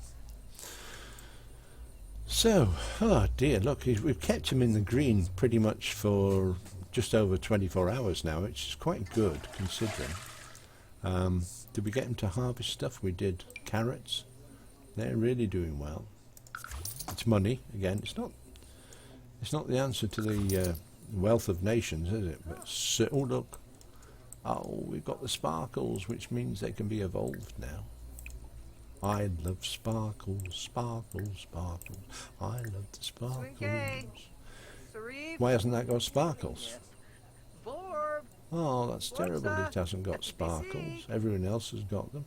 So, oh dear, look, we've kept him in the green pretty much for just over 24 hours now, which is quite good considering. Did we get him to harvest stuff? We did. Carrots. They're really doing well. It's money again. It's not the answer to the wealth of nations, is it? But oh look, we've got the sparkles, which means they can be evolved now. I love sparkles, sparkles, sparkles. I love the sparkles. Sarif. Why hasn't that got sparkles? Vorb. Oh, that's terrible. It hasn't got sparkles. Everyone else has got them.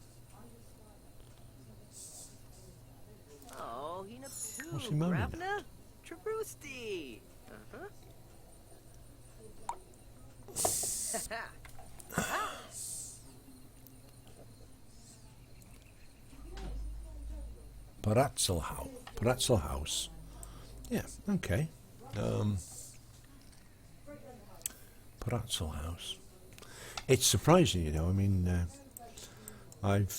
Oh, he knows too. What's he moaning at? Ravna? Trabrusti. Parazzo House. Yeah, okay. Parazzo House. It's surprising, you know. I mean, I've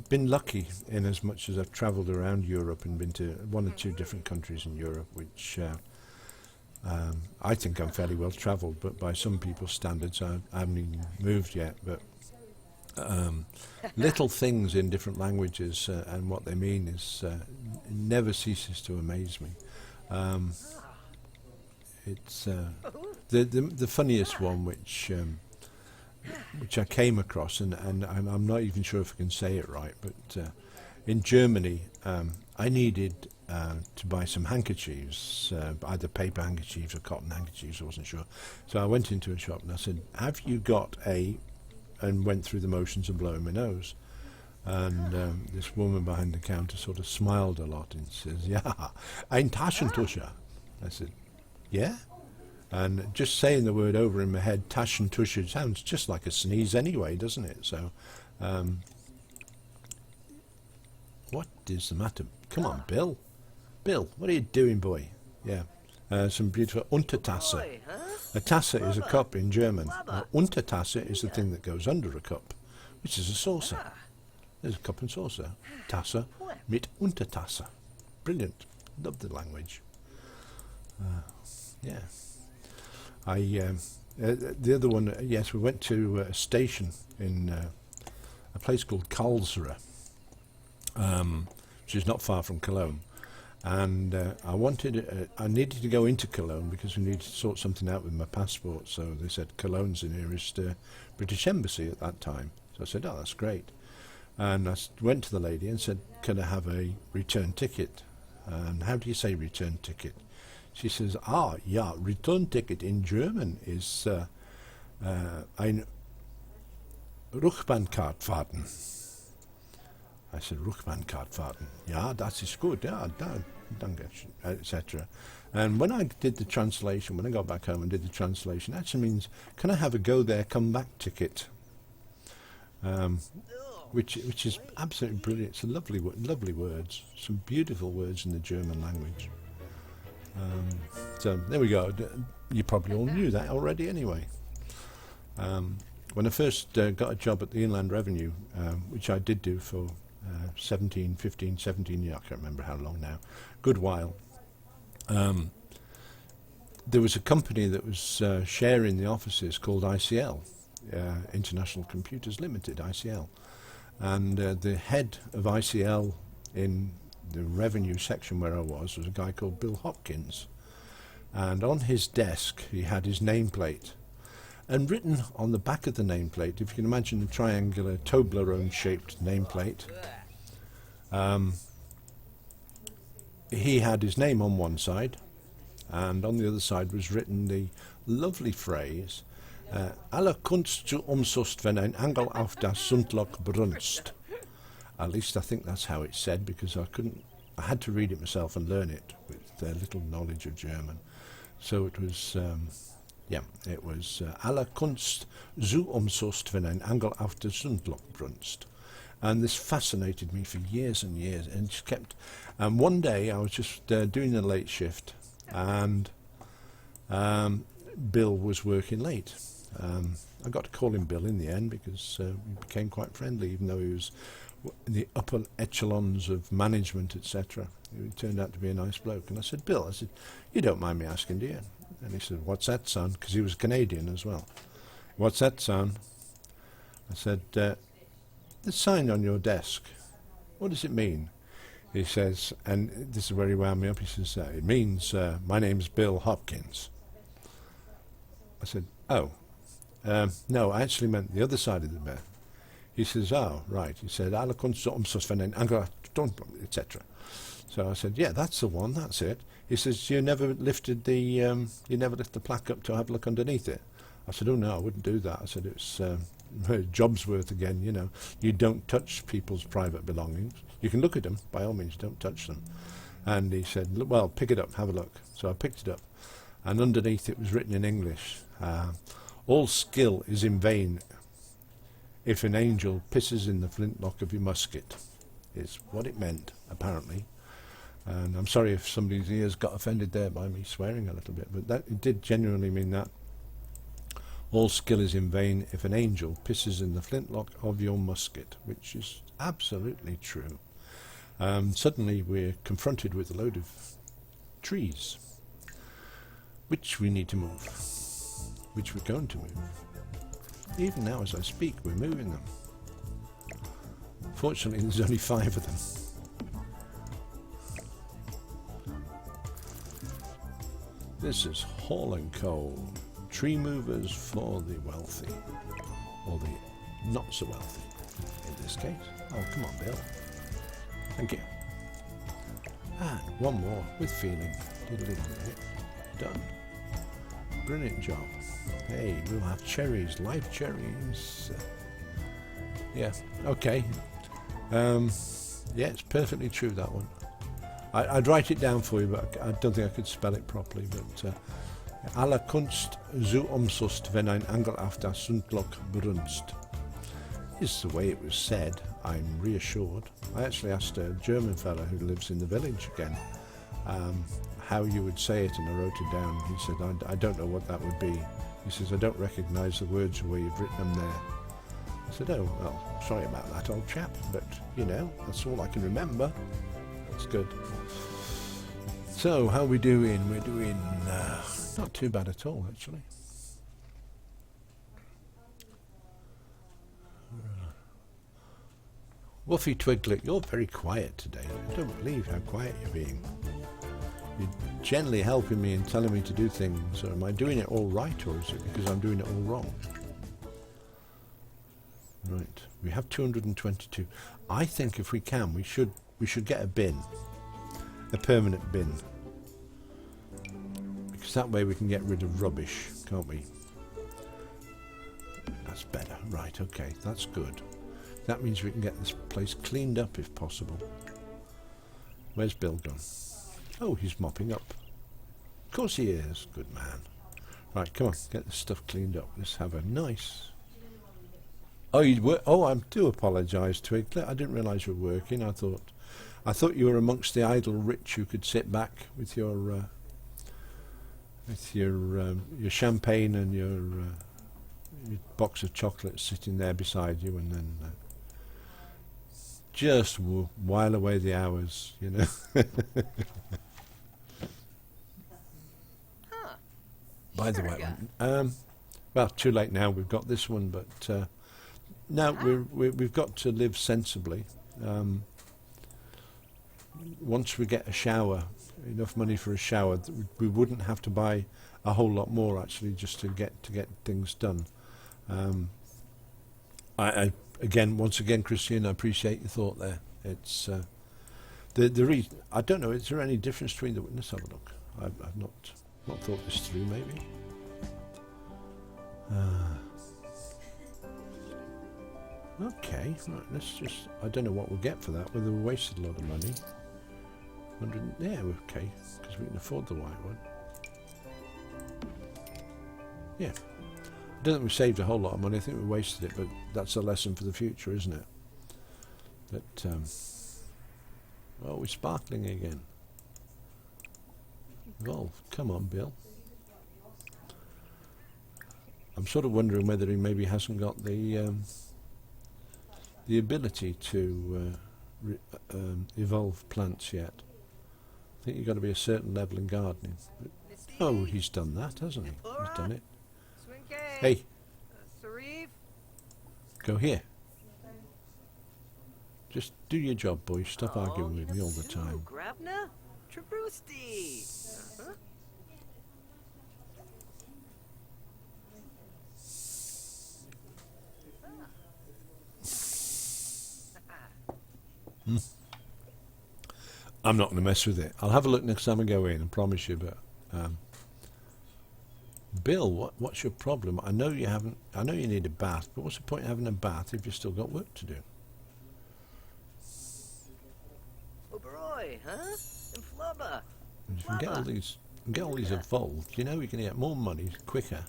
been lucky in as much as I've travelled around Europe and been to 1 or 2 different countries in Europe, which I think I'm fairly well travelled, but by some people's standards, I haven't even moved yet. But little things in different languages and what they mean is never ceases to amaze me. It's the funniest one, which I came across, and I'm not even sure if I can say it right, but in Germany, I needed to buy some handkerchiefs, either paper handkerchiefs or cotton handkerchiefs, I wasn't sure. So I went into a shop and I said, have you got and went through the motions of blowing my nose. And this woman behind the counter sort of smiled a lot and says, yeah, ein Taschentuscher. I said, yeah? And just saying the word over in my head, Taschentuscher, sounds just like a sneeze anyway, doesn't it? So, what is the matter? Come on, Bill. Bill, what are you doing, boy? Yeah. Some beautiful Untertasse. Boy, huh? A tasse is a cup in German. Untertasse is the thing that goes under a cup, which is a saucer. There's a cup and saucer. Tasse mit Untertasse. Brilliant. Love the language. Yeah. The other one, yes, we went to a station in a place called Karlsruhe, which is not far from Cologne. And I needed to go into Cologne because we needed to sort something out with my passport. So they said Cologne's the nearest British embassy at that time. So I said, oh, that's great. And I went to the lady and said, can I have a return ticket? And how do you say return ticket? She says, yeah, return ticket in German is ein Rückbahnkartfahrten. I said, Rückbahnkartfahrten. Ja, das ist gut. Ja, danke, etc. And when I did the translation, when I got back home and did the translation, it actually means, can I have a go there, come back ticket? Which is absolutely brilliant. It's a lovely words, some beautiful words in the German language. So there we go. You probably all knew that already anyway. When I first got a job at the Inland Revenue, which I did do for 17 years, I can't remember how long now, good while, there was a company that was sharing the offices called ICL, International Computers Limited, ICL. And the head of ICL in the revenue section where I was a guy called Bill Hopkins. And on his desk he had his nameplate. And written on the back of the nameplate, if you can imagine a triangular Toblerone-shaped nameplate, he had his name on one side, and on the other side was written the lovely phrase, Alle Kunst zu Umsust, wenn ein Engel auf das Sundloch brunst. At least I think that's how it's said, because I had to read it myself and learn it with their little knowledge of German. So it was, it was Alle Kunst zu Umsust, wenn ein Engel auf das Sundloch brunst. And this fascinated me for years and years, and just kept. And one day I was just doing a late shift, and Bill was working late. I got to call him Bill in the end because we became quite friendly, even though he was in the upper echelons of management, etc. He turned out to be a nice bloke. And I said, Bill, I said, you don't mind me asking, do you? And he said, what's that, son? Because he was Canadian as well. What's that, son? I said, the sign on your desk, what does it mean? He says, and this is where he wound me up, he says, it means my name's Bill Hopkins. I said, oh, no, I actually meant the other side of the bed. He says, oh, right. He said, etc. So I said, yeah, that's the one, that's it. He says, you never lifted the plaque up to have a look underneath it. I said, oh no, I wouldn't do that. I said, it's job's worth again, you know. You don't touch people's private belongings. You can look at them, by all means, don't touch them. And he said, well, pick it up, have a look. So I picked it up, and underneath it was written in English, all skill is in vain if an angel pisses in the flintlock of your musket, is what it meant, apparently. And I'm sorry if somebody's ears got offended there by me swearing a little bit, but that it did genuinely mean that. All skill is in vain if an angel pisses in the flintlock of your musket, which is absolutely true. Suddenly we're confronted with a load of trees, which we need to move, which we're going to move. Even now as I speak, we're moving them. Fortunately, there's only 5 of them. This is Hall & Co. Tree movers for the wealthy, or the not so wealthy in this case. Oh, come on, Bill. Thank you. And one more with feeling. Done. Brilliant job. Hey, we'll have cherries, live cherries. Yeah, okay. Yeah, it's perfectly true, that one. I'd write it down for you, but I don't think I could spell it properly. But Alle Kunst zu Umsust, wenn ein Engel auf das Sundloch brunst. Is the way it was said. I'm reassured. I actually asked a German fellow who lives in the village again how you would say it, and I wrote it down. He said, I don't know what that would be. He says, I don't recognise the words the way you've written them there. I said, oh, well, sorry about that, old chap, but, you know, that's all I can remember. That's good. So, how are we doing? We're doing not too bad at all, actually. Woofy Twiglet, you're very quiet today. I don't believe how quiet you're being. You're gently helping me and telling me to do things. Or am I doing it all right, or is it because I'm doing it all wrong? Right, we have 222. I think if we can, we should get a bin, a permanent bin, because that way we can get rid of rubbish, can't we? That's better. Right, okay, that's good. That means we can get this place cleaned up if possible. Where's Bill gone? Oh, he's mopping up. Of course he is. Good man. Right, come on, get this stuff cleaned up. Let's have a nice... Oh, I do apologise, Twiglet. I didn't realise you were working. I thought you were amongst the idle rich who could sit back with your champagne and your box of chocolates sitting there beside you, and then just while away the hours, you know. By the way, well, too late now. We've got this one, but now we've got to live sensibly. Once we get a shower, enough money for a shower. We wouldn't have to buy a whole lot more actually just to get things done. Once again, Christian, I appreciate your thought there. It's the reason. I don't know. Is there any difference between the? Let's have a look. I've not thought this through. Maybe. Okay. Right. Let's just. I don't know what we'll get for that. Whether we wasted a lot of money. 100. Yeah. Okay. Because we can afford the white one. Yeah. I don't think we saved a whole lot of money. I think we wasted it, but that's a lesson for the future, isn't it? That oh, we're sparkling again. Evolve. Come on, Bill. I'm sort of wondering whether he maybe hasn't got the ability to evolve plants yet. I think you've got to be a certain level in gardening. But, oh, he's done that, hasn't he? He's done it. Hey, Sarif. go here. Just do your job, boy. Stop arguing with me all the time. Grabna. Trabrusti. I'm not going to mess with it. I'll have a look next time I go in, I promise you. But Bill, what's your problem? I know you haven't. I know you need a bath, but what's the point of having a bath if you've still got work to do? Oberoi, huh? And flubber. And if you can get all these evolved, you know you can get more money quicker.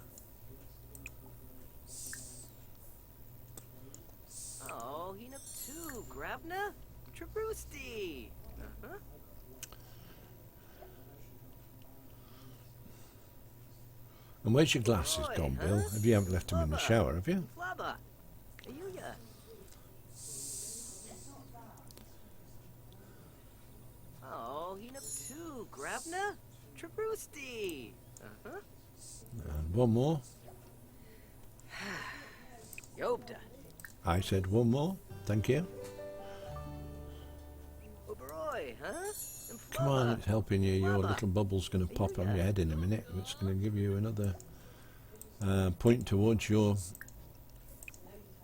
Oh, he up too. Grabna. Trabrusti. And where's your glasses gone, Bill? Have you haven't left them in the shower, have you? Flubber. Ayuya. Oh, he up too. Grabna. Trabrusti. And one more. Yobda. I said one more. Thank you. Oberoi, huh? And Come on, flubber. it's helping you. Your Flubber. little bubble's going to pop on your head in a minute. It's going to give you another point towards your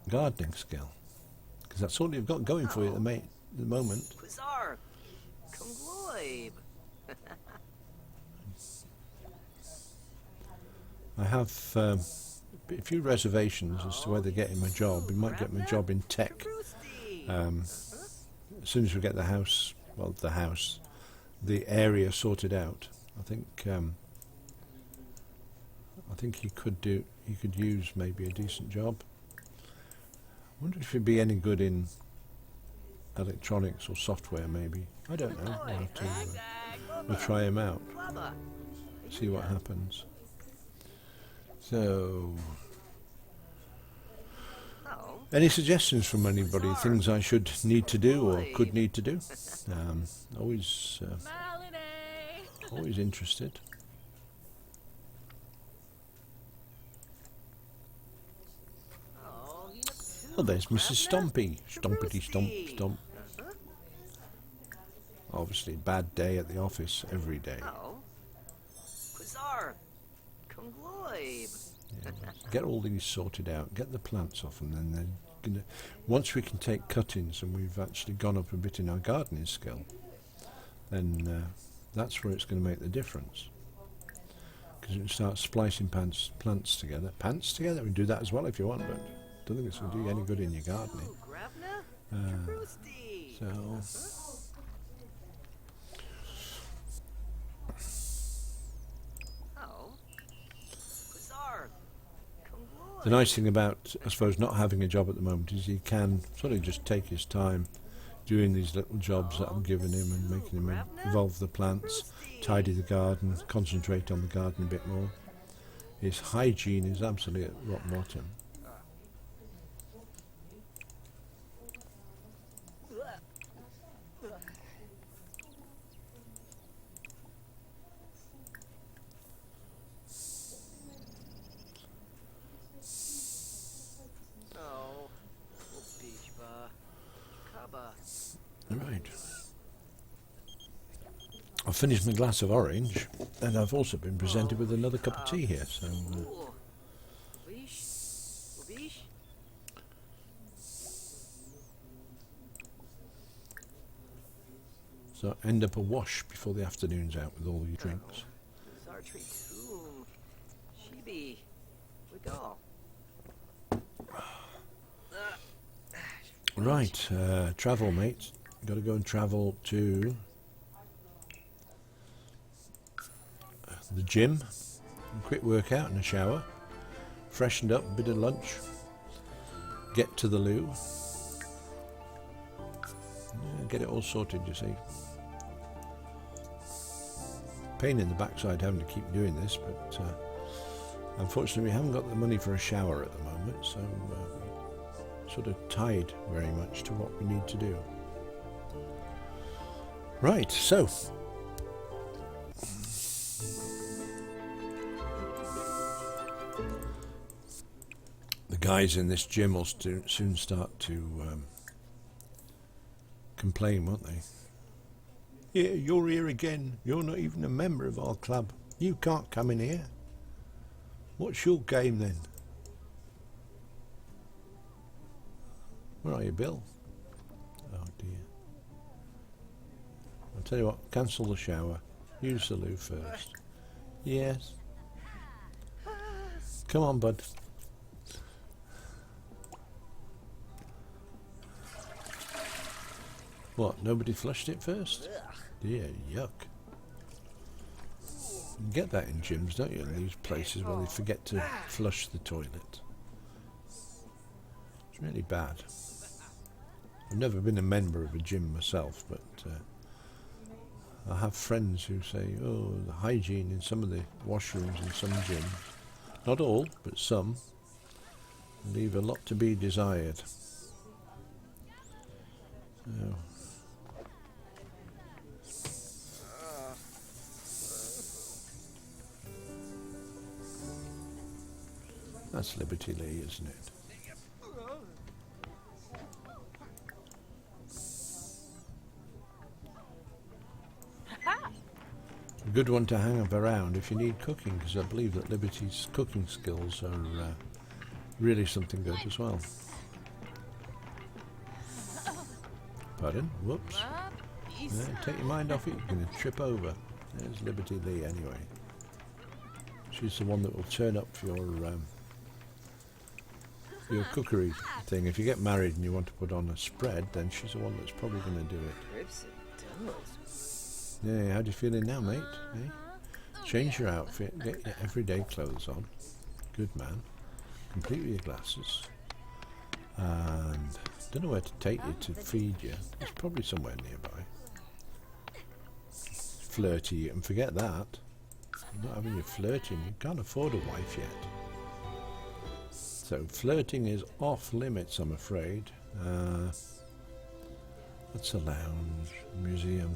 gardening skill. Because that's all you've got going for you at the moment. Quizar. Kungloib. I have a few reservations as to whether getting my job. We might get my job in tech. Trabrusti. As soon as we get the house, the area sorted out, I think he could use maybe a decent job. I wonder if he'd be any good in electronics or software, maybe. I don't know. We'll try him out, Flubber. see what happens. So, Oh, any suggestions from anybody? Things I should need to do or could need to do? Always interested. oh, he up too. Oh, there's Mrs. Grabna. Stompy. Stompity stomp Trabrusti. stomp. Obviously, bad day at the office every day. Oh. Quizar. Kungloib. Yeah, get all these sorted out, get the plants off, and then they're gonna. Once we can take cuttings and we've actually gone up a bit in our gardening skill, then that's where it's going to make the difference. Because we can start splicing plants together. Pants together, we can do that as well if you want, but I don't think it's going to do you any good in your gardening. Ooh, Grabna. Uh, Trabrusti. so. Oh. Quizar. Kungloib. The nice thing about, I suppose, not having a job at the moment is he can sort of just take his time doing these little jobs that I'm giving him and making him evolve the plants, tidy the garden, concentrate on the garden a bit more. His hygiene is absolutely at rock bottom. Oh. Bijba. Kaba. Right. I've finished my glass of orange, and I've also been presented with another cup of tea here. So Ooh. Leash. Leash. so end up a wash before the afternoon's out with all your drinks. Sartre tomb. Chibi. We go. Right, travel, mate. Got to go and travel to the gym, a quick workout and a shower, freshened up, a bit of lunch, get to the loo, get it all sorted, you see. Pain in the backside having to keep doing this, but unfortunately we haven't got the money for a shower at the moment, so we're sort of tied very much to what we need to do. Right, so the guys in this gym will soon start to complain, won't they? Yeah, you're here again. You're not even a member of our club. You can't come in here. What's your game then? Where are you, Bill? Oh dear. I'll tell you what, cancel the shower. Use the loo first. Yes. Come on, bud. What, nobody flushed it first? Dear, yuck. You get that in gyms, don't you? In these places where they forget to flush the toilet. It's really bad. I've never been a member of a gym myself, but I have friends who say, oh, the hygiene in some of the washrooms in some gyms, not all, but some, leave a lot to be desired. So, that's Liberty Lee, isn't it? A good one to hang up around if you need cooking, because I believe that Liberty's cooking skills are really something good as well. Pardon? Whoops. Take your mind off it, you're going to trip over. There's Liberty Lee anyway. She's the one that will turn up for your cookery thing. If you get married and you want to put on a spread, then she's the one that's probably going to do it. Rips and tunnels. Yeah, how do you feeling now, mate? Eh? Change your outfit, get your everyday clothes on. Good man. Complete with your glasses. And don't know where to take you to feed you. It's probably somewhere nearby. Flirty, you can forget that. You're not having your flirting, you can't afford a wife yet. So flirting is off limits, I'm afraid. That's a lounge, museum,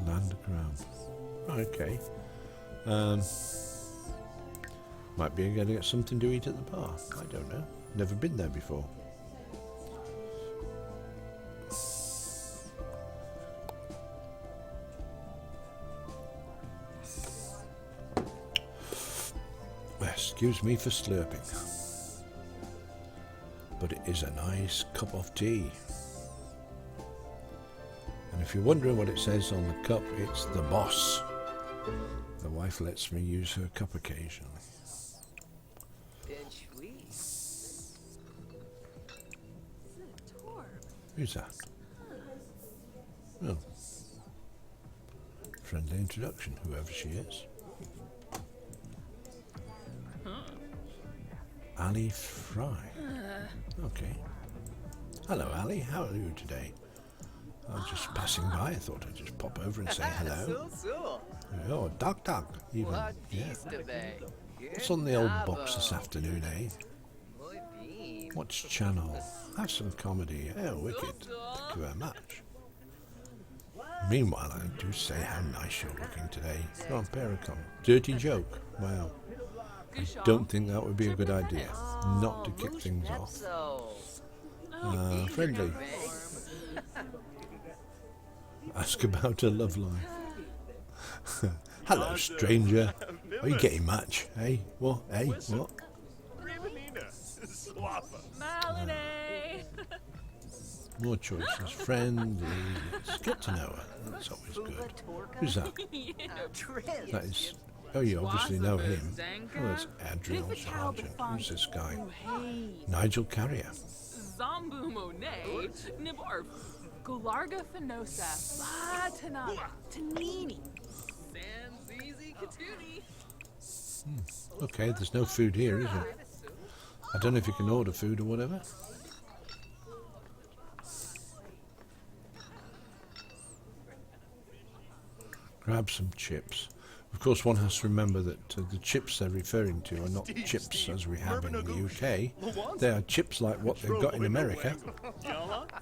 land grab. Okay. Might be going to get something to eat at the bar. I don't know. Never been there before. Excuse me for slurping, but it is a nice cup of tea. And if you're wondering what it says on the cup, it's the boss. The wife lets me use her cup occasionally. Bench we. Who's that? Oh, friendly introduction, whoever she is. Ali Fry. Okay. Hello, Ali. How are you today? I was just passing by. I thought I'd just pop over and say hello. So. Oh, Doc. Even. What Yeah. beast of a? What's on the old box this afternoon, eh? Muy bien. Watch channel. Have some comedy. Oh, wicked. Thank you very much. Meanwhile, I do say how nice you're looking today. Go on, Pericom. Dirty joke. Wow. I don't think that would be a good idea. Not to kick things off. Friendly. Ask about her love life. Hello, stranger. Are you getting much? Hey, what? Hey, what? More choices. Friendly. Let's get to know her. That's always good. Who's that? That is... Oh, you obviously know him. Oh, that's Adriel Sargent. Who's this guy? Nigel Carrier. Zombu Monet, Nibar, Golarga Fenosa, Latana, Tanini, San Zizi Katuni. Okay, there's no food here, is there? I don't know if you can order food or whatever. Grab some chips. Of course, one has to remember that the chips they're referring to are not chips as we have in the UK. They are chips like what they've got in America.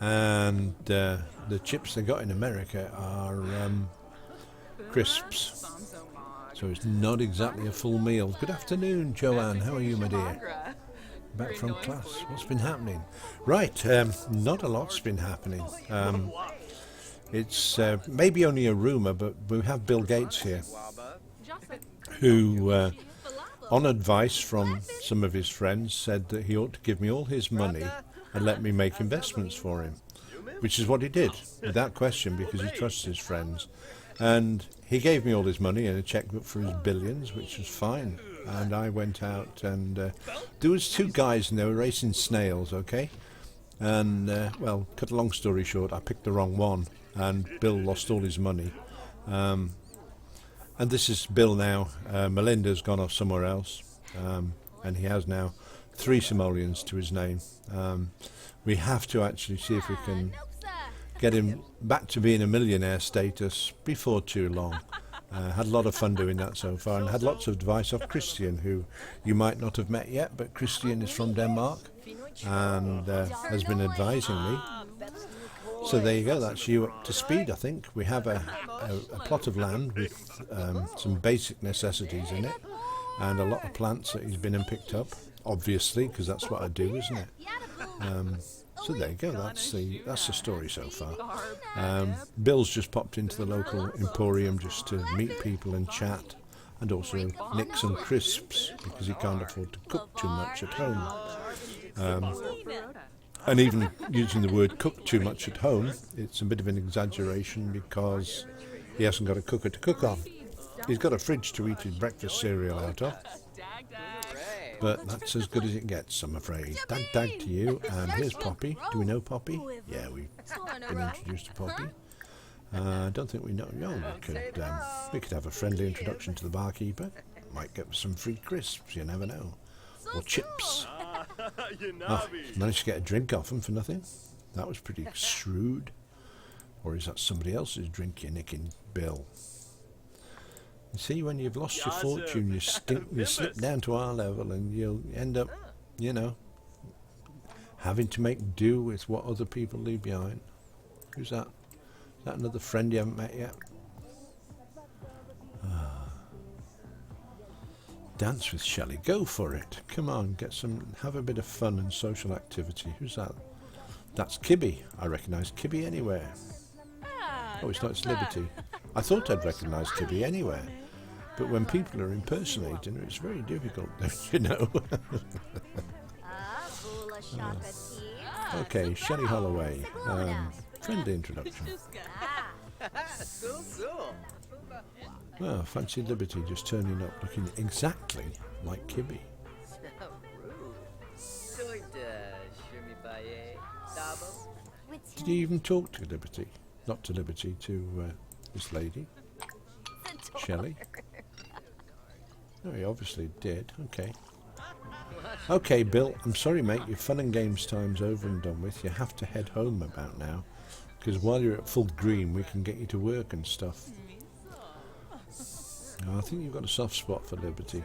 And the chips they got in America are crisps. So it's not exactly a full meal. Good afternoon, Joanne. How are you, my dear? Back from class. What's been happening? Right, not a lot's been happening. It's maybe only a rumour, but we have Bill Gates here, who, on advice from some of his friends, said that he ought to give me all his money and let me make investments for him, which is what he did, without question, because he trusts his friends. And he gave me all his money and a checkbook for his billions, which was fine. And I went out and there was two guys and they were racing snails, okay? And, well, cut a long story short, I picked the wrong one and Bill lost all his money. And this is Bill now. Melinda's gone off somewhere else, and he has now 3 simoleons to his name. We have to actually see if we can get him back to being a millionaire status before too long. Had a lot of fun doing that so far, and had lots of advice off Christian, who you might not have met yet, but Christian is from Denmark and has been advising me. So there you go, that's you up to speed, I think. We have a plot of land with some basic necessities in it, and a lot of plants that he's been and picked up, obviously, because that's what I do, isn't it? So there you go, that's the story so far. Bill's just popped into the local emporium just to meet people and chat, and also nick some crisps, because he can't afford to cook too much at home. And even using the word cook too much at home, it's a bit of an exaggeration because he hasn't got a cooker to cook on. He's got a fridge to eat his breakfast cereal out of. But that's as good as it gets, I'm afraid. Dag to you, and here's Poppy. Do we know Poppy? Yeah, we've been introduced to Poppy. I don't think we know. No, we could have a friendly introduction to the barkeeper. Might get some free crisps, you never know. Or chips. Oh, managed to get a drink off him for nothing. That was pretty shrewd. Or is that somebody else's drink you're nicking, Bill? You see, when you've lost your fortune, you slip down to our level and you'll end up, you know, having to make do with what other people leave behind. Who's that? Is that another friend you haven't met yet? Dance with Shelley. Go for it. Come on, have a bit of fun and social activity. Who's that? That's Kibby. I recognise Kibby anywhere. Oh, it's not, it's Liberty. I thought I'd recognise Kibby anywhere. But when people are impersonating her, it's very difficult, don't you know? Okay, Shelley Holloway. Friendly introduction. Well, fancy Liberty just turning up looking exactly like Kibby. Did you even talk to Liberty? Not to Liberty, to this lady. Shelley? No, he obviously did. Okay. Okay, Bill, I'm sorry, mate, your fun and games time's over and done with. You have to head home about now, because while you're at full green, we can get you to work and stuff. I think you've got a soft spot for Liberty.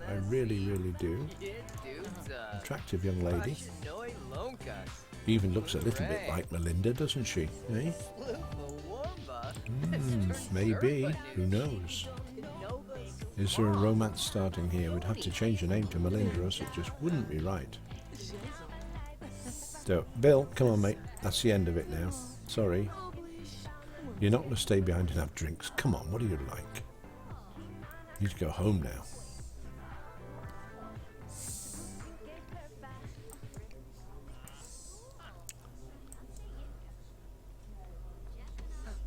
I really, really do. Attractive young lady. Even looks a little bit like Melinda, doesn't she? Eh? Maybe. Who knows? Is there a romance starting here? We'd have to change the name to Melinda, or else it just wouldn't be right. So, Bill, come on, mate. That's the end of it now. Sorry. You're not going to stay behind and have drinks. Come on, what are you like? You need to go home now.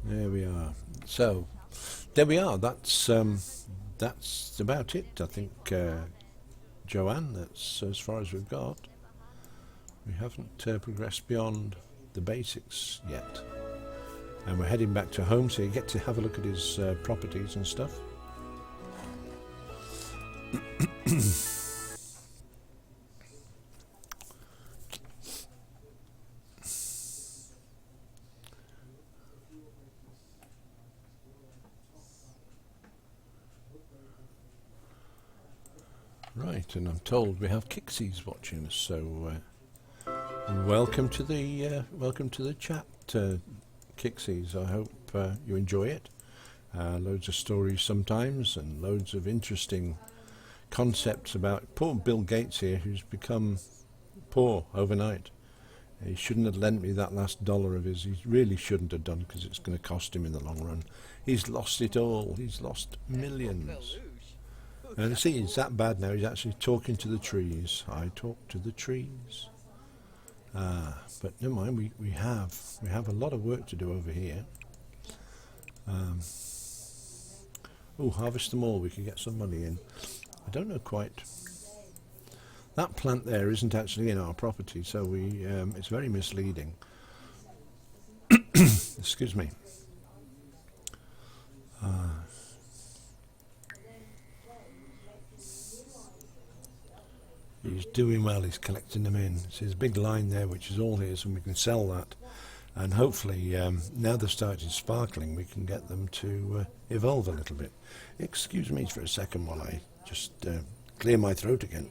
There we are. So, there we are. That's about it. I think, Joanne, that's as far as we've got. We haven't progressed beyond the basics yet. And we're heading back to home, so you get to have a look at his properties and stuff. Right, and I'm told we have Kixie's watching us, so welcome to the chat, Kixie's. I hope you enjoy it. Loads of stories sometimes, and loads of interesting concepts about poor Bill Gates here, who's become poor overnight. He shouldn't have lent me that last dollar of his. He really shouldn't have done, because it's going to cost him in the long run. He's lost it all. He's lost millions. And see, it's that bad now. He's actually talking to the trees. I talk to the trees. But never mind. We have a lot of work to do over here. Harvest them all. We could get some money in. I don't know quite. That plant there isn't actually in our property, so it's very misleading. Excuse me. He's doing well, he's collecting them in. So there's a big line there which is all his, and we can sell that. And hopefully, now they've started sparkling, we can get them to evolve a little bit. Excuse me for a second while I just clear my throat again.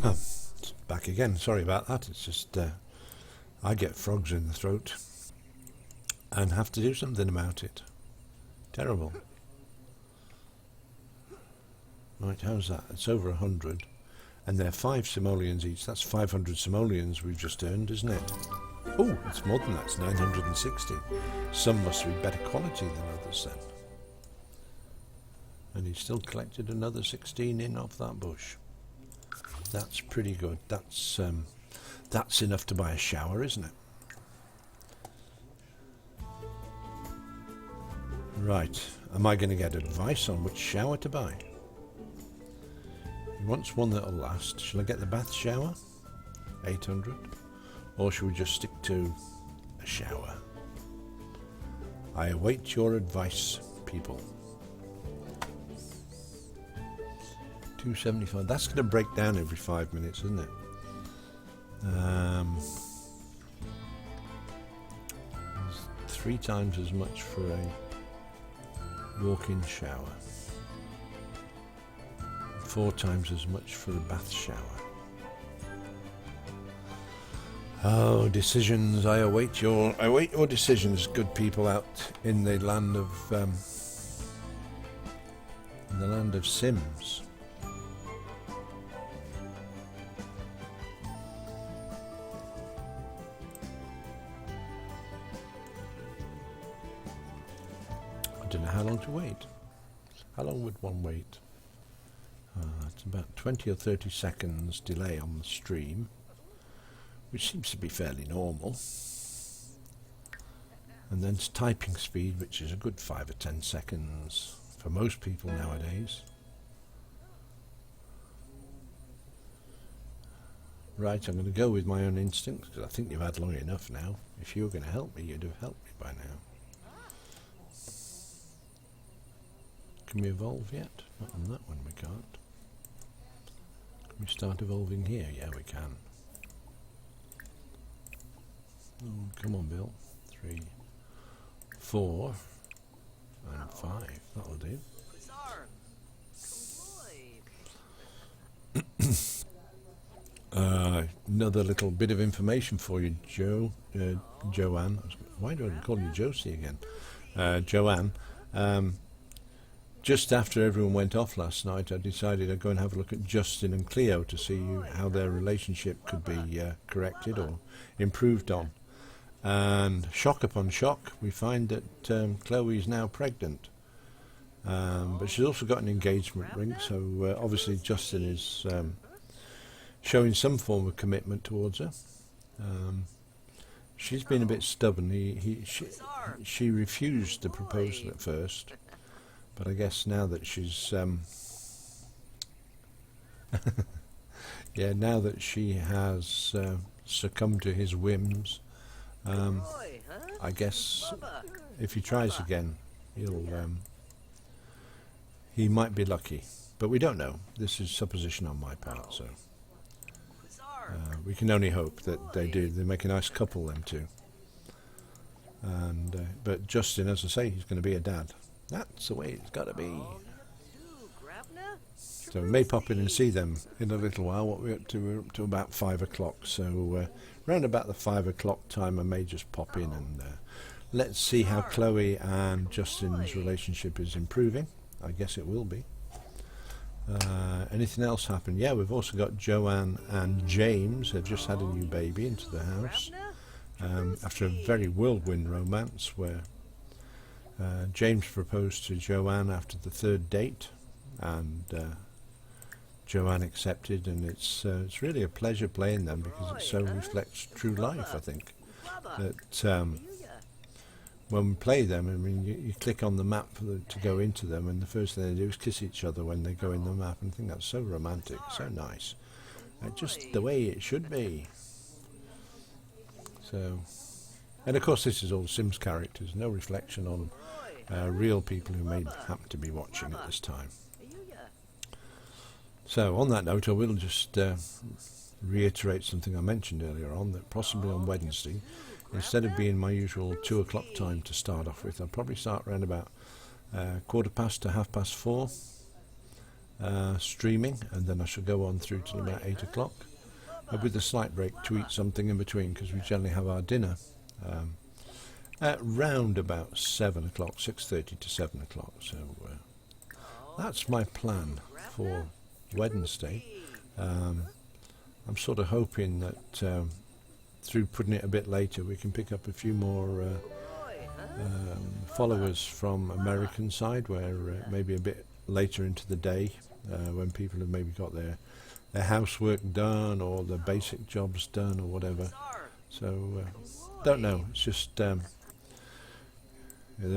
Oh, it's back again. Sorry about that. It's just... I get frogs in the throat and have to do something about it. Terrible. Right, how's that? It's over 100. And they're 5 simoleons each. That's 500 simoleons we've just earned, isn't it? Oh, it's more than that. It's 960. Some must be better quality than others then. And he's still collected another 16 in off that bush. That's pretty good. That's enough to buy a shower, isn't it? Right, am I going to get advice on which shower to buy? He wants one that'll last. Shall I get the bath shower? 800. Or should we just stick to a shower? I await your advice, people. 275. That's going to break down every 5 minutes, isn't it? 3 times as much for a walk-in shower. 4 times as much for a bath shower. Oh, decisions! I await your decisions, good people out in the land of Sims. I don't know how long to wait. How long would one wait? It's about 20 or 30 seconds delay on the stream, which seems to be fairly normal. And then it's typing speed, which is a good 5 or 10 seconds for most people nowadays. Right, I'm going to go with my own instincts, because I think you've had long enough now. If you were going to help me, you'd have helped me by now. Can we evolve yet? Not on that one, we can't. Can we start evolving here? Yeah, we can. Oh, come on, Bill. 3, 4, and 5. That'll do. Another little bit of information for you, Joanne. Why do I call you Josie again? Joanne. just after everyone went off last night, I decided I'd go and have a look at Justin and Cleo to see how their relationship could be corrected or improved on. And shock upon shock, we find that Chloe is now pregnant. But she's also got an engagement ring, so obviously Justin is showing some form of commitment towards her. She's been a bit stubborn. She refused the proposal at first, but I guess now that she's now that she has succumbed to his whims, I guess if he tries again, he might be lucky, but we don't know. This is supposition on my part, so we can only hope that they do. They make a nice couple, them two. And but Justin, as I say, he's going to be a dad. That's the way it's got to be. So we may pop in and see them in a little while. What we're up to? We're up to about 5 o'clock. So round about the 5 o'clock time, I may just pop in and let's see how Chloe and Justin's relationship is improving. I guess it will be. Anything else happen? Yeah, we've also got Joanne and James. They've just had a new baby into the house after a very whirlwind romance where James proposed to Joanne after the third date, and Joanne accepted, and it's really a pleasure playing them because it so reflects true life, I think. That when we play them, I mean, you click on the map to go into them, and the first thing they do is kiss each other when they go in the map, and I think that's so romantic, so nice. Just the way it should be. So, and of course this is all Sims characters, no reflection on real people who may happen to be watching at this time. So on that note, I will just reiterate something I mentioned earlier on, that possibly on Wednesday, instead of being my usual 2 o'clock time to start off with, I'll probably start around about 4:15 to 4:30 streaming, and then I shall go on through till about 8 o'clock with a slight break to eat something in between, because we generally have our dinner at round about 7 o'clock, 6:30 to 7 o'clock. So that's my plan for Wednesday. I'm sort of hoping that through putting it a bit later we can pick up a few more followers from American side, where maybe a bit later into the day when people have maybe got their housework done or the basic jobs done or whatever. So don't know, it's just the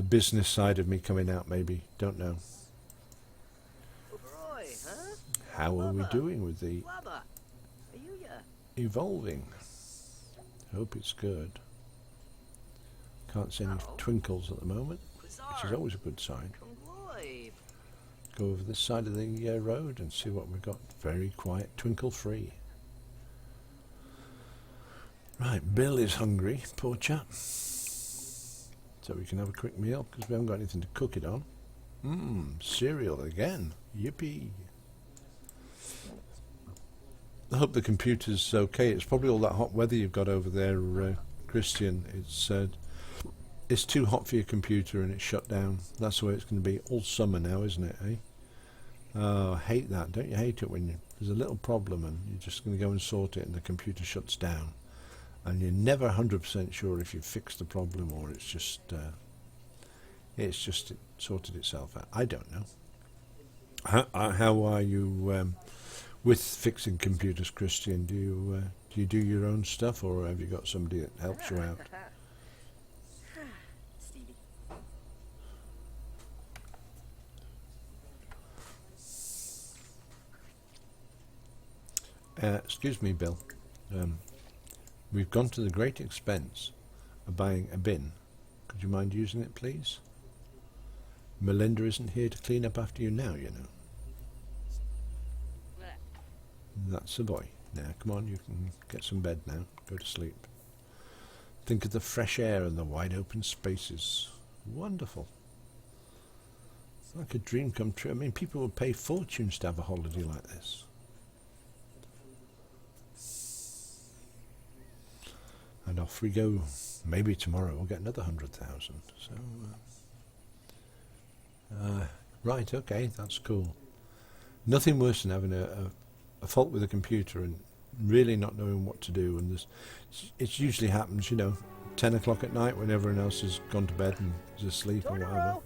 business side of me coming out, maybe, don't know. How are we doing with the evolving? Hope it's good. Can't see any twinkles at the moment, which is always a good sign. Go over this side of the road and see what we've got. Very quiet, twinkle free. Right, Bill is hungry, poor chap. So we can have a quick meal because we haven't got anything to cook it on. Cereal again. Yippee. I hope the computer's okay. It's probably all that hot weather you've got over there, Christian. It's too hot for your computer and it's shut down. That's the way it's going to be all summer now, isn't it, eh? Oh, I hate that. Don't you hate it when there's a little problem and you're just going to go and sort it and the computer shuts down and you're never 100% sure if you've fixed the problem or it's just sorted itself out. I don't know. How are you with fixing computers, Christian? Do you do your own stuff, or have you got somebody that helps you out? Excuse me, Bill. We've gone to the great expense of buying a bin. Could you mind using it, please? Melinda isn't here to clean up after you now, you know. That's the boy. Now, come on, you can get some bed now. Go to sleep. Think of the fresh air and the wide open spaces. Wonderful. It's like a dream come true. I mean, people would pay fortunes to have a holiday like this. And off we go. Maybe tomorrow we'll get another 100,000. So, Right, okay, that's cool. Nothing worse than having a fault with a computer and really not knowing what to do. And it usually happens, 10 o'clock at night when everyone else has gone to bed and is asleep or whatever.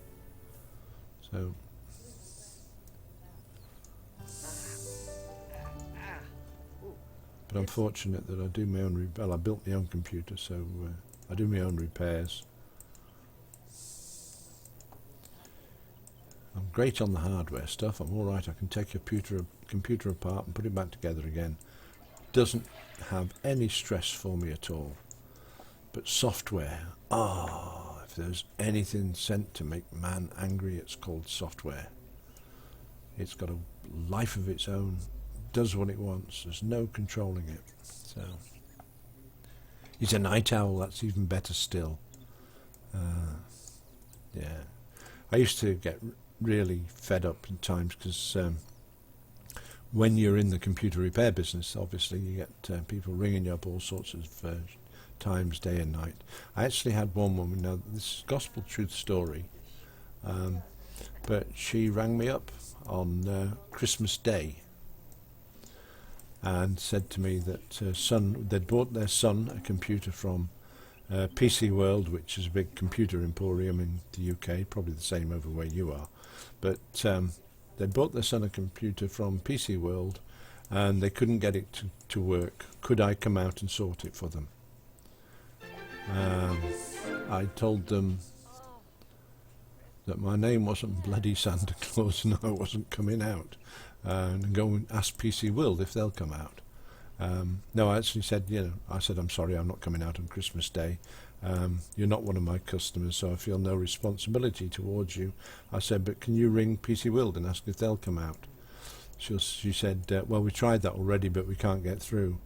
So, but I'm fortunate that I do my own, I built my own computer, so I do my own repairs. I'm great on the hardware stuff. I'm all right. I can take your computer apart and put it back together again. Doesn't have any stress for me at all. But software, if there's anything sent to make man angry, it's called software. It's got a life of its own, does what it wants. There's no controlling it. So, he's a night owl. That's even better still. Yeah, I used to get really fed up in times because when you're in the computer repair business, obviously you get people ringing you up all sorts of times, day and night. I actually had one woman, now this is gospel truth story, but she rang me up on Christmas Day and said to me that they'd bought their son a computer from PC World, which is a big computer emporium in the UK, probably the same over where you are. But they bought their son a computer from PC World and they couldn't get it to work. Could I come out and sort it for them? I told them that my name wasn't bloody Santa Claus and I wasn't coming out, and go and ask PC World if they'll come out. No, I actually said, I said, I'm sorry, I'm not coming out on Christmas Day. You're not one of my customers, so I feel no responsibility towards you. I said, but can you ring PC World and ask if they'll come out? She said, well, we tried that already, but we can't get through.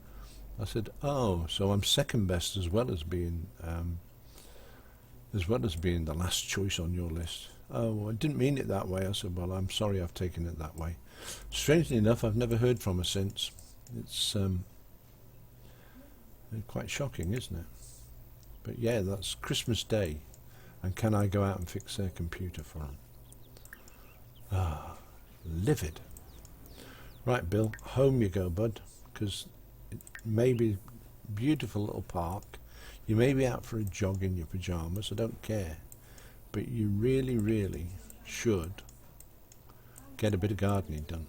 I said, oh, so I'm second best as well as being the last choice on your list. Oh, I didn't mean it that way. I said, well, I'm sorry I've taken it that way. Strangely enough, I've never heard from her since. It's quite shocking, isn't it? But yeah, that's Christmas Day, and can I go out and fix their computer for them? Livid. Right, Bill, home you go, bud, because it may be a beautiful little park. You may be out for a jog in your pyjamas, I don't care. But you really, really should get a bit of gardening done.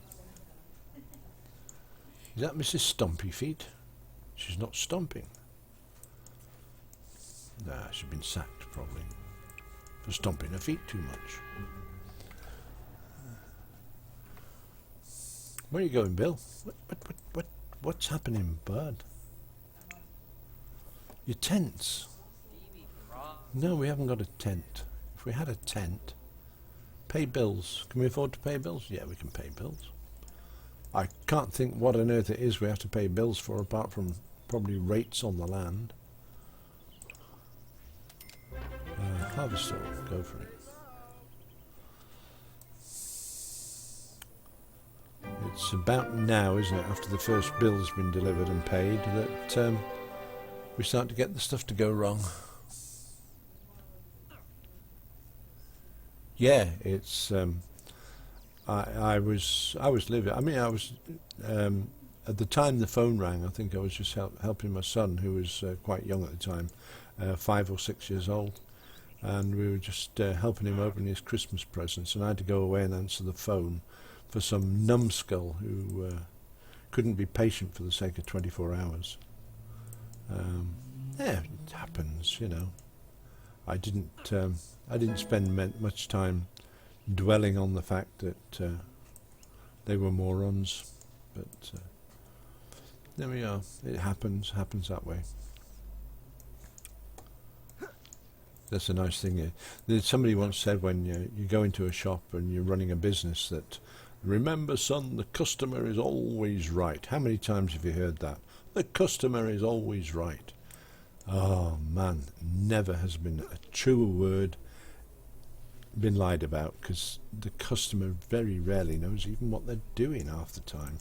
Is that Mrs. Stompy Feet? She's not stomping. Nah, she's been sacked, probably, for stomping her feet too much. Where are you going, Bill? What's happening, bud? Your tents? No, we haven't got a tent. If we had a tent, pay bills. Can we afford to pay bills? Yeah, we can pay bills. I can't think what on earth it is we have to pay bills for, apart from probably rates on the land. Harvester, go for it. It's about now, isn't it, after the first bill's been delivered and paid, that we start to get the stuff to go wrong. Yeah, it's I was living. I mean, I was at the time the phone rang. I think I was just helping my son, who was quite young at the time, 5 or 6 years old, and we were just helping him open his Christmas presents. And I had to go away and answer the phone for some numbskull who couldn't be patient for the sake of 24 hours. Yeah, it happens, I didn't spend much time dwelling on the fact that they were morons, but there we are. It happens that way. That's a nice thing. Somebody once said when you go into a shop and you're running a business that, remember, son, the customer is always right. How many times have you heard that? The customer is always right. Oh man, never has been a truer word been lied about, because the customer very rarely knows even what they're doing half the time.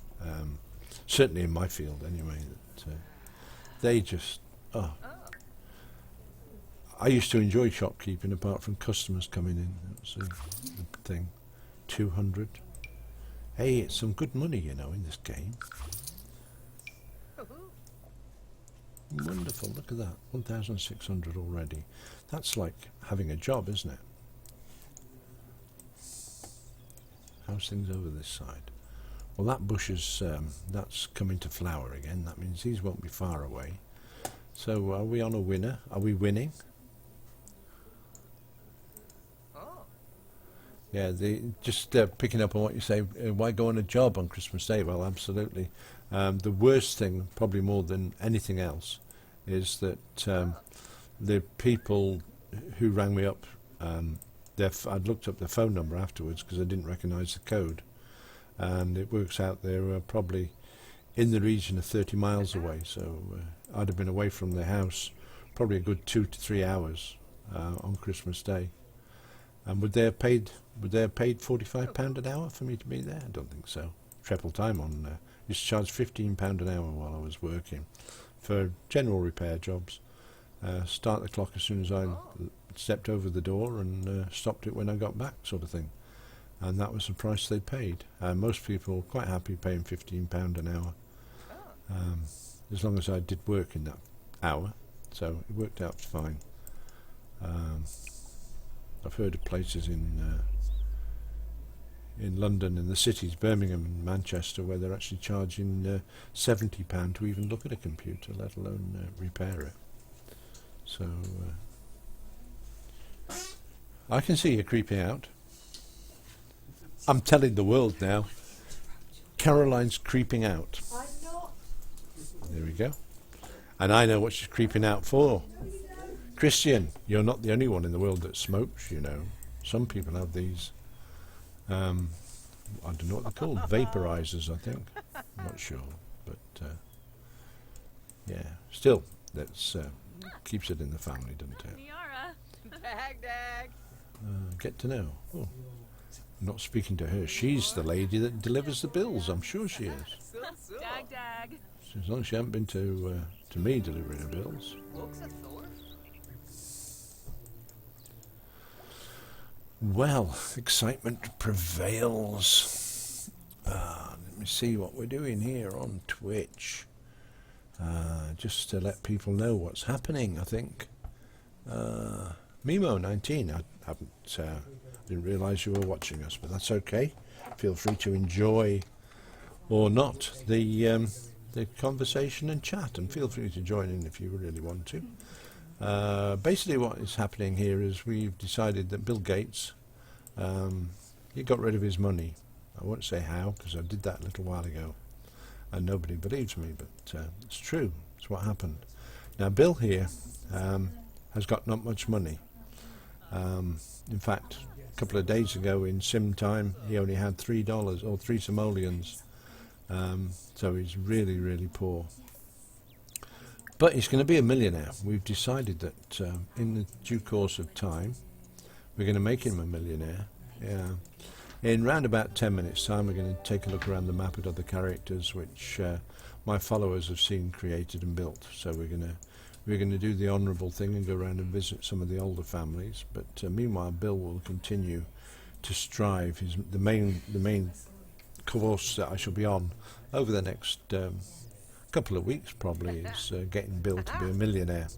Certainly in my field anyway. They just, I used to enjoy shopkeeping apart from customers coming in. That was the thing. 200. Hey, it's some good money, you know, in this game. Wonderful, look at that. 1,600 already. That's like having a job, isn't it? How's things over this side? Well, that bush is, that's coming to flower again. That means these won't be far away. So are we on a winner? Are we winning? Yeah, just picking up on what you say, why go on a job on Christmas Day? Well, absolutely. The worst thing, probably more than anything else, is that the people who rang me up, I'd looked up their phone number afterwards because I didn't recognise the code, and it works out they were probably in the region of 30 miles away, so I'd have been away from their house probably a good 2 to 3 hours on Christmas Day. And would they have paid £45 an hour for me to be there? I don't think so. Treble time on used to charge £15 an hour while I was working for general repair jobs. Start the clock as soon as I stepped over the door and stopped it when I got back, sort of thing. And that was the price they paid. Most people were quite happy paying £15 an hour, as long as I did work in that hour. So it worked out fine. I've heard of places in London, in the cities, Birmingham and Manchester, where they're actually charging £70 to even look at a computer, let alone repair it. So I can see you creeping out. I'm telling the world now. Caroline's creeping out. I'm not. There we go. And I know what she's creeping out for. Christian, you're not the only one in the world that smokes, you know. Some people have these, I don't know what they're called, vaporizers, I think. I'm not sure, but yeah. Still, that's keeps it in the family, doesn't it? Niara. Dag, dag. Get to know. Oh, I'm not speaking to her. She's the lady that delivers the bills. I'm sure she is. So, so. Dag, dag. As long as she hasn't been to me delivering the bills. Looks at Thor. Well, excitement prevails. Let me see what we're doing here on Twitch. Just to let people know what's happening, I think. Mimo19, I didn't realise you were watching us, but that's okay. Feel free to enjoy or not the conversation and chat, and feel free to join in if you really want to. Basically what is happening here is we've decided that Bill Gates, he got rid of his money. I won't say how, because I did that a little while ago and nobody believes me, but it's true. It's what happened. Now Bill here has got not much money. In fact, a couple of days ago in sim time he only had $3 or 3 simoleons, so he's really, really poor. But he's going to be a millionaire. We've decided that in the due course of time, we're going to make him a millionaire. Yeah. In round about 10 minutes' time, we're going to take a look around the map at other characters which my followers have seen created and built. So we're going to do the honourable thing and go around and visit some of the older families. But meanwhile, Bill will continue to strive. The main course that I shall be on over the next couple of weeks probably is getting Bill to be a millionaire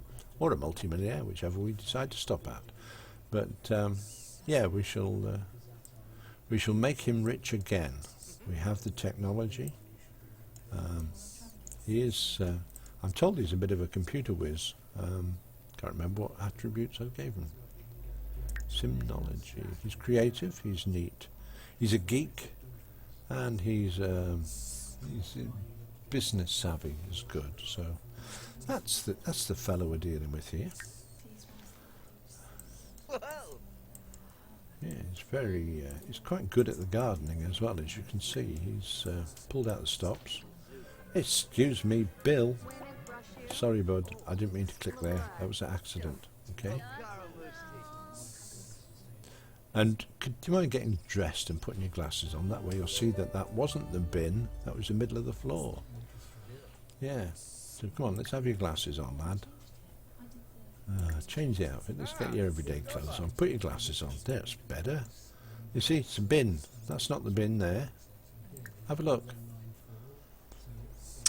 or a multi-millionaire, whichever we decide to stop at. But yeah, we shall make him rich again. We have the technology. He is, I'm told he's a bit of a computer whiz. Can't remember what attributes I gave him. Simnology. He's creative, he's neat. He's a geek, and he's business savvy is good. So that's the fellow we're dealing with here. Whoa. Yeah, he's quite good at the gardening as well, as you can see. He's pulled out the stops. Excuse me, Bill. Sorry, bud. I didn't mean to click there. That was an accident. Okay. And do you mind getting dressed and putting your glasses on? That way you'll see that that wasn't the bin. That was the middle of the floor. Yeah. So come on, let's have your glasses on, lad. Change the outfit. Let's get your everyday clothes on. Put your glasses on. That's better. You see, it's a bin. That's not the bin there. Have a look.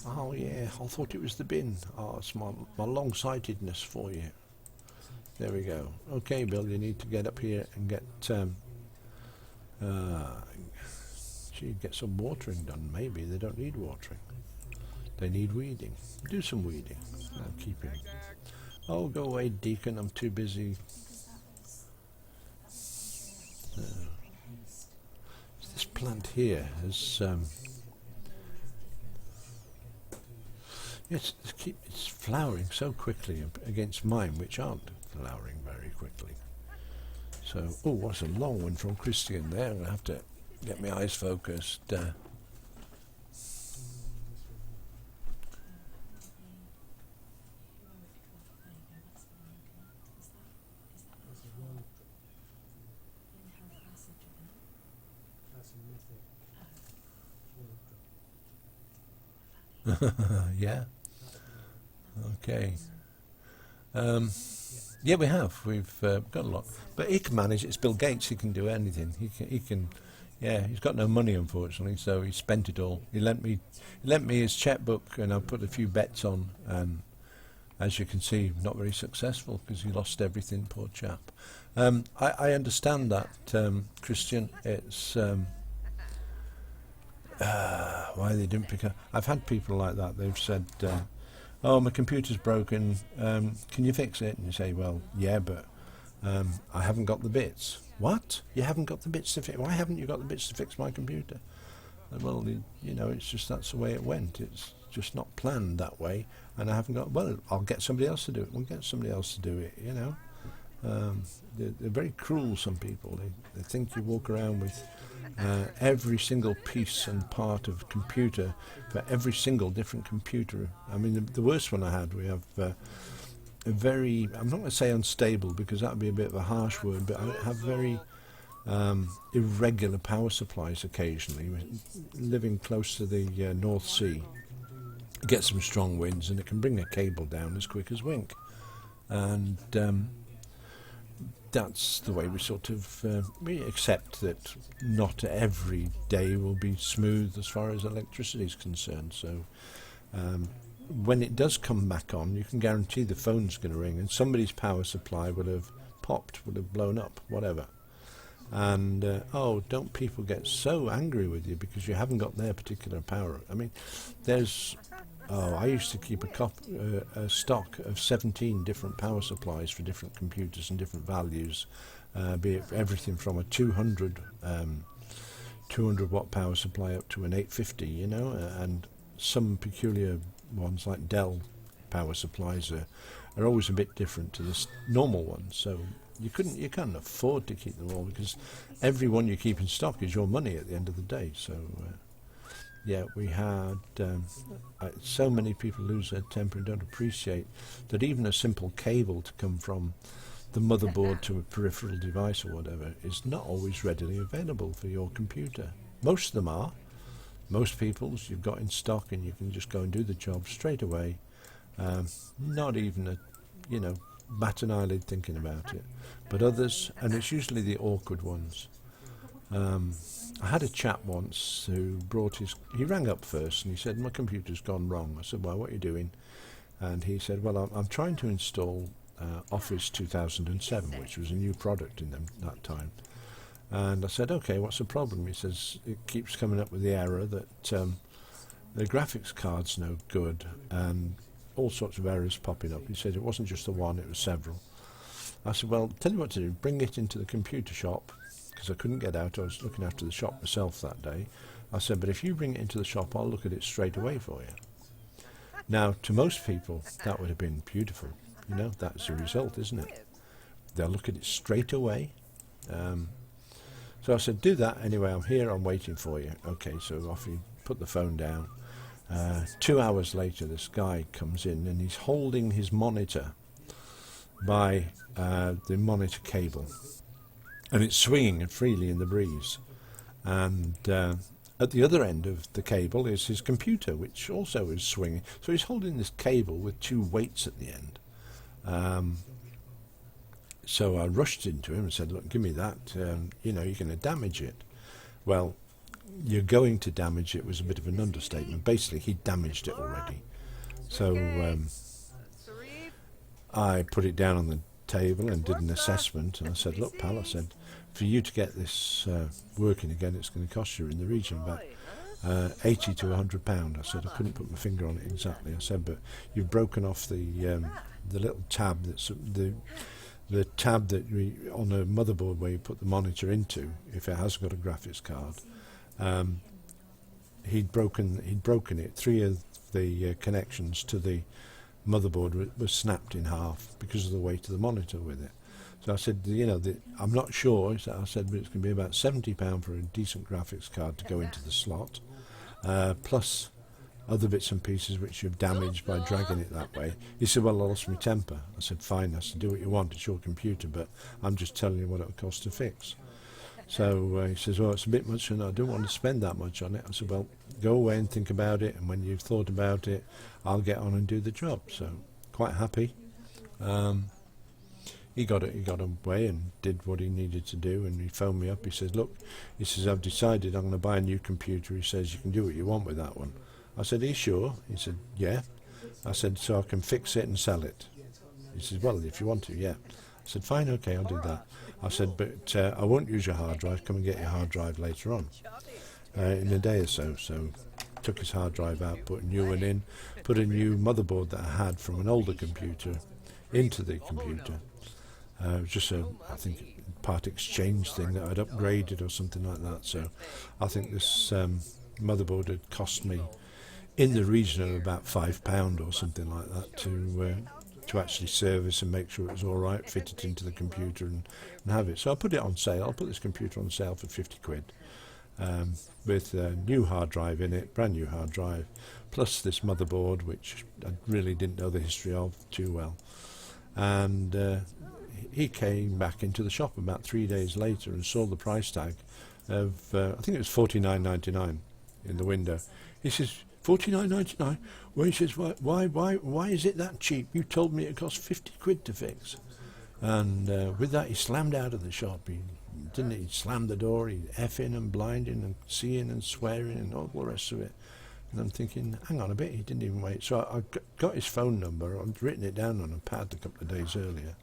Oh yeah, I thought it was the bin. Oh, it's my long-sightedness for you. There we go. Okay, Bill, you need to get up here and get get some watering done. Maybe they don't need watering. They need weeding. Do some weeding. I'll keep him. Oh, go away, Deacon. I'm too busy. This plant here has it's flowering so quickly against mine, which aren't flowering very quickly. So, oh, what's a long one from Christian there? I'm going to have to get my eyes focused. Yeah. Okay. Yeah, we have. We've got a lot, but he can manage it. It's Bill Gates. He can do anything. He can. Yeah, he's got no money, unfortunately, so he spent it all. He lent me his checkbook, and I put a few bets on. And as you can see, not very successful because he lost everything. Poor chap. I understand that, Christian. It's why they didn't pick up. I've had people like that. They've said, "Oh, my computer's broken. Can you fix it?" And you say, "Well, yeah, but I haven't got the bits." What? You haven't got the bits to fix? Why haven't you got the bits to fix my computer? And well, you know, it's just that's the way it went. It's just not planned that way, and I haven't got. Well, I'll get somebody else to do it. We'll get somebody else to do it. You know, they're very cruel. Some people they think you walk around with every single piece and part of computer for every single different computer. I mean, the worst one I had, we have a very, I'm not going to say unstable because that would be a bit of a harsh word, but I have very irregular power supplies occasionally. We're living close to the North Sea, get some strong winds and it can bring a cable down as quick as wink. And that's the way we sort of we accept that not every day will be smooth as far as electricity is concerned. So when it does come back on, you can guarantee the phone's going to ring and somebody's power supply would have popped, would have blown up, whatever. And oh, don't people get so angry with you because you haven't got their particular power? I mean, there's I used to keep a stock of 17 different power supplies for different computers and different values, be it everything from a 200 watt power supply up to an 850, you know, and some peculiar ones like Dell power supplies are always a bit different to the normal ones. So you can't afford to keep them all because every one you keep in stock is your money at the end of the day. So. Yeah, we had so many people lose their temper and don't appreciate that even a simple cable to come from the motherboard to a peripheral device or whatever is not always readily available for your computer. Most of them are. Most people's you've got in stock and you can just go and do the job straight away. Not even bat an eyelid thinking about it. But others, and it's usually the awkward ones. I had a chap once who he rang up first and he said, "My computer's gone wrong." I said, "Well, what are you doing?" And he said, "Well, I'm trying to install Office 2007, which was a new product in that time." And I said, "Okay, what's the problem?" He says, "It keeps coming up with the error that the graphics card's no good and all sorts of errors popping up." He said it wasn't just the one, it was several. I said, "Well, tell you what to do, bring it into the computer shop," because I couldn't get out. I was looking after the shop myself that day. I said, "But if you bring it into the shop, I'll look at it straight away for you." Now, to most people, that would have been beautiful. You know, that's the result, isn't it? They'll look at it straight away. So I said, "Do that anyway. I'm here. I'm waiting for you." Okay, so off he put the phone down. 2 hours later, this guy comes in and he's holding his monitor by the monitor cable. And it's swinging freely in the breeze. And at the other end of the cable is his computer, which also is swinging. So he's holding this cable with two weights at the end. So I rushed into him and said, look, give me that. You know, you're going to damage it. Well, you're going to damage it was a bit of an understatement. Basically, he damaged it already. So Sharif? I put it down on the table and did an assessment. And I said, look, pal, I said, for you to get this working again, it's going to cost you in the region about 80 to £100. I said, I couldn't put my finger on it exactly. I said, but you've broken off the little tab that's the tab that on a motherboard where you put the monitor into, if it has got a graphics card. He'd broken it. 3 of the connections to the motherboard was snapped in half because of the weight of the monitor with it. So I said, you know, I'm not sure. So I said, but it's going to be about £70 for a decent graphics card to go into the slot, plus other bits and pieces which you've damaged by dragging it that way. He said, well, I lost my temper. I said, fine, I said, do what you want, it's your computer, but I'm just telling you what it would cost to fix. So he says, well, it's a bit much and I don't want to spend that much on it. I said, well, go away and think about it, and when you've thought about it, I'll get on and do the job. So quite happy. He got away and did what he needed to do, and he phoned me up. He says, look, he says, I've decided I'm going to buy a new computer. He says, you can do what you want with that one. I said, are you sure? He said, yeah. I said, so I can fix it and sell it. He says, well, if you want to, yeah. I said, fine, okay, I'll do that. I said, but I won't use your hard drive. Come and get your hard drive later on in a day or so. So took his hard drive out, put a new one in, put a new motherboard that I had from an older computer into the computer. It was just a, I think, part exchange thing that I'd upgraded or something like that. So I think this motherboard had cost me in the region of about £5 or something like that to actually service and make sure it was all right, fit it into the computer and have it. So I put it on sale. I'll put this computer on sale for £50 with a new hard drive in it, brand new hard drive, plus this motherboard which I really didn't know the history of too well. And he came back into the shop about 3 days later and saw the price tag of I think it was $49.99 in the window. He says, $49.99? Well, he says, why is it that cheap? You told me it cost £50 to fix. And with that, he slammed out of the shop. He slammed the door. He effing and blinding and seeing and swearing and all the rest of it. And I'm thinking, hang on a bit, he didn't even wait. So I got his phone number. I'd written it down on a pad a couple of days earlier.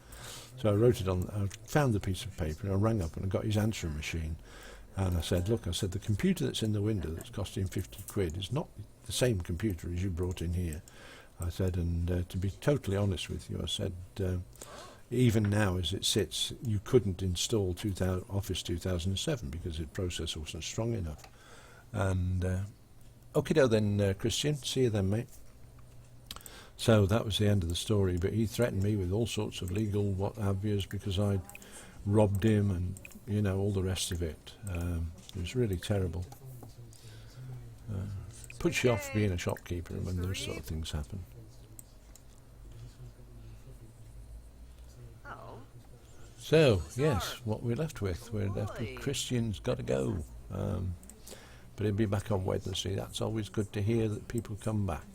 So I wrote it on, I found the piece of paper and I rang up and I got his answering machine. And I said, look, I said, the computer that's in the window that's costing £50 is not the same computer as you brought in here. I said, and to be totally honest with you, I said, even now as it sits, you couldn't install Office 2007 because the processor wasn't strong enough. And okie-doke then, Christian, see you then, mate. So that was the end of the story, but he threatened me with all sorts of legal what have yous because I robbed him and, you know, all the rest of it. It was really terrible. Puts you off being a shopkeeper when those sort of things happen. So, yes, what we're left with Christian's got to go. But he'll be back on Wednesday. That's always good to hear that people come back.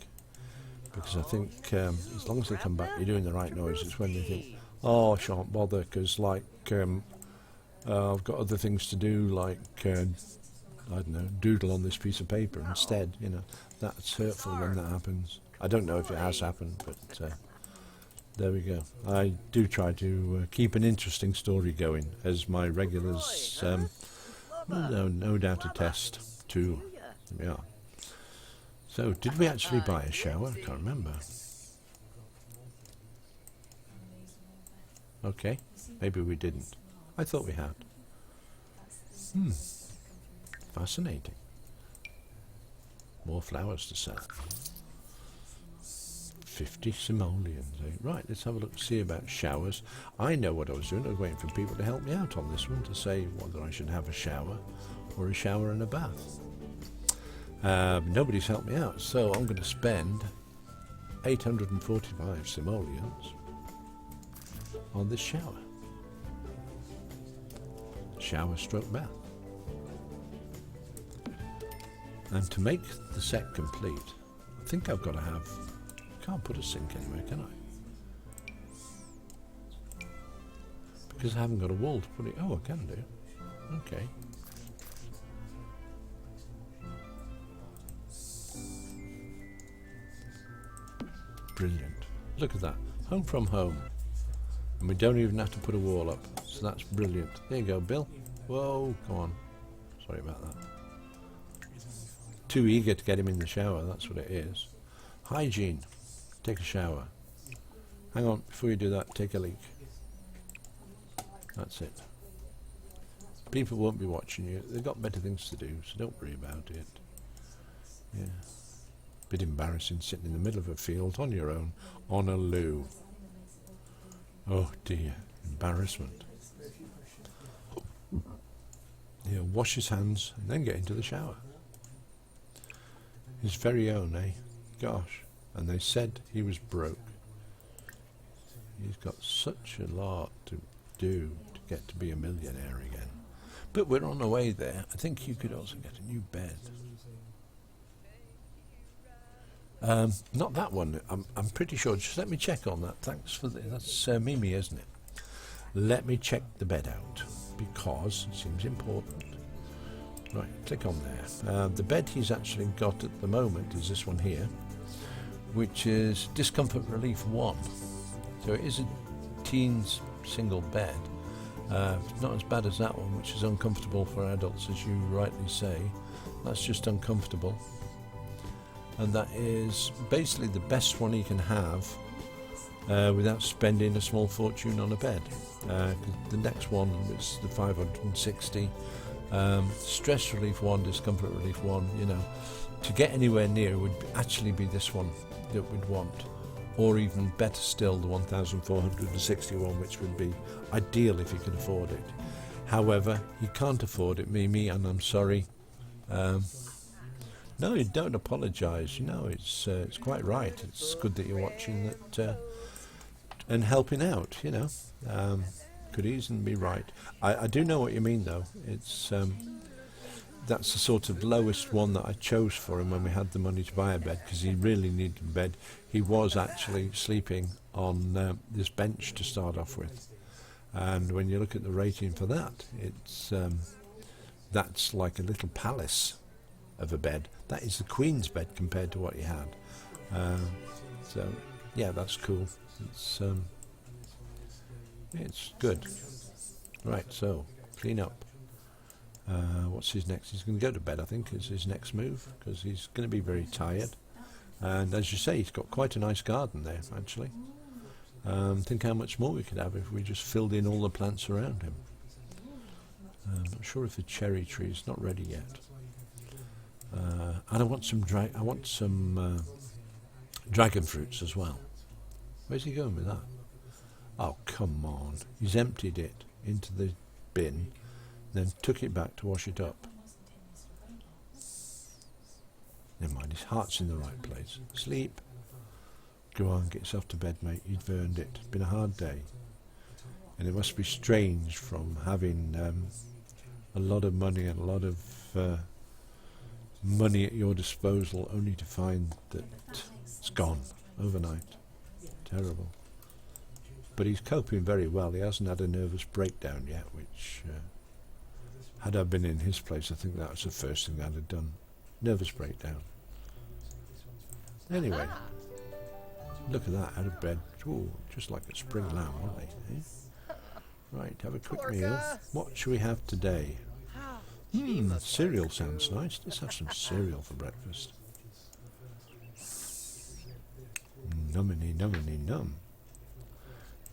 Because I think as long as they come back, you're doing the right noises when they think, oh, I shan't bother, because like I've got other things to do, like I don't know, doodle on this piece of paper instead. You know, that's hurtful when that happens. I don't know if it has happened, but there we go. I do try to keep an interesting story going, as my regulars no doubt attest to. Yeah. So, did we actually buy a shower? I can't remember. Okay, maybe we didn't. I thought we had. Fascinating. More flowers to sell. 50 simoleons. Right, let's have a look, see about showers. I know what I was doing. I was waiting for people to help me out on this one to say whether I should have a shower or a shower and a bath. Nobody's helped me out, so I'm going to spend 845 simoleons on this shower. Shower stroke bath. And to make the set complete, I think I've got to have... Can't put a sink anywhere, can I? Because I haven't got a wall to put it. Oh, I can do. Okay. Brilliant. Look at that. Home from home. And we don't even have to put a wall up. So that's brilliant. There you go, Bill. Whoa, come on. Sorry about that. Too eager to get him in the shower, that's what it is. Hygiene. Take a shower. Hang on, before you do that, take a leak. That's it. People won't be watching you. They've got better things to do, so don't worry about it. Yeah. Bit embarrassing sitting in the middle of a field on your own, on a loo. Oh dear, embarrassment. Yeah, wash his hands and then get into the shower. His very own, eh? Gosh. And they said he was broke. He's got such a lot to do to get to be a millionaire again. But we're on the way there. I think you could also get a new bed. Not that one. I'm pretty sure. Just let me check on that. Thanks for that's Mimi, isn't it? Let me check the bed out because it seems important. Right, click on there. The bed he's actually got at the moment is this one here, which is Discomfort Relief 1. So it is a teens single bed. It's not as bad as that one, which is uncomfortable for adults, as you rightly say. That's just uncomfortable. And that is basically the best one you can have without spending a small fortune on a bed. The next one is the 560. Stress Relief 1, Discomfort Relief 1, you know. To get anywhere near would actually be this one that we'd want. Or even better still, the 1461, which would be ideal if you could afford it. However, you can't afford it, Mimi, and I'm sorry. No, you don't apologise. You know, it's quite right. It's good that you're watching that and helping out. You know, could easily be right. I do know what you mean, though. It's that's the sort of lowest one that I chose for him when we had the money to buy a bed, because he really needed a bed. He was actually sleeping on this bench to start off with, and when you look at the rating for that, it's that's like a little palace of a bed. That is the Queen's bed compared to what he had. So yeah, that's cool. It's good. Right, so clean up. What's his next? He's going to go to bed, I think, is his next move, because he's going to be very tired. And as you say, he's got quite a nice garden there, actually. Think how much more we could have if we just filled in all the plants around him. I'm not sure if the cherry tree is not ready yet. And I want some dragon fruits as well. Where's he going with that? Oh, come on. He's emptied it into the bin, then took it back to wash it up. Never mind, his heart's in the right place. Sleep. Go on, get yourself to bed, mate. You've earned it. It's been a hard day. And it must be strange from having a lot of money and a lot of money at your disposal, only to find that it's gone overnight. Terrible. But he's coping very well. He hasn't had a nervous breakdown yet, which, had I been in his place, I think that was the first thing I'd have done. Nervous breakdown. Anyway, look at that, out of bed. Ooh, just like a spring lamb, aren't they? Eh? Right, have a quick meal. What shall we have today? Cereal sounds nice. Let's have some cereal for breakfast. Numminy, numminy, num.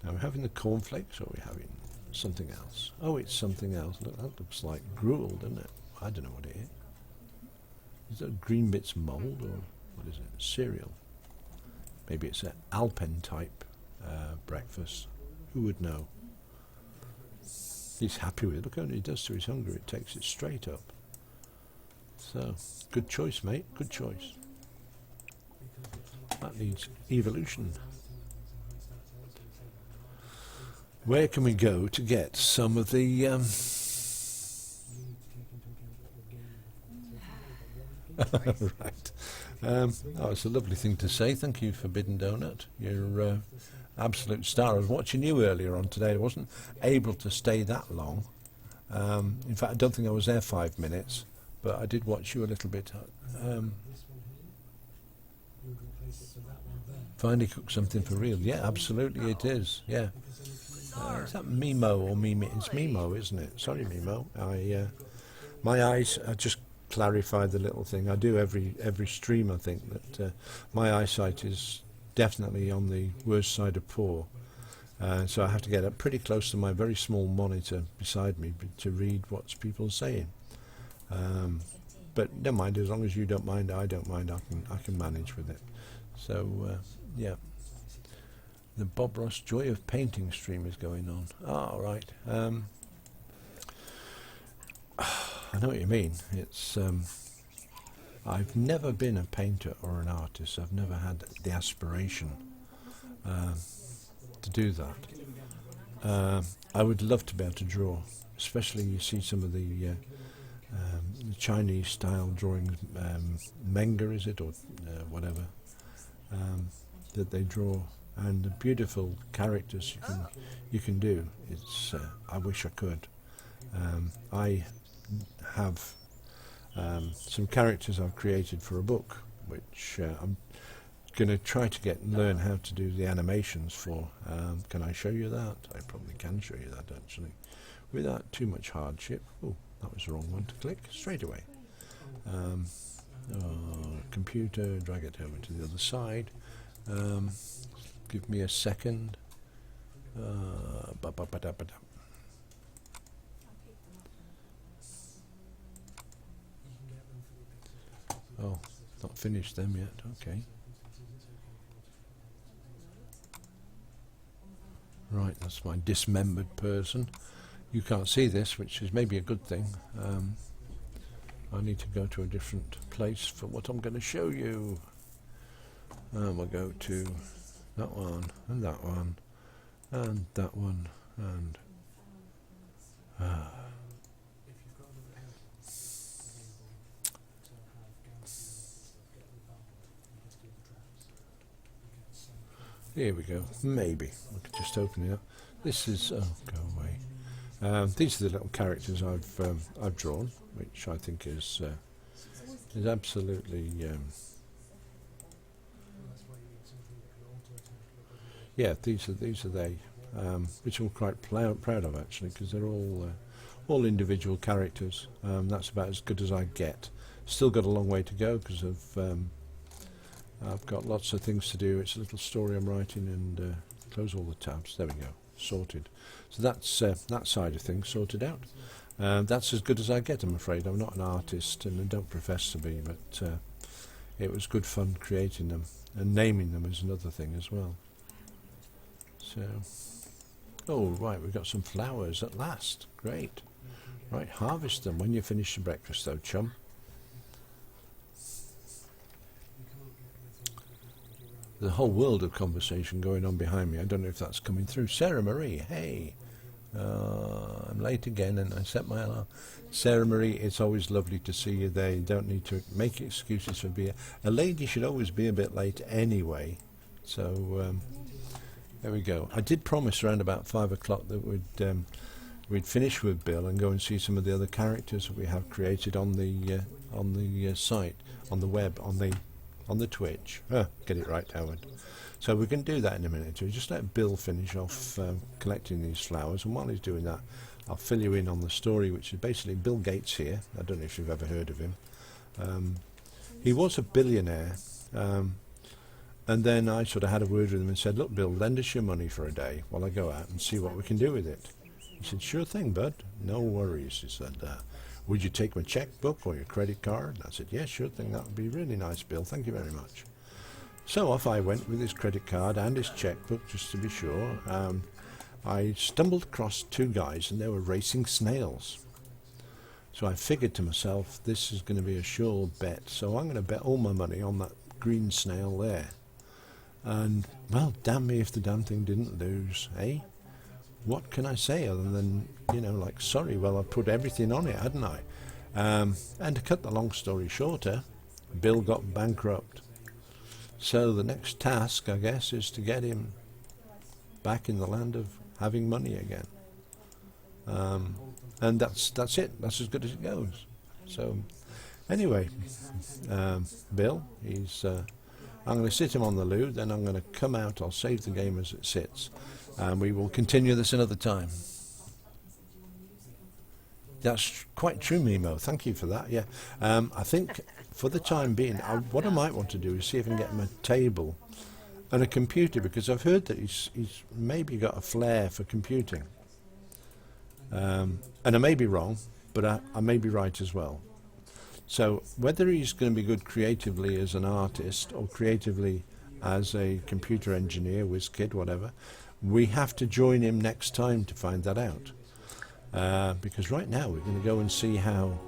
Now we're having the cornflakes, or are we having something else? Oh, it's something else. Look, that looks like gruel, doesn't it? I don't know what it is. Is that green bits mould, or what is it? Cereal. Maybe it's an Alpen type breakfast. Who would know? He's happy with it. Look what he does to his hunger. It takes it straight up. So, good choice, mate. Good choice. That needs evolution. Where can we go to get some of the right. Oh, it's a lovely thing to say. Thank you, Forbidden Donut. You're absolute star. I was watching you earlier on today. I wasn't able to stay that long. In fact, I don't think I was there 5 minutes, but I did watch you a little bit. Finally cooked something for real. Yeah, absolutely it is. Yeah. Is that Mimo or Mimi? It's Mimo, isn't it? Sorry, Mimo. My eyes. I just clarified the little thing. I do every stream. I think that my eyesight is definitely on the worst side of poor. So I have to get up pretty close to my very small monitor beside me to read what people are saying. But never mind. As long as you don't mind, I don't mind. I can manage with it. So yeah. The Bob Ross Joy of Painting stream is going on. Oh, right. I know what you mean. It's I've never been a painter or an artist. I've never had the aspiration to do that. I would love to be able to draw, especially you see some of the Chinese style drawings, manga is it, or whatever, that they draw. And the beautiful characters you can do. It's I wish I could. I have some characters I've created for a book, which I'm going to try to learn how to do the animations for. Can I show you that? I probably can show you that actually, without too much hardship. Oh, that was the wrong one to click straight away. Computer, drag it over to the other side. Give me a second. Oh, not finished them yet. Okay. Right, that's my dismembered person. You can't see this, which is maybe a good thing. I need to go to a different place for what I'm going to show you. We'll go to that one, and that one, and that one, and here we go. Maybe we could just open it up. This is go away. These are the little characters I've drawn, which I think is absolutely. Yeah, these are they, which I'm quite proud of actually, because they're all individual characters. That's about as good as I get. Still got a long way to go because I've got lots of things to do. It's a little story I'm writing, and close all the tabs. There we go, sorted. So that's that side of things sorted out. That's as good as I get, I'm afraid. I'm not an artist, and I don't profess to be, but it was good fun creating them, and naming them is another thing as well. So, oh right, we've got some flowers at last. Great. Right, harvest them when you finish your breakfast though, chum. There's a whole world of conversation going on behind me. I don't know if that's coming through. Sarah Marie, hey. I'm late again and I set my alarm. Sarah Marie, it's always lovely to see you there. You don't need to make excuses for being... A lady should always be a bit late anyway. So... there we go. I did promise around about 5 o'clock that we'd finish with Bill and go and see some of the other characters that we have created on the site, on the web, on the Twitch. Get it right, Howard. So we can do that in a minute or two. Just let Bill finish off collecting these flowers, and while he's doing that, I'll fill you in on the story, which is basically Bill Gates here. I don't know if you've ever heard of him. He was a billionaire. And then I sort of had a word with him and said, look, Bill, lend us your money for a day while I go out and see what we can do with it. He said, sure thing, bud. No worries. He said, would you take my checkbook or your credit card? And I said, yeah, sure thing. That would be really nice, Bill. Thank you very much. So off I went with his credit card and his checkbook, just to be sure. I stumbled across two guys, and they were racing snails. So I figured to myself, this is going to be a sure bet. So I'm going to bet all my money on that green snail there. And, well, damn me if the damn thing didn't lose, eh? What can I say other than, like, sorry, well, I put everything on it, hadn't I? And to cut the long story shorter, Bill got bankrupt. So the next task, I guess, is to get him back in the land of having money again. And that's it. That's as good as it goes. So anyway, Bill, I'm going to sit him on the loo, then I'm going to come out, I'll save the game as it sits, and we will continue this another time. That's quite true, Mimo. Thank you for that. Yeah, I think for the time being, what I might want to do is see if I can get him a table and a computer, because I've heard that he's maybe got a flair for computing. And I may be wrong, but I may be right as well. So whether he's going to be good creatively as an artist or creatively as a computer engineer, whiz kid, whatever, we have to join him next time to find that out. Because right now we're going to go and see how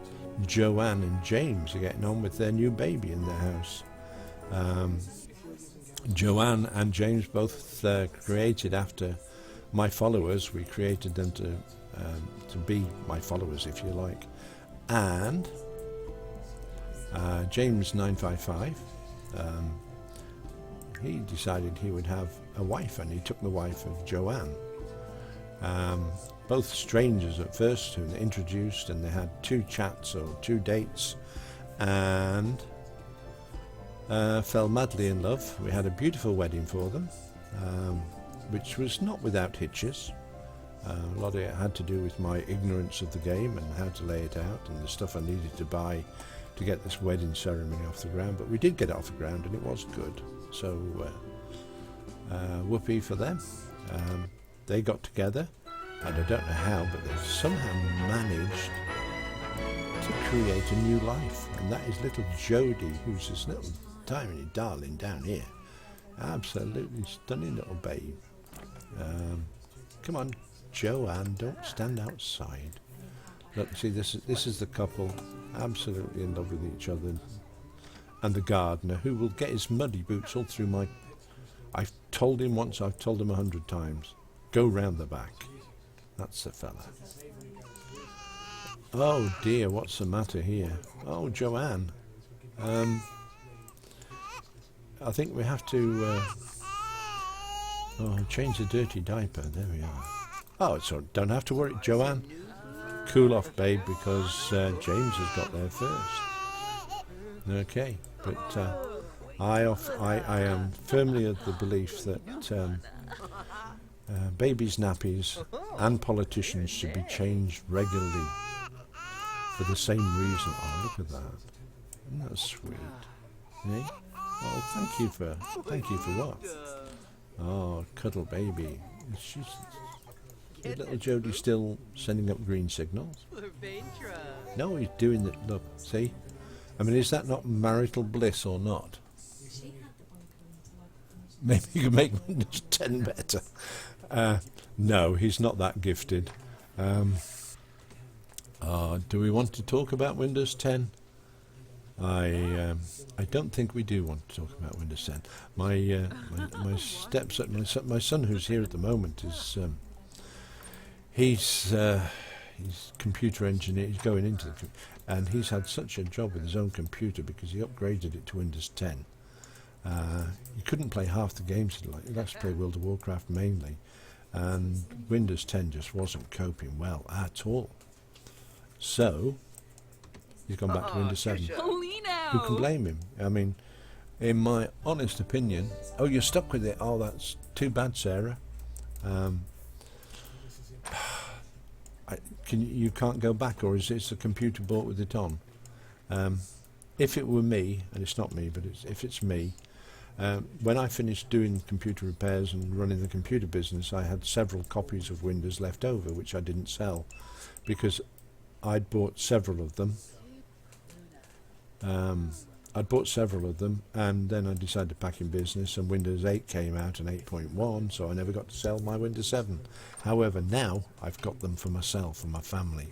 Joanne and James are getting on with their new baby in their house. Joanne and James both created after my followers. We created them to be my followers, if you like. And James 955, he decided he would have a wife, and he took the wife of Joanne. Both strangers at first who they introduced, and they had 2 chats or 2 dates, and fell madly in love. We had a beautiful wedding for them, which was not without hitches. A lot of it had to do with my ignorance of the game and how to lay it out and the stuff I needed to buy to get this wedding ceremony off the ground, but we did get it off the ground and it was good. So whoopee for them. They got together, and I don't know how, but they somehow managed to create a new life, and that is little Jodie, who's this little tiny darling down here. Absolutely stunning little babe. Come on, Joanne, don't stand outside. Look, see, this is the couple, absolutely in love with each other, and the gardener, who will get his muddy boots all through my... I've told him once, I've told him 100 times. Go round the back. That's the fella. Oh dear, what's the matter here? Oh, Joanne. I think we have to change the dirty diaper. There we are. Oh, so don't have to worry, Joanne. Cool off, babe, because James has got there first. Okay, but I am firmly of the belief that babies' nappies and politicians should be changed regularly for the same reason. Oh, look at that! Isn't that sweet? Eh? Oh, thank you for what? Oh, cuddle baby. Is little Jodie still sending up green signals? No, he's doing it. Look, see? I mean, is that not marital bliss or not? Maybe you could make Windows 10 better. No, he's not that gifted. Do we want to talk about Windows 10? I don't think we do want to talk about Windows 10. My stepson, my son, who's here at the moment, is he's computer engineer. He's going into the and he's had such a job with his own computer because he upgraded it to Windows 10. You couldn't play half the games he'd like. He'd have to play World of Warcraft mainly, and Windows 10 just wasn't coping well at all. So he's gone back to Windows 7. Who can blame him? I mean, in my honest opinion... Oh, you're stuck with it. Oh, that's too bad, Sarah. You can't go back, or is it the computer bought with it on? If it were me, and it's not me, but if it's me, when I finished doing computer repairs and running the computer business, I had several copies of Windows left over, which I didn't sell, because I'd bought several of them. And then I decided to pack in business, and Windows 8 came out and 8.1, so I never got to sell my Windows 7. However, now I've got them for myself and my family,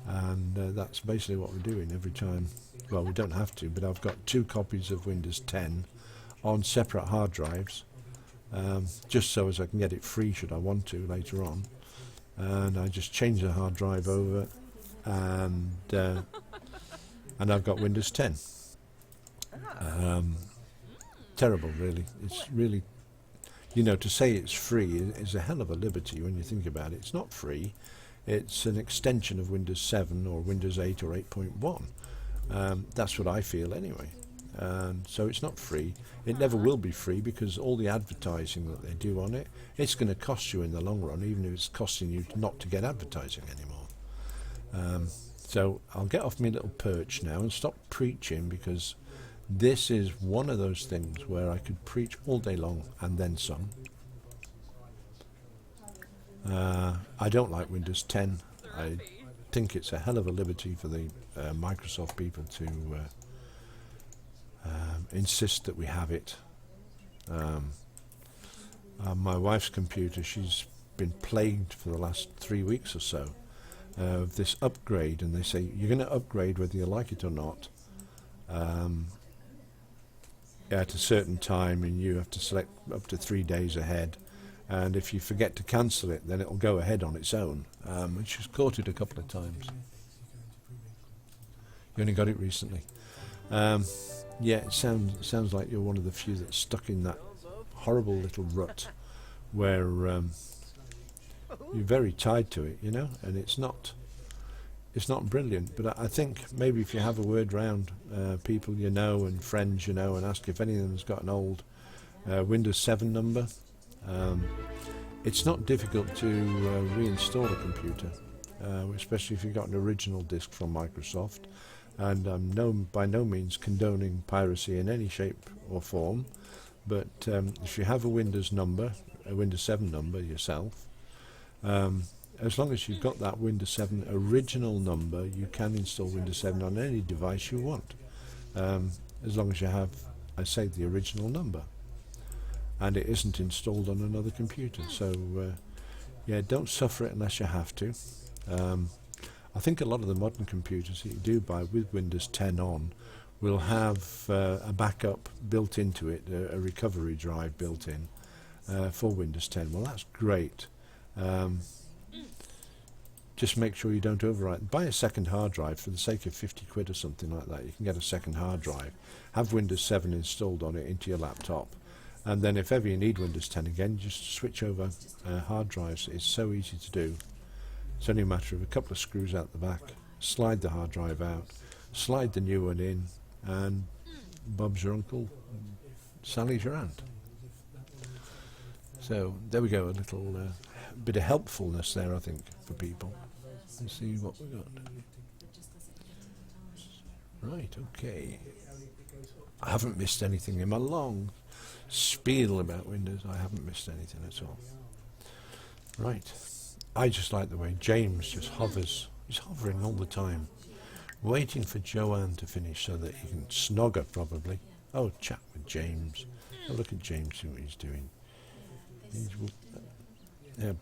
and that's basically what we're doing every time. Well, we don't have to, but I've got 2 copies of Windows 10 on separate hard drives, just so as I can get it free should I want to later on. And I just change the hard drive over, and I've got Windows 10. Terrible, really. It's really... you know, to say it's free is a hell of a liberty when you think about it. It's not free. It's an extension of Windows 7 or Windows 8 or 8.1. That's what I feel anyway. And so it's not free. It never will be free because all the advertising that they do on it, it's going to cost you in the long run, even if it's costing you not to get advertising anymore. So I'll get off my little perch now and stop preaching, because this is one of those things where I could preach all day long and then some. I don't like Windows 10. I think it's a hell of a liberty for the Microsoft people to insist that we have it. My wife's computer, she's been plagued for the last 3 weeks or so of this upgrade, and they say you're going to upgrade whether you like it or not at a certain time, and you have to select up to 3 days ahead, and if you forget to cancel it, then it'll go ahead on its own. And she's caught it a couple of times. You only got it recently. Yeah, it sounds like you're one of the few that's stuck in that horrible little rut where you're very tied to it, you know, and it's not brilliant. But I think maybe if you have a word round people you know and friends you know and ask if any of them's got an old Windows 7 number, it's not difficult to reinstall a computer, especially if you've got an original disk from Microsoft. And I'm by no means condoning piracy in any shape or form, but if you have a Windows number, a Windows 7 number yourself, as long as you've got that Windows 7 original number, you can install Windows 7 on any device you want, as long as you have, I say, the original number, and it isn't installed on another computer. So yeah, don't suffer it unless you have to. I think a lot of the modern computers that you do buy with Windows 10 on will have a backup built into it, a recovery drive built in for Windows 10. Well, that's great. Just make sure you don't overwrite. Buy a second hard drive for the sake of 50 quid or something like that. You can get a second hard drive. Have Windows 7 installed on it into your laptop. And then if ever you need Windows 10 again, just switch over hard drives. It's so easy to do. It's only a matter of a couple of screws out the back, slide the hard drive out, slide the new one in, and Bob's your uncle, Sally's your aunt. So there we go, a little bit of helpfulness there, I think, for people. Let's see what we got. Right, okay. I haven't missed anything in my long spiel about Windows. I haven't missed anything at all. Right. I just like the way James just hovers. He's hovering all the time, waiting for Joanne to finish so that he can snog her, probably. Oh, chat with James. Oh, look at James, see what he's doing.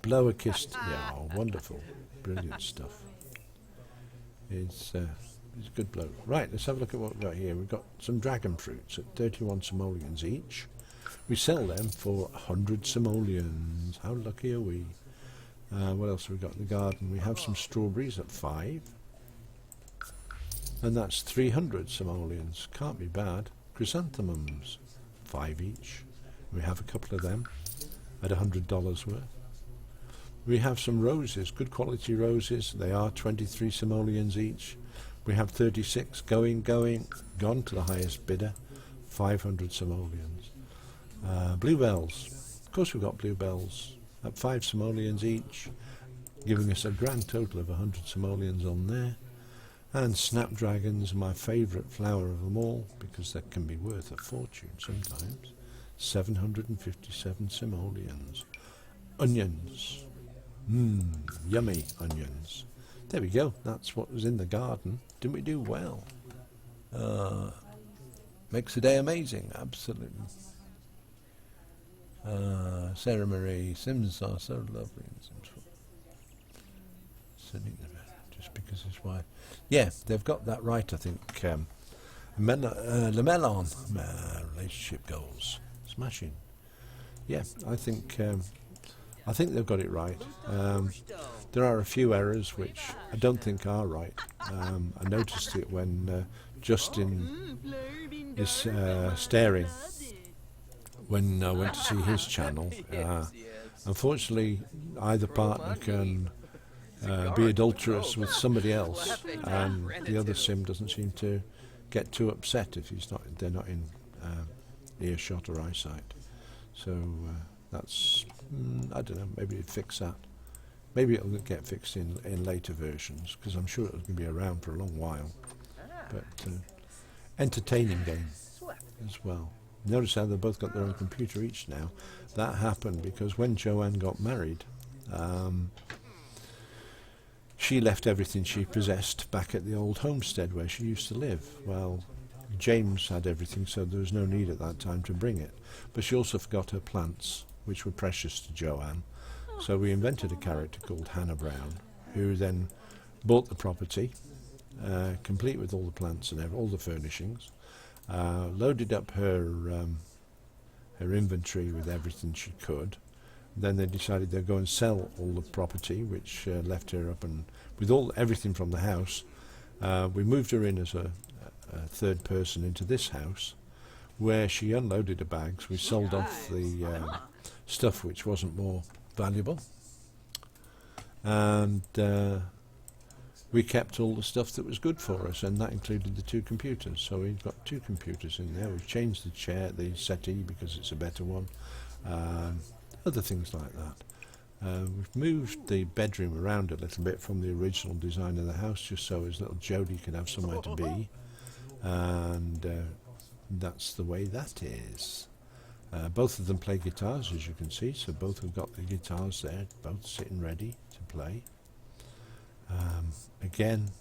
Blow a kiss. Yeah, oh, wonderful. Brilliant stuff. He's a good bloke. Right, let's have a look at what we've got here. We've got some dragon fruits at 31 simoleons each. We sell them for 100 simoleons. How lucky are we? What else have we got in the garden? We have some strawberries at 5. And that's 300 simoleons. Can't be bad. Chrysanthemums, 5 each. We have a couple of them at $100 worth. We have some roses, good quality roses. They are 23 simoleons each. We have 36 gone to the highest bidder, 500 simoleons. Bluebells. Of course we've got bluebells at 5 simoleons each, giving us a grand total of 100 simoleons on there. And snapdragons, my favourite flower of them all, because that can be worth a fortune sometimes. 757 simoleons. Onions. Yummy onions. There we go. That's what was in the garden. Didn't we do well? Makes the day amazing. Absolutely. Sarah Marie, Sims are so lovely. Sitting there just because his wife. Yeah, they've got that right, I think. Le Melon relationship goals, smashing. Yeah, I think they've got it right. There are a few errors which I don't think are right. I noticed it when Justin is staring when I went to see his channel. Unfortunately, either partner can be adulterous with somebody else, and the other sim doesn't seem to get too upset if they're not in earshot or eyesight. So that's I don't know. Maybe it'd fix that. Maybe it'll get fixed in later versions, because I'm sure it'll be around for a long while. But entertaining game as well. Notice how they've both got their own computer each now. That happened because when Joanne got married, she left everything she possessed back at the old homestead where she used to live. Well, James had everything, so there was no need at that time to bring it. But she also forgot her plants, which were precious to Joanne. So we invented a character called Hannah Brown, who then bought the property, complete with all the plants and all the furnishings, loaded up her inventory with everything she could. Then they decided they'd go and sell all the property, which left her up and with everything from the house. We moved her in as a third person into this house, where she unloaded the bags. We sold off the stuff which wasn't more valuable, and we kept all the stuff that was good for us, and that included the 2 computers. So we've got 2 computers in there. We've changed the settee because it's a better one, other things like that. We've moved the bedroom around a little bit from the original design of the house, just so his little Jody could have somewhere to be, and that's the way that is. Both of them play guitars, as you can see, so both have got the guitars there, both sitting ready to play. Again,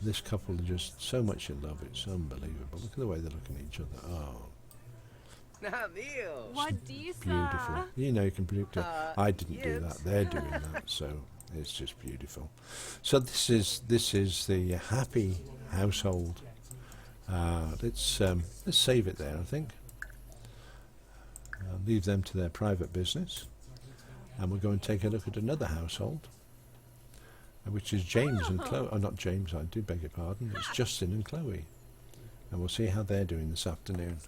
this couple are just so much in love, it's unbelievable. Look at the way they look at each other. Oh, beautiful. You know, you can predict it. I didn't do that, they're doing that, so it's just beautiful. So this is the happy household. Let's save it there, I think. Leave them to their private business, and we'll go and take a look at another household, which is James and Chloe. Oh, not James, I do beg your pardon. It's Justin and Chloe, and we'll see how they're doing this afternoon.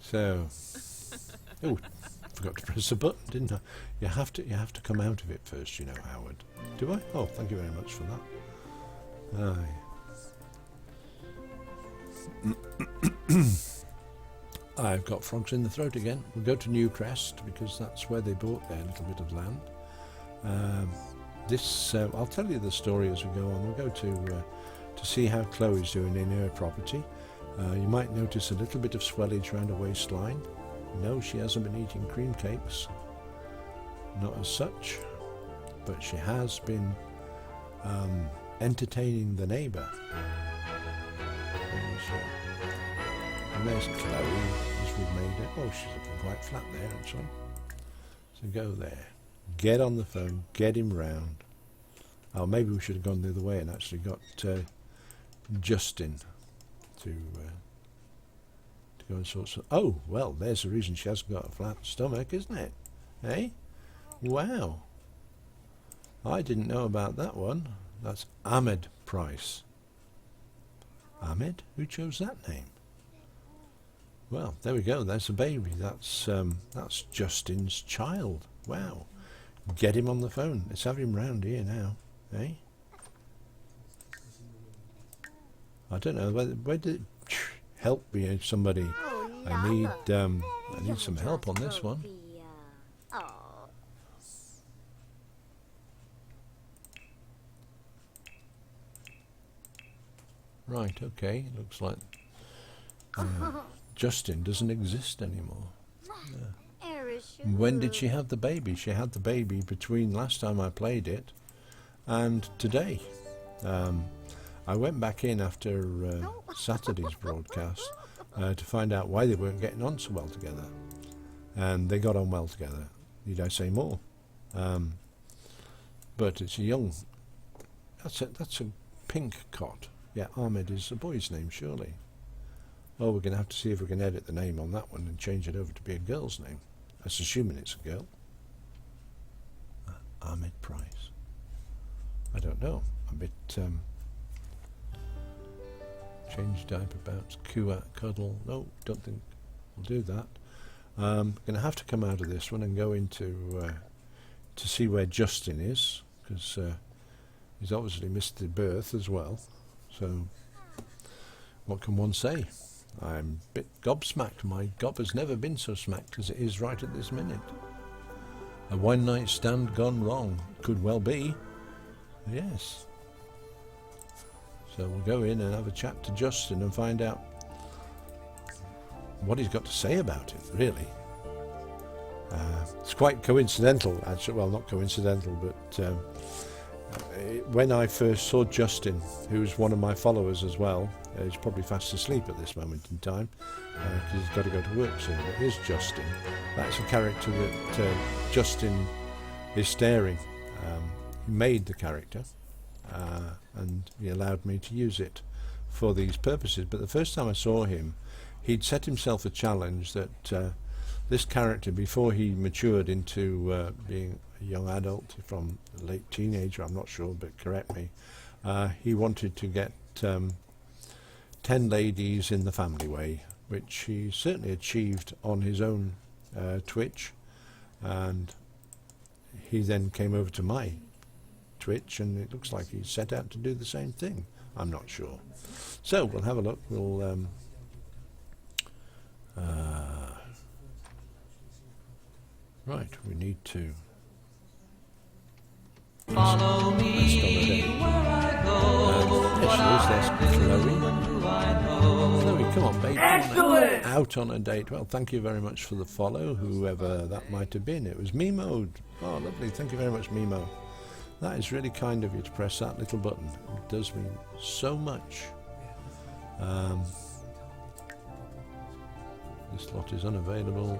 So, oh, forgot to press the button, didn't I? You have to come out of it first, you know, Howard. Do I? Oh, thank you very much for that. Aye. I've got frogs in the throat again. We'll go to Newcrest because that's where they bought their little bit of land. I'll tell you the story as we go on. We'll go to see how Chloe's doing in her property. You might notice a little bit of swellage around her waistline. No, she hasn't been eating cream cakes, not as such, but she has been entertaining the neighbour. And there's Chloe, as we've made her. Oh, she's looking quite flat there, actually. So go there. Get on the phone, get him round. Oh, maybe we should have gone the other way and actually got Justin to go and sort some... Oh, well, there's the reason she hasn't got a flat stomach, isn't it? Eh? Wow. I didn't know about that one. That's Ahmed Price. Ahmed? Who chose that name? Well, there we go. There's a baby. That's Justin's child. Wow. Get him on the phone. Let's have him round here now. Eh? I don't know. Where did help me? Somebody. I need some help on this one. Right. Okay. Looks like Justin doesn't exist anymore. When did she have the baby? She had the baby between last time I played it and today. I went back in after Saturday's broadcast to find out why they weren't getting on so well together. And they got on well together. Need I say more? But it's a young... That's a pink cot. Yeah, Ahmed is a boy's name, surely. Oh, we're going to have to see if we can edit the name on that one and change it over to be a girl's name. That's assuming it's a girl. Ahmed Price. I don't know. A bit Change diaper bounce, coo at, cuddle. No, don't think we'll do that. I'm going to have to come out of this one and go into to see where Justin is, because he's obviously missed the birth as well. So what can one say? I'm a bit gobsmacked. My gob has never been so smacked as it is right at this minute. A one night stand gone wrong. Could well be. Yes. So we'll go in and have a chat to Justin and find out what he's got to say about it, really. It's quite coincidental, actually. Well, not coincidental, but when I first saw Justin, who's one of my followers as well, he's probably fast asleep at this moment in time because he's got to go to work soon. But here's Justin. That's a character that Justin is staring. He made the character and he allowed me to use it for these purposes. But the first time I saw him, he'd set himself a challenge that this character, before he matured into being a young adult, from a late teenager, I'm not sure, but correct me, he wanted to get 10 ladies in the family way, which he certainly achieved on his own Twitch, and he then came over to my Twitch, and it looks like he's set out to do the same thing. I'm not sure. So we'll have a look. We'll right, we need to follow me where I go. There's Chloe. Chloe, come on, babe. Excellent. Out on a date. Well, thank you very much for the follow, whoever that might have been. It was Mimo. Oh, lovely. Thank you very much, Mimo. That is really kind of you to press that little button. It does mean so much. This lot is unavailable.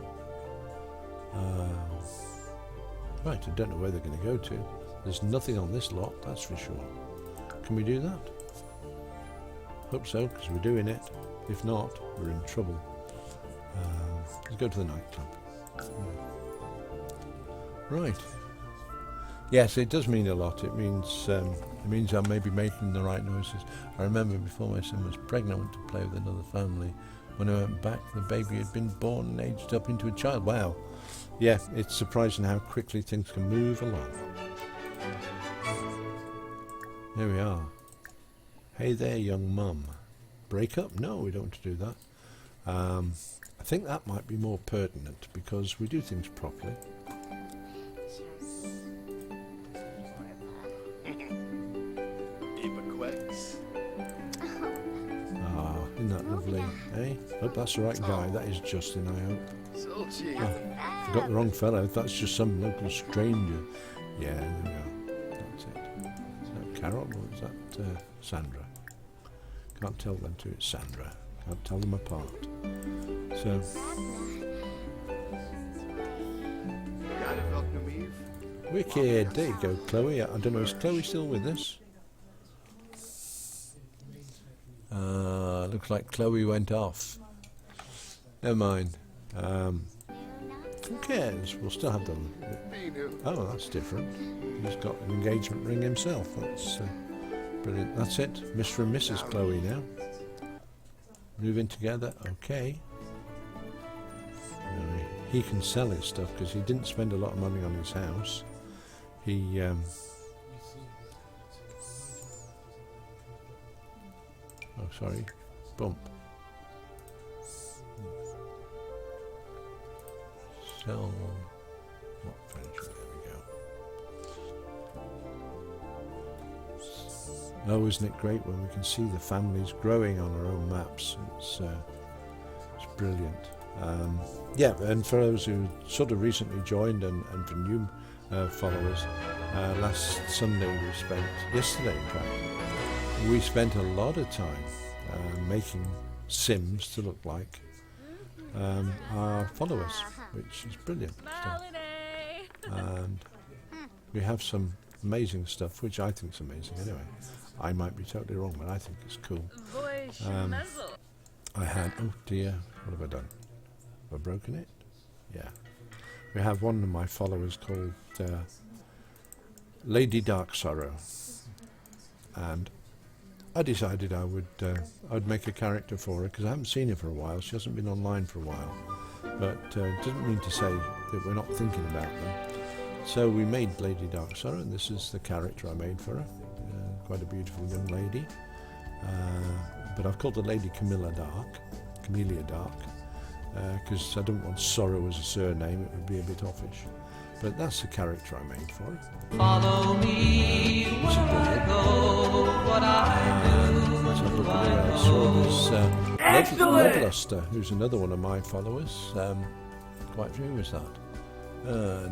Right, I don't know where they're going to go to. There's nothing on this lot, that's for sure. Can we do that? Hope so, because we're doing it. If not, we're in trouble. Let's go to the nightclub. Right. Yes, it does mean a lot. It means I may be making the right noises. I remember before my son was pregnant, I went to play with another family. When I went back, the baby had been born and aged up into a child. Wow. Yeah, it's surprising how quickly things can move along. There we are. Hey there, young mum. Break up? No, we don't want to do that. I think that might be more pertinent because we do things properly. Isn't that lovely, eh? Hope that's the right guy. That is Justin, I hope. So cheap. Oh, got the wrong fellow. That's just some local stranger. Yeah, there we go. That's it. Is that Carol or is that Sandra? Can't tell them two. It's Sandra. Can't tell them apart. So. Wicked. There you go, Chloe. I don't know. Is Chloe still with us? Looks like Chloe went off. Never mind. Who cares? We'll still have them. Oh, that's different. He's got an engagement ring himself. That's brilliant. That's it. Mr. and Mrs. Chloe now. Moving together. Okay. He can sell his stuff because he didn't spend a lot of money on his house. He oh, sorry. Bump. Sell what furniture? There we go. Oh, isn't it great when we can see the families growing on our own maps? It's brilliant. Yeah, and for those who sort of recently joined and for new followers, last Sunday yesterday in fact, we spent a lot of time making Sims to look like our followers, which is brilliant stuff. And we have some amazing stuff, which I think is amazing anyway. I might be totally wrong, but I think it's cool. I had, oh dear, what have I done? Have I broken it? Yeah. We have one of my followers called Lady Dark Sorrow, and I decided I'd make a character for her because I haven't seen her for a while. She hasn't been online for a while, but doesn't mean to say that we're not thinking about them. So we made Lady Darksorrow, and this is the character I made for her. Quite a beautiful young lady, but I've called her Lady Camelia Dark, because I don't want Sorrow as a surname. It would be a bit offish. But that's the character I made for it. Follow me where I go, what I do. Let's have a look at who else. So there's Loveluster, who's another one of my followers. Quite a few, who is that?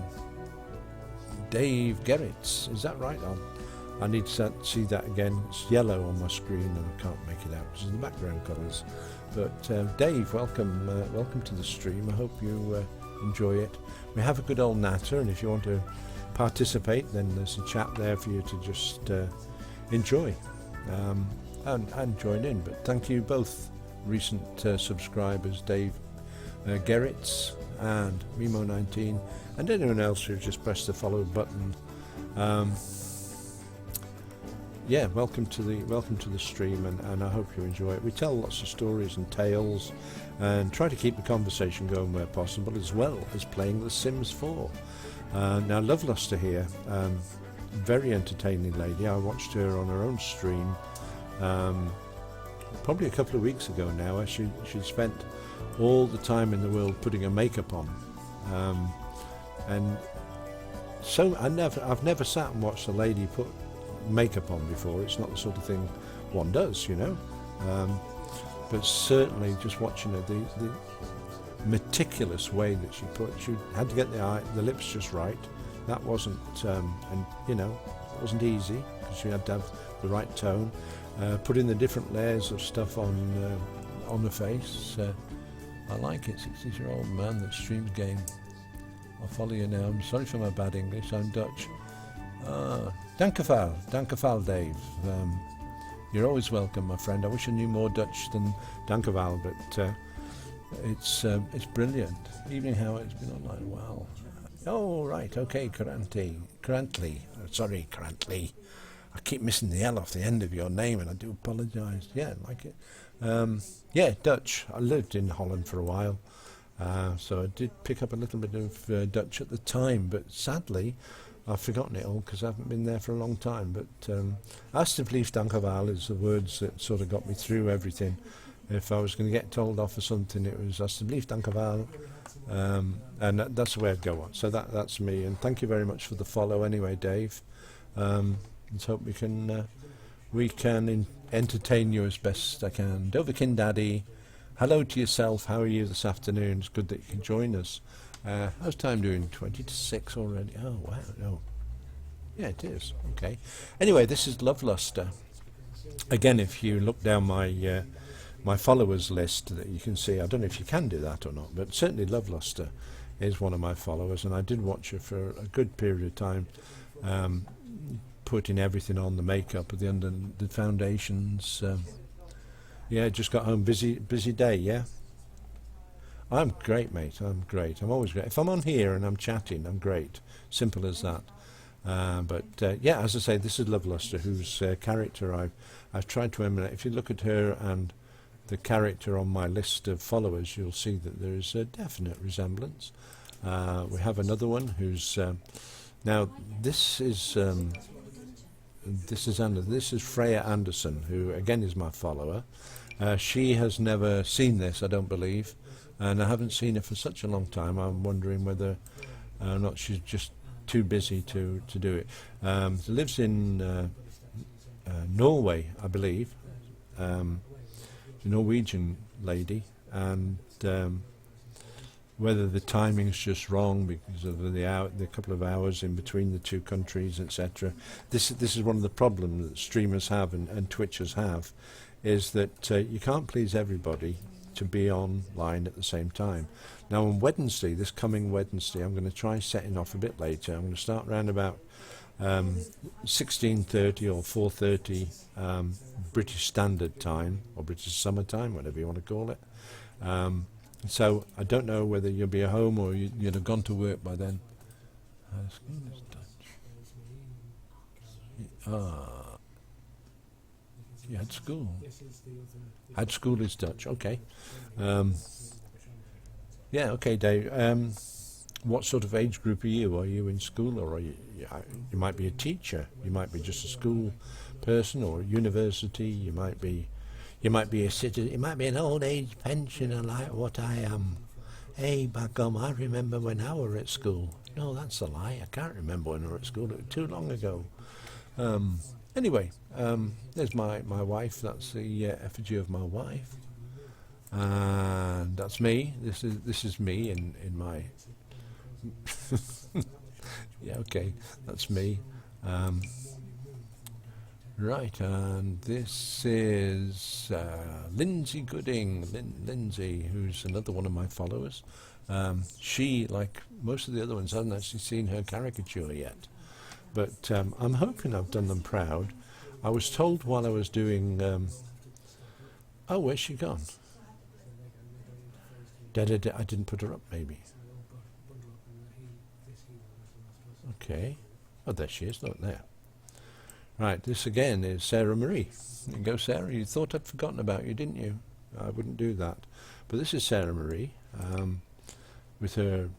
Dave Gerritz, is that right? I need to see that again. It's yellow on my screen and I can't make it out because of the background colours. But Dave, welcome to the stream. I hope you enjoy it. We have a good old natter, and if you want to participate, then there's a chat there for you to just enjoy and join in. But thank you both, recent subscribers, Dave Gerritz and Mimo19, and anyone else who just pressed the follow button. Yeah, welcome to the stream, and I hope you enjoy it. We tell lots of stories and tales, and try to keep the conversation going where possible, as well as playing The Sims 4. Now, Loveluster here, very entertaining lady. I watched her on her own stream probably a couple of weeks ago now. She'd spent all the time in the world putting her makeup on, and so I've never sat and watched a lady put makeup on before. It's not the sort of thing one does, you know. But certainly just watching her, the meticulous way that she had to get the lips just right. That wasn't, and you know, it wasn't easy because she had to have the right tone. Putting the different layers of stuff on the face. I like it. 60-year-old man that streams game. I'll follow you now. I'm sorry for my bad English. I'm Dutch. Dankjewel, Dave. You're always welcome, my friend. I wish I knew more Dutch than dankjewel, but it's brilliant. Evening, Howard. It's been online a while. Oh, right, okay, Crantley. Sorry, Crantley. I keep missing the L off the end of your name, and I do apologise. Yeah, I like it. Yeah, Dutch. I lived in Holland for a while, so I did pick up a little bit of Dutch at the time, but sadly, I've forgotten it all because I haven't been there for a long time. But alsjeblieft, dankjewel is the words that sort of got me through everything. If I was going to get told off for something, it was alsjeblieft, dankjewel. And that's the way I'd go on. So that's me. And thank you very much for the follow anyway, Dave. Let's hope we can entertain you as best I can. Doverkin Daddy, hello to yourself. How are you this afternoon? It's good that you can join us. How's time doing? 20 to 6 already. Oh, wow. No. Yeah, it is. Okay. Anyway, this is Loveluster. Again, if you look down my my followers list, that you can see, I don't know if you can do that or not, but certainly Loveluster is one of my followers, and I did watch her for a good period of time, putting everything on, the makeup, the foundations. Yeah, just got home. Busy day, yeah? I'm great, mate. I'm great. I'm always great. If I'm on here and I'm chatting, I'm great. Simple as that. But yeah, as I say, this is Loveluster, whose character I've tried to emulate. If you look at her and the character on my list of followers, you'll see that there is a definite resemblance. We have another one who's now. This is Freya Anderson, who again is my follower. She has never seen this, I don't believe. And I haven't seen her for such a long time. I'm wondering whether or not she's just too busy to do it. She lives in Norway, I believe. A Norwegian lady, and whether the timing's just wrong because of the couple of hours in between the two countries, etc. This is one of the problems that streamers have and Twitchers have, is that you can't please everybody to be online at the same time. Now on Wednesday, this coming Wednesday, I'm going to try setting off a bit later. I'm going to start around about 16:30 or 4:30 British Standard Time, or British Summer Time, whatever you want to call it. So I don't know whether you'll be at home or you'd have gone to work by then. You had school. Had school is Dutch. Okay. Yeah. Okay, Dave. What sort of age group are you? Are you in school, or are you? You might be a teacher. You might be just a school person, or a university. You might be a citizen. You might be an old age pensioner like what I am. Hey, back home, I remember when I were at school. No, that's a lie. I can't remember when I were at school. It was too long ago. Anyway, there's my wife. That's the effigy of my wife, and that's me. This is me in my. Yeah, okay, that's me. Right, and this is Lindsay Gooding, Lindsay, who's another one of my followers. She, like most of the other ones, hasn't actually seen her caricature yet. But I'm hoping I've done them proud. I was told while I was doing... oh, where's she gone? I didn't put her up, maybe. Okay. Oh, there she is. Look there. Right, this again is Sarah Marie. There you go, Sarah. You thought I'd forgotten about you, didn't you? I wouldn't do that. But this is Sarah Marie with her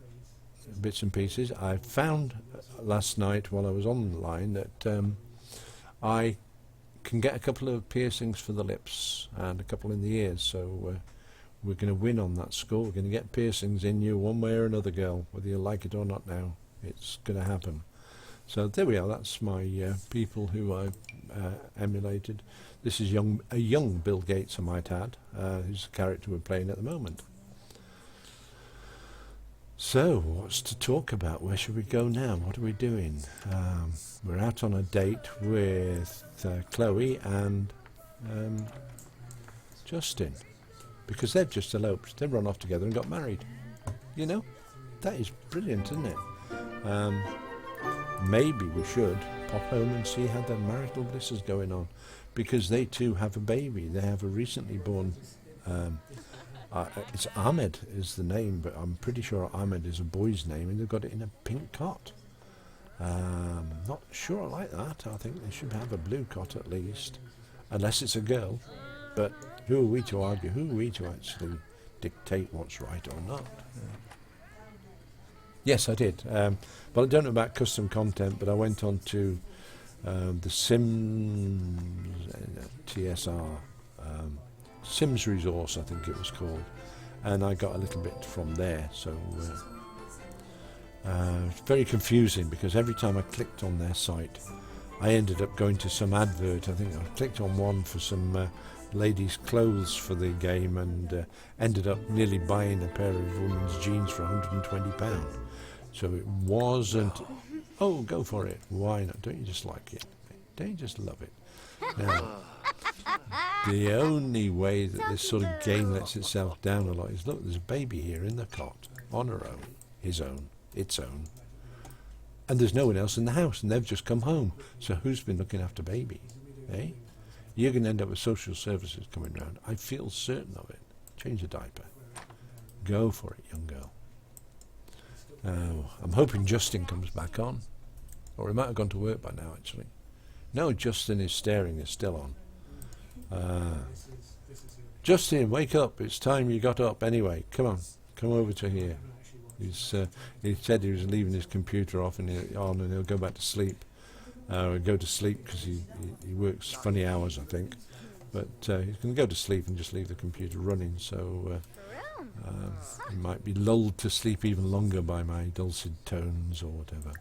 bits and pieces. I found last night while I was online that I can get a couple of piercings for the lips and a couple in the ears, so we're going to win on that score. We're going to get piercings in you one way or another, girl, whether you like it or not now. It's going to happen. So there we are. That's my people who I've emulated. This is a young Bill Gates, I might add, who's the character we're playing at the moment. So, what's to talk about? Where should we go now? What are we doing? We're out on a date with Chloe and Justin, because they've just eloped. They've run off together and got married. You know, that is brilliant, isn't it? Maybe we should pop home and see how their marital bliss is going on, because they too have a baby. They have a recently born... it's Ahmed is the name, but I'm pretty sure Ahmed is a boy's name, and they've got it in a pink cot. Not sure I like that. I think they should have a blue cot at least, unless it's a girl. But who are we to argue? Who are we to actually dictate what's right or not? Yes, I did. Well, I don't know about custom content, but I went on to the Sims TSR, Sims Resource, I think it was called, and I got a little bit from there. So it's very confusing, because every time I clicked on their site, I ended up going to some advert. I think I clicked on one for some ladies' clothes for the game, and ended up nearly buying a pair of women's jeans for £120. So it wasn't... Oh, go for it. Why not? Don't you just like it? Don't you just love it? Now, the only way that this sort of game lets itself down a lot is, look, there's a baby here in the cot, on her own, his own, its own. And there's no one else in the house, and they've just come home. So who's been looking after baby? Eh? You're going to end up with social services coming round. I feel certain of it. Change the diaper. Go for it, young girl. I'm hoping Justin comes back on. Or he might have gone to work by now, actually. No, Justin is staring. Is still on. Justin, wake up. It's time you got up. Anyway, come on. Come over to here. He said he was leaving his computer off and he'll go back to sleep. Go to sleep because he works funny hours, I think. But he's going to go to sleep and just leave the computer running. So he might be lulled to sleep even longer by my dulcet tones or whatever.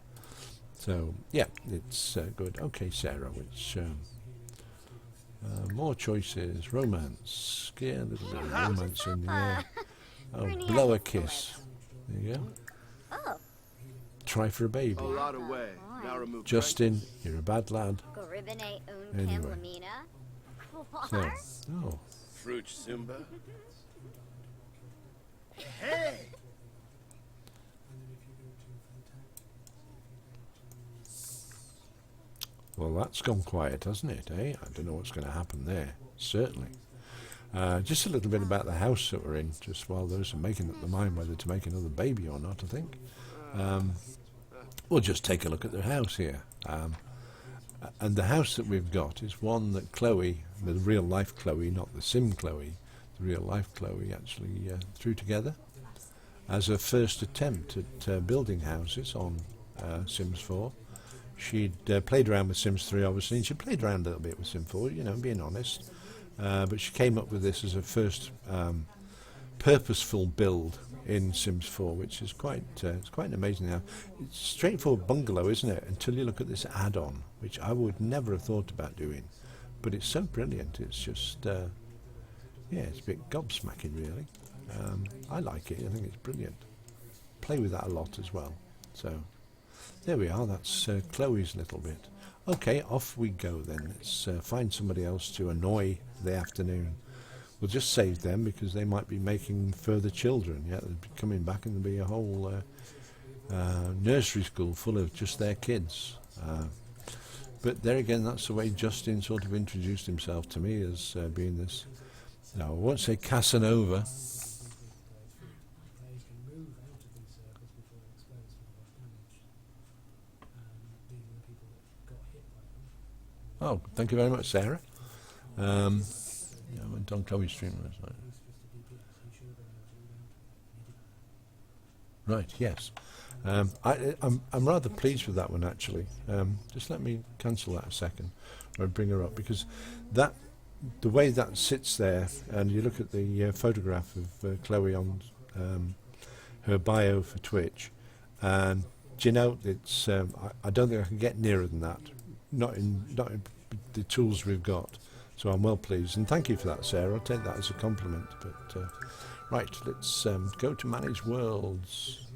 So, yeah, it's good. Okay, Sarah, which... more choices. Romance. Yeah, a little bit of romance in the air. Oh, blow a kiss. There you go. Oh. Try for a baby. A lot away. Now remove Justin, you're a bad lad. Anyway. So, oh. Fruit Simba. Well, that's gone quiet, hasn't it, eh? I don't know what's going to happen there, certainly. Just a little bit about the house that we're in, just while those are making up their mind whether to make another baby or not, I think. We'll just take a look at the house here. And the house that we've got is one that Chloe, the real life Chloe, not the sim Chloe, the real life Chloe actually threw together as her first attempt at building houses on Sims 4. She'd played around with Sims 3 obviously, and she played around a little bit with Sim 4, you know, being honest. But she came up with this as her first purposeful build in Sims 4, which is it's quite amazing now. It's a straightforward bungalow, isn't it? Until you look at this add-on, which I would never have thought about doing, but it's so brilliant. It's just yeah, it's a bit gobsmacking really. I like it. I think it's brilliant. Play with that a lot as well. So there we are. That's Chloe's little bit. Okay, off we go then. Let's find somebody else to annoy the afternoon. We'll just save them because they might be making further children. Yeah, they'll be coming back and there'll be a whole nursery school full of just their kids. But there again, that's the way Justin sort of introduced himself to me as being this, no, I won't say Casanova. Oh, thank you very much, Sarah. Yeah, I went on Chloe's stream last night. Right, yes. I'm rather pleased with that one actually. Just let me cancel that a second, or bring her up, because the way that sits there, and you look at the photograph of Chloe on her bio for Twitch, and do you know, it's I don't think I can get nearer than that. Not in the tools we've got. So I'm well pleased, and thank you for that, Sarah. I'll take that as a compliment. But right, let's go to Manage Worlds.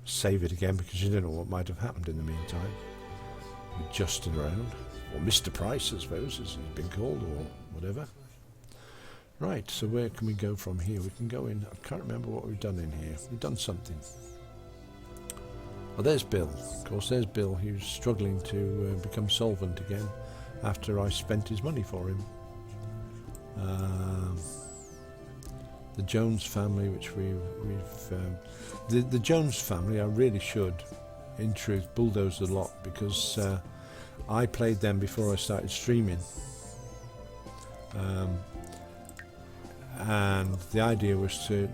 Save it again because you don't know what might have happened in the meantime. With Justin around, or Mr. Price, I suppose, as he's been called, or whatever. Right, so where can we go from here? We can go in. I can't remember what we've done in here. We've done something. Oh, there's Bill. Of course, there's Bill, who's struggling to become solvent again after I spent his money for him. The Jones family, which the Jones family, I really should, in truth, bulldoze a lot, because I played them before I started streaming. And the idea was to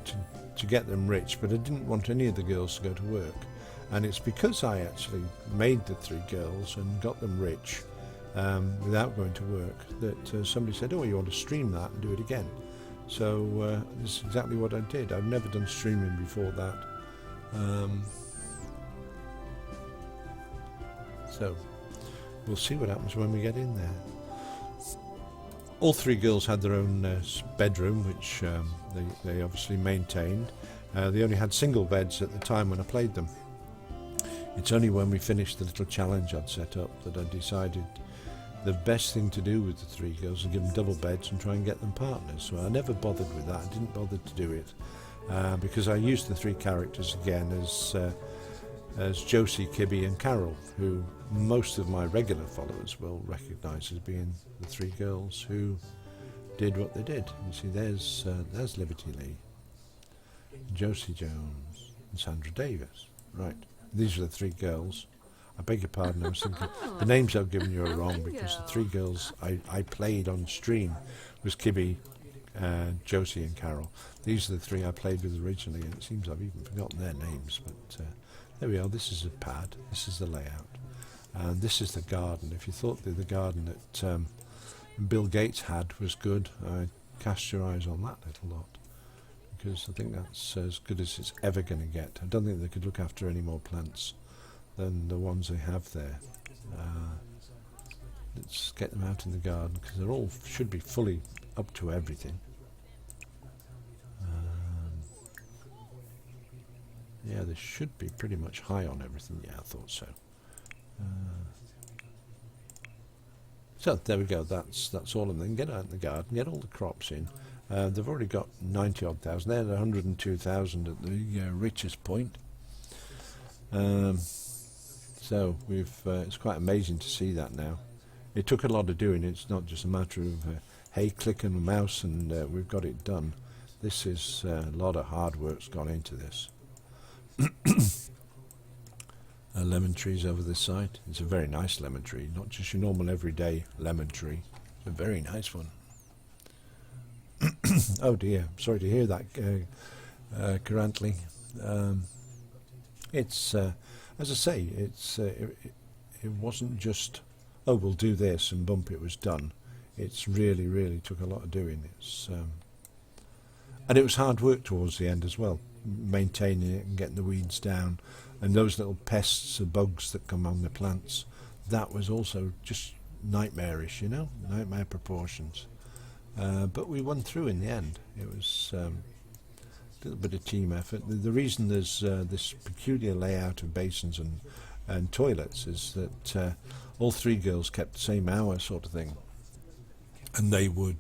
get them rich, but I didn't want any of the girls to go to work. And it's because I actually made the 3 girls and got them rich without going to work that somebody said, oh, you want to stream that and do it again. So this is exactly what I did. I've never done streaming before that. So we'll see what happens when we get in there. All 3 girls had their own bedroom, which they obviously maintained. They only had single beds at the time when I played them. It's only when we finished the little challenge I'd set up that I decided the best thing to do with the 3 girls was give them double beds and try and get them partners. So I never bothered with that. I didn't bother to do it because I used the 3 characters again as Josie, Kibby and Carol, who most of my regular followers will recognise as being the 3 girls who did what they did. You see, there's Liberty Lee, Josie Jones and Sandra Davis. Right. These are the 3 girls. I beg your pardon, I was thinking the names I've given you are wrong, because the 3 girls I played on stream was Kibby, Josie and Carol. These are the 3 I played with originally, and it seems I've even forgotten their names, but there we are. This is a pad, this is the layout, and this is the garden. If you thought the garden that Bill Gates had was good, cast your eyes on that little lot, because I think that's as good as it's ever going to get. I don't think they could look after any more plants than the ones they have there. Let's get them out in the garden, because they're all should be fully up to everything. Yeah, they should be pretty much high on everything. Yeah, I thought so. So there we go. That's all of them. Get out in the garden, get all the crops in. They've already got 90 odd thousand. They're at 102,000 at the richest point. So it's quite amazing to see that now. It took a lot of doing. It's not just a matter of hey, click and a mouse and we've got it done. This is a lot of hard work's gone into this. lemon trees over this side. It's a very nice lemon tree, not just your normal everyday lemon tree. It's a very nice one. Oh dear, sorry to hear that, Currently. It's, as I say, it wasn't just, oh, we'll do this and bump, it was done. It's really took a lot of doing. And it was hard work towards the end as well, maintaining it and getting the weeds down, and those little pests and bugs that come on the plants. That was also just nightmarish, nightmare proportions. But we won through in the end. It was a little bit of team effort. The reason there's this peculiar layout of basins and toilets is that all three girls kept the same hour sort of thing, and they would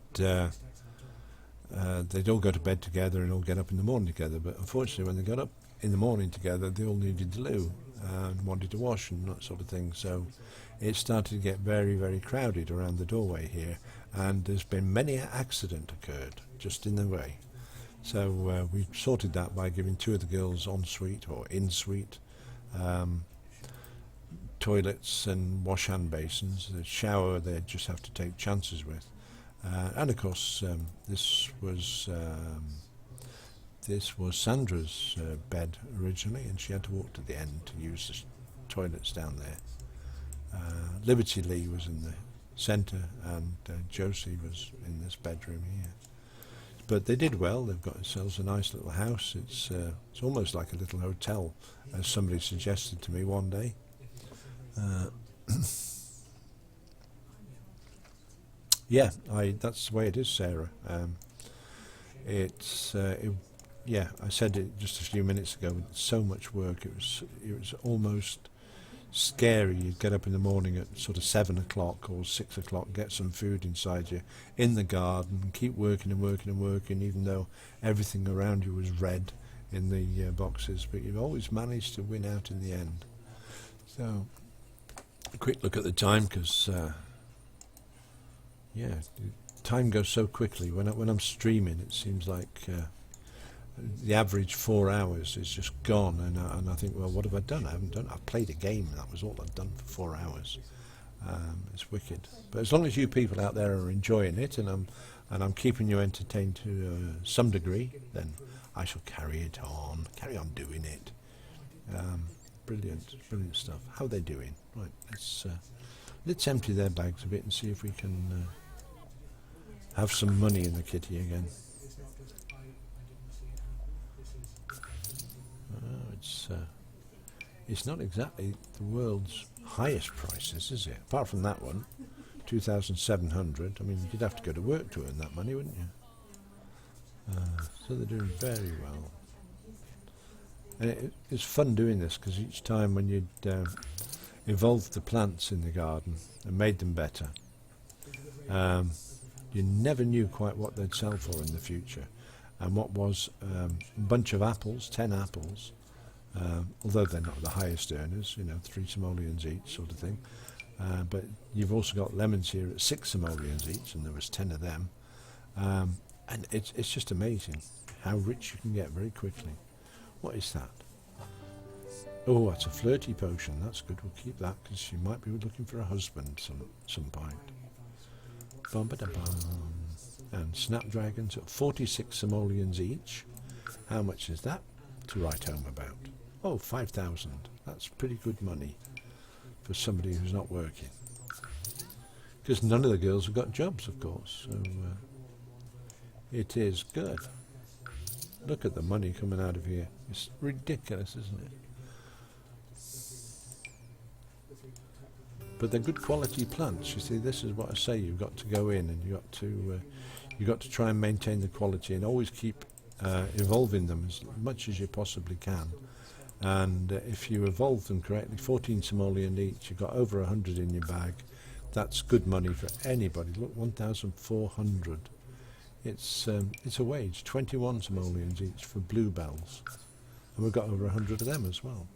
they'd all go to bed together and all get up in the morning together. But unfortunately, when they got up in the morning together, they all needed the loo and wanted to wash and that sort of thing. So it started to get very crowded around the doorway here, and there's been many an accident occurred just in the way. So we sorted that by giving two of the girls ensuite or in-suite toilets and wash hand basins. The shower they just have to take chances with. And of course this was Sandra's bed originally, and she had to walk to the end to use the toilets down there. Liberty Lee was in the centre, and Josie was in this bedroom here. But they did well. They've got themselves a nice little house. It's almost like a little hotel, as somebody suggested to me one day. Yeah, that's the way it is, Sarah. Yeah, I said it just a few minutes ago. So much work. It was almost scary. You'd get up in the morning at sort of 7 o'clock or 6 o'clock, get some food inside you in the garden, and keep working, even though everything around you was red in the boxes. But you've always managed to win out in the end. So, a quick look at the time, because yeah, time goes so quickly. When I'm streaming, it seems like the average 4 hours is just gone, and I think, well, what have I done? I've played a game. That was all I've done for 4 hours. It's wicked. But as long as you people out there are enjoying it, and I'm keeping you entertained to some degree, then I shall carry on doing it. Brilliant stuff. How are they doing? Right, let's empty their bags a bit and see if we can have some money in the kitty again. It's not exactly the world's highest prices, is it? Apart from that one, 2,700. I mean, you'd have to go to work to earn that money, wouldn't you? So they're doing very well. And it's fun doing this, because each time when you'd evolved the plants in the garden and made them better, you never knew quite what they'd sell for in the future. And what was a bunch of apples, 10 apples, although they're not the highest earners, 3 simoleons each sort of thing. But you've also got lemons here at 6 simoleons each, and there was 10 of them. And it's just amazing how rich you can get very quickly. What is that? Oh, that's a flirty potion. That's good. We'll keep that, because she might be looking for a husband some point. Bum-ba-da-bum. And snapdragons at 46 simoleons each. How much is that to write home about? Oh, 5,000. That's pretty good money for somebody who's not working. Because none of the girls have got jobs, of course. So it is good. Look at the money coming out of here. It's ridiculous, isn't it? But they're good quality plants. You see, this is what I say. You've got to go in, and you've got to try and maintain the quality, and always keep evolving them as much as you possibly can. And if you evolve them correctly, 14 simoleon each, you've got over 100 in your bag. That's good money for anybody. Look, 1,400. It's a wage. 21 simoleons each for bluebells, and we've got over 100 of them as well.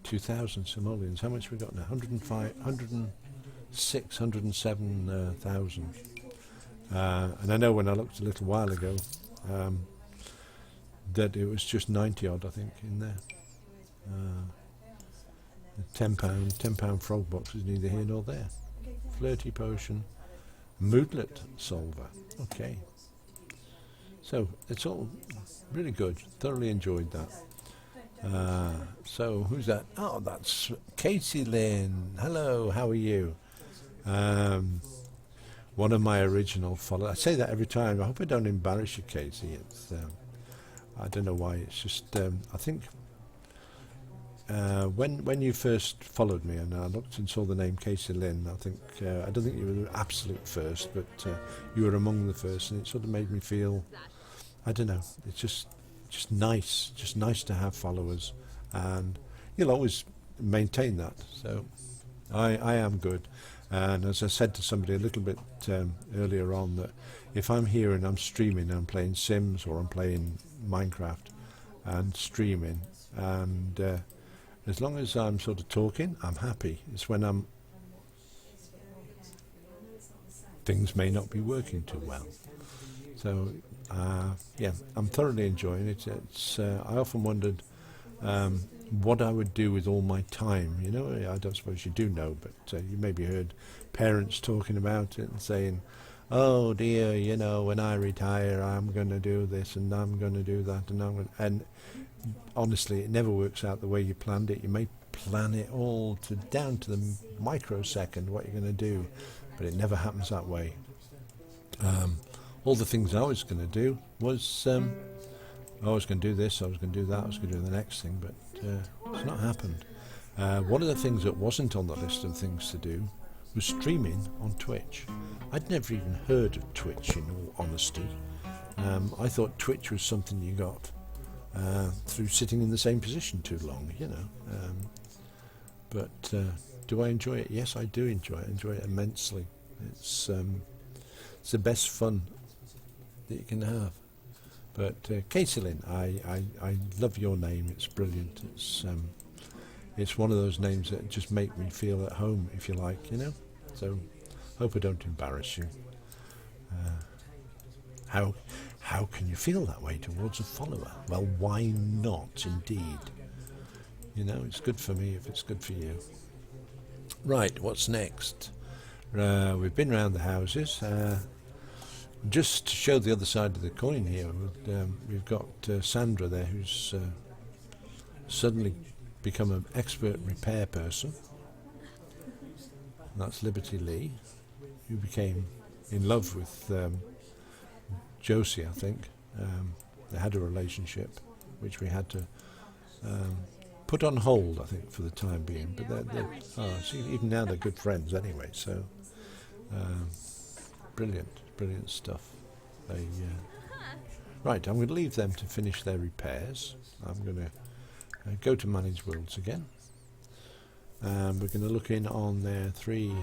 2,000 simoleons. How much have we got now? 105, 106, 107,000. And I know when I looked a little while ago that it was just 90 odd, I think, in there. £10 frog box is neither here nor there. Flirty potion, moodlet solver. Okay. So it's all really good. Thoroughly enjoyed that. So who's that? Oh, that's Katie Lynn. Hello, how are you? One of my original followers. I say that every time. I hope I don't embarrass you, Katie. It's I don't know why. It's just I think when you first followed me and I looked and saw the name Katie Lynn, I think I don't think you were the absolute first, but you were among the first, and it sort of made me feel, I don't know. It's just nice to have followers, and you'll always maintain that. So I am good. And as I said to somebody a little bit earlier on, that if I'm here and I'm streaming, I'm playing Sims or I'm playing Minecraft and streaming, and as long as I'm sort of talking, I'm happy. It's when things may not be working too well. So yeah, I'm thoroughly enjoying it. I often wondered what I would do with all my time. You know, I don't suppose you do know, but you maybe heard parents talking about it and saying, "Oh dear, you know, when I retire, I'm going to do this and I'm going to do that and honestly, it never works out the way you planned it. You may plan it all down to the microsecond what you're going to do, but it never happens that way. All the things I was going to do was I was going to do this, I was going to do that, I was going to do the next thing, but it's not happened. One of the things that wasn't on the list of things to do was streaming on Twitch. I'd never even heard of Twitch, in all honesty. I thought Twitch was something you got through sitting in the same position too long, you know. But do I enjoy it? Yes, I do enjoy it. I enjoy it immensely. It's the best fun that you can have. But Katie Lynn, I love your name. It's brilliant. It's one of those names that just make me feel at home, if you like, you know. So hope I don't embarrass you. How can you feel that way towards a follower? Well, why not, indeed? You know, it's good for me if it's good for you. Right, what's next? We've been round the houses. Just to show the other side of the coin here, we've got Sandra there, who's suddenly become an expert repair person. And that's Liberty Lee, who became in love with Josie, I think. They had a relationship, which we had to put on hold, I think, for the time being. But see, even now they're good friends anyway. So brilliant stuff. Right, I'm going to leave them to finish their repairs. I'm going to go to Manage Worlds again. We're going to look in on their 3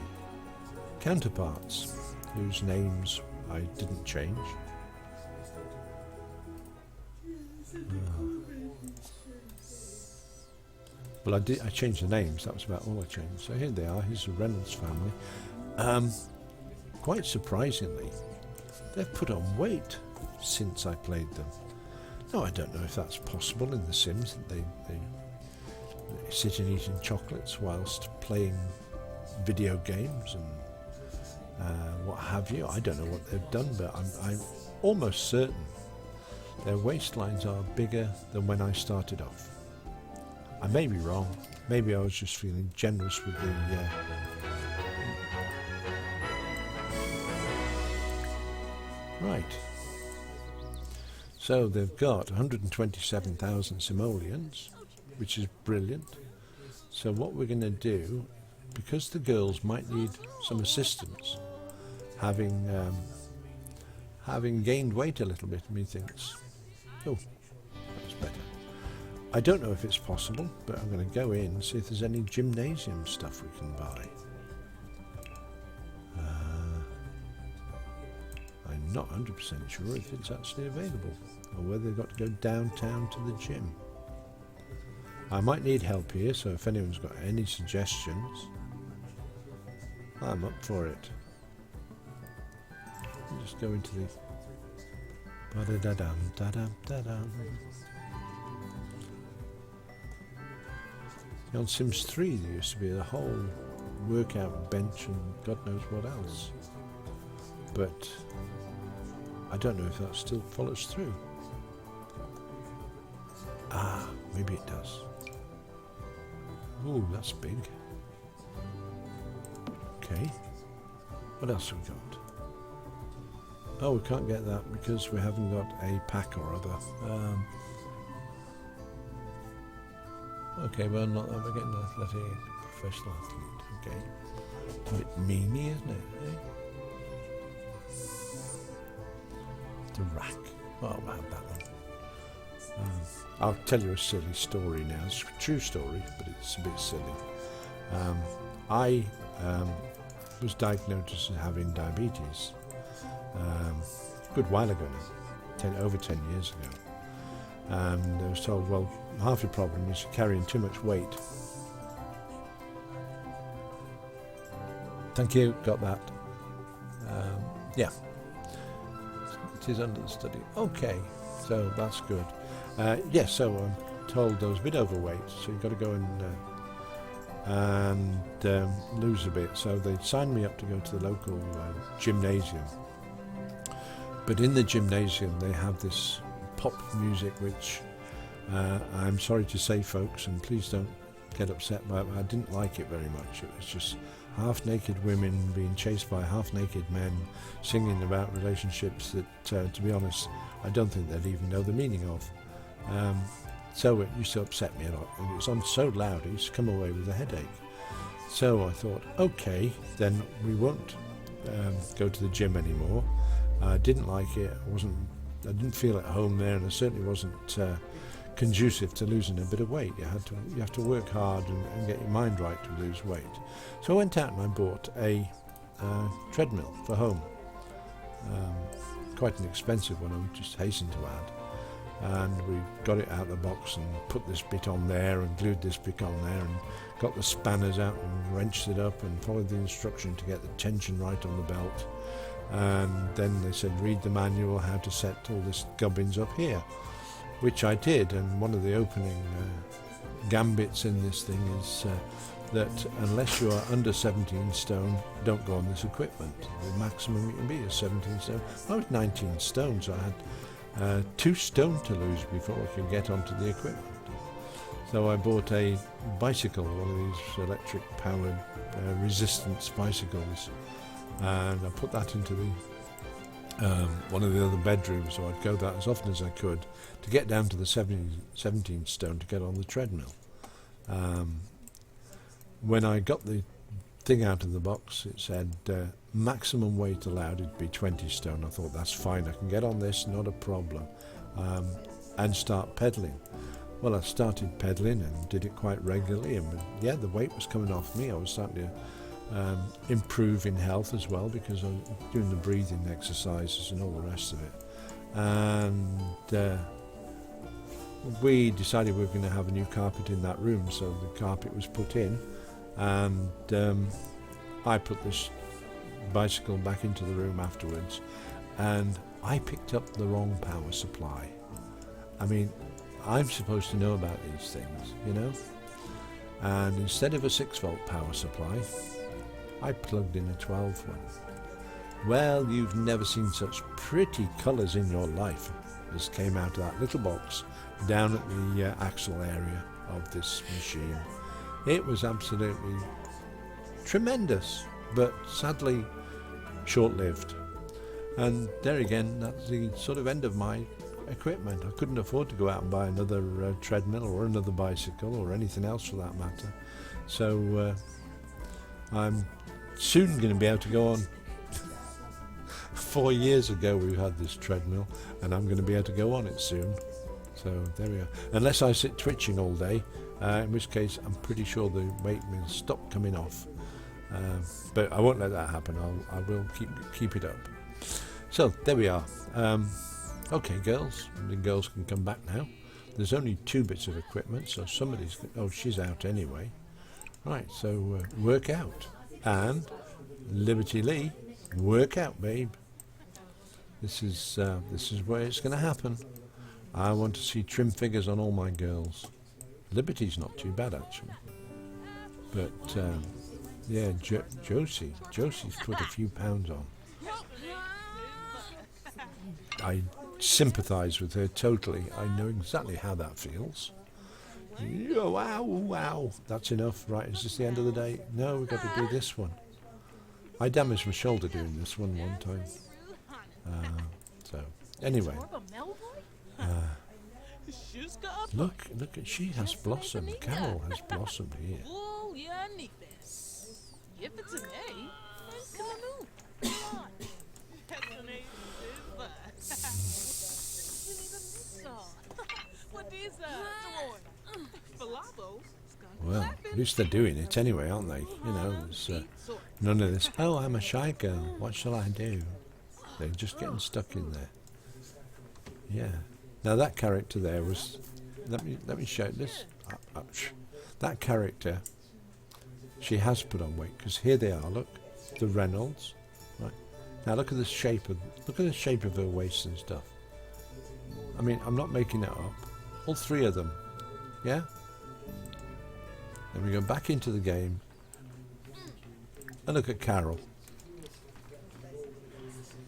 counterparts, whose names I didn't change. Well, I changed the names. That was about all I changed. So here they are. Here's the Reynolds family. Quite surprisingly, they've put on weight since I played them. Now, I don't know if that's possible in The Sims, that they sit and eating chocolates whilst playing video games and what have you. I don't know what they've done, but I'm almost certain their waistlines are bigger than when I started off. I may be wrong. Maybe I was just feeling generous with the right. So they've got 127,000 simoleons, which is brilliant. So what we're going to do, because the girls might need some assistance, having gained weight a little bit, methinks. Oh, that's better. I don't know if it's possible, but I'm going to go in and see if there's any gymnasium stuff we can buy. I'm not 100% sure if it's actually available, or whether they've got to go downtown to the gym. I might need help here, so if anyone's got any suggestions, I'm up for it. I'll just go into the ba-da-da-dum, da-dum, da-dum. On Sims 3 there used to be a whole workout bench and God knows what else. But I don't know if that still follows through. Ah, maybe it does. Ooh, that's big. Okay. What else have we got? Oh, we can't get that because we haven't got a pack or other. Okay, well, not that we're getting an athletic professional athlete. Okay. A bit meany, isn't it? Eh? The rack. Oh, I'll have that one. I'll tell you a silly story now. It's a true story, but it's a bit silly. I was diagnosed as having diabetes a good while ago now, over 10 years ago. And I was told, well, half your problem is carrying too much weight. Thank you, got that. Yeah, it is under the study. Okay, so that's good. Yes, so I'm told I was a bit overweight, so you've got to go and lose a bit. So they signed me up to go to the local gymnasium. But in the gymnasium they have this pop music which I'm sorry to say, folks, and please don't get upset by it, I didn't like it very much. It was just half-naked women being chased by half-naked men singing about relationships that, to be honest, I don't think they'd even know the meaning of. So it used to upset me a lot, and it was on so loud I used to come away with a headache. So I thought, okay, then we won't go to the gym anymore. I didn't like it. I didn't feel at home there, and I certainly wasn't conducive to losing a bit of weight. You have to work hard and get your mind right to lose weight. So I went out and I bought a treadmill for home. Quite an expensive one, I would just hasten to add. And we got it out of the box and put this bit on there and glued this bit on there and got the spanners out and wrenched it up and followed the instruction to get the tension right on the belt. And then they said, read the manual how to set all this gubbins up here, which I did. And one of the opening gambits in this thing is that unless you are under 17 stone, don't go on this equipment. The maximum you can be is 17 stone. I was 19 stone, so I had 2 stone to lose before I could get onto the equipment. So I bought a bicycle, one of these electric powered resistance bicycles, and I put that into the one of the other bedrooms, so I'd go that as often as I could to get down to the 17 stone to get on the treadmill. When I got the thing out of the box, it said maximum weight allowed would be 20 stone. I thought, that's fine, I can get on this, not a problem, and start pedalling. Well, I started pedalling and did it quite regularly, and yeah, the weight was coming off me. I was starting to improve in health as well, because I was doing the breathing exercises and all the rest of it. And we decided we were going to have a new carpet in that room, so the carpet was put in, and I put this bicycle back into the room afterwards, and I picked up the wrong power supply. I mean, I'm supposed to know about these things, you know, and instead of a 6-volt power supply, I plugged in a 12 one. Well, you've never seen such pretty colours in your life as came out of that little box down at the axle area of this machine. It was absolutely tremendous, but sadly short-lived. And there again, that's the sort of end of my equipment. I couldn't afford to go out and buy another treadmill or another bicycle or anything else for that matter. So I'm soon going to be able to go on. 4 years ago we had this treadmill, and I'm going to be able to go on it soon. So there we are. Unless I sit twitching all day, in which case I'm pretty sure the weight will stop coming off. But I won't let that happen. I will keep it up. So there we are. Okay, girls. The girls can come back now. There's only 2 bits of equipment, so somebody's... Oh, she's out anyway. Right, so work out. And Liberty Lee, work out, babe. This is where it's going to happen. I want to see trim figures on all my girls. Liberty's not too bad, actually. But yeah, Josie's put a few pounds on. I sympathise with her totally. I know exactly how that feels. Yeah, wow. That's enough. Right, is this the end of the day? No, we've got to do this one. I damaged my shoulder doing this one time. So, anyway. Look, she has blossomed. Carol has blossomed here. Well, at least they're doing it anyway, aren't they? You know, there's none of this, oh, I'm a shy girl, what shall I do? They're just getting stuck in there. Yeah. Now that character there was, let me show this. That character, she has put on weight, because here they are, look, the Reynolds. Right. Now look at the shape of her waist and stuff. I mean, I'm not making it up. All three of them. Yeah? Then we go back into the game and look at Carol.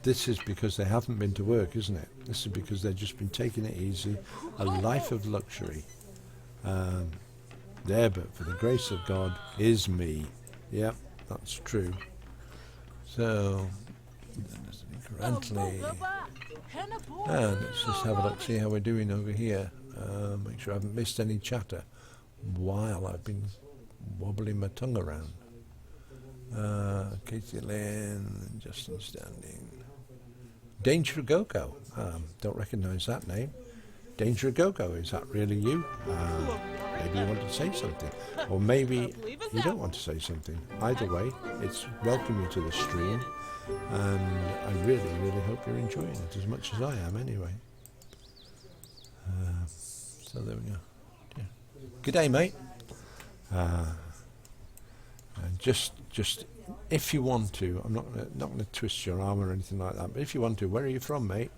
This is because they haven't been to work, isn't it? This is because they've just been taking it easy, a life of luxury. There, but for the grace of God is me. Yep, that's true. So, currently, let's just have a look, see how we're doing over here. Make sure I haven't missed any chatter while I've been wobbling my tongue around. Katie Lynn, Justin Standing. Danger Go-Go. Don't recognise that name. Danger Go-Go, is that really you? Maybe you want to say something. Or maybe you don't want to say something. Either way, it's welcome you to the stream. And I really, really hope you're enjoying it as much as I am anyway. So there we go. Yeah. G'day, mate. Just if you want to, I'm not going to twist your arm or anything like that, but if you want to, where are you from, mate?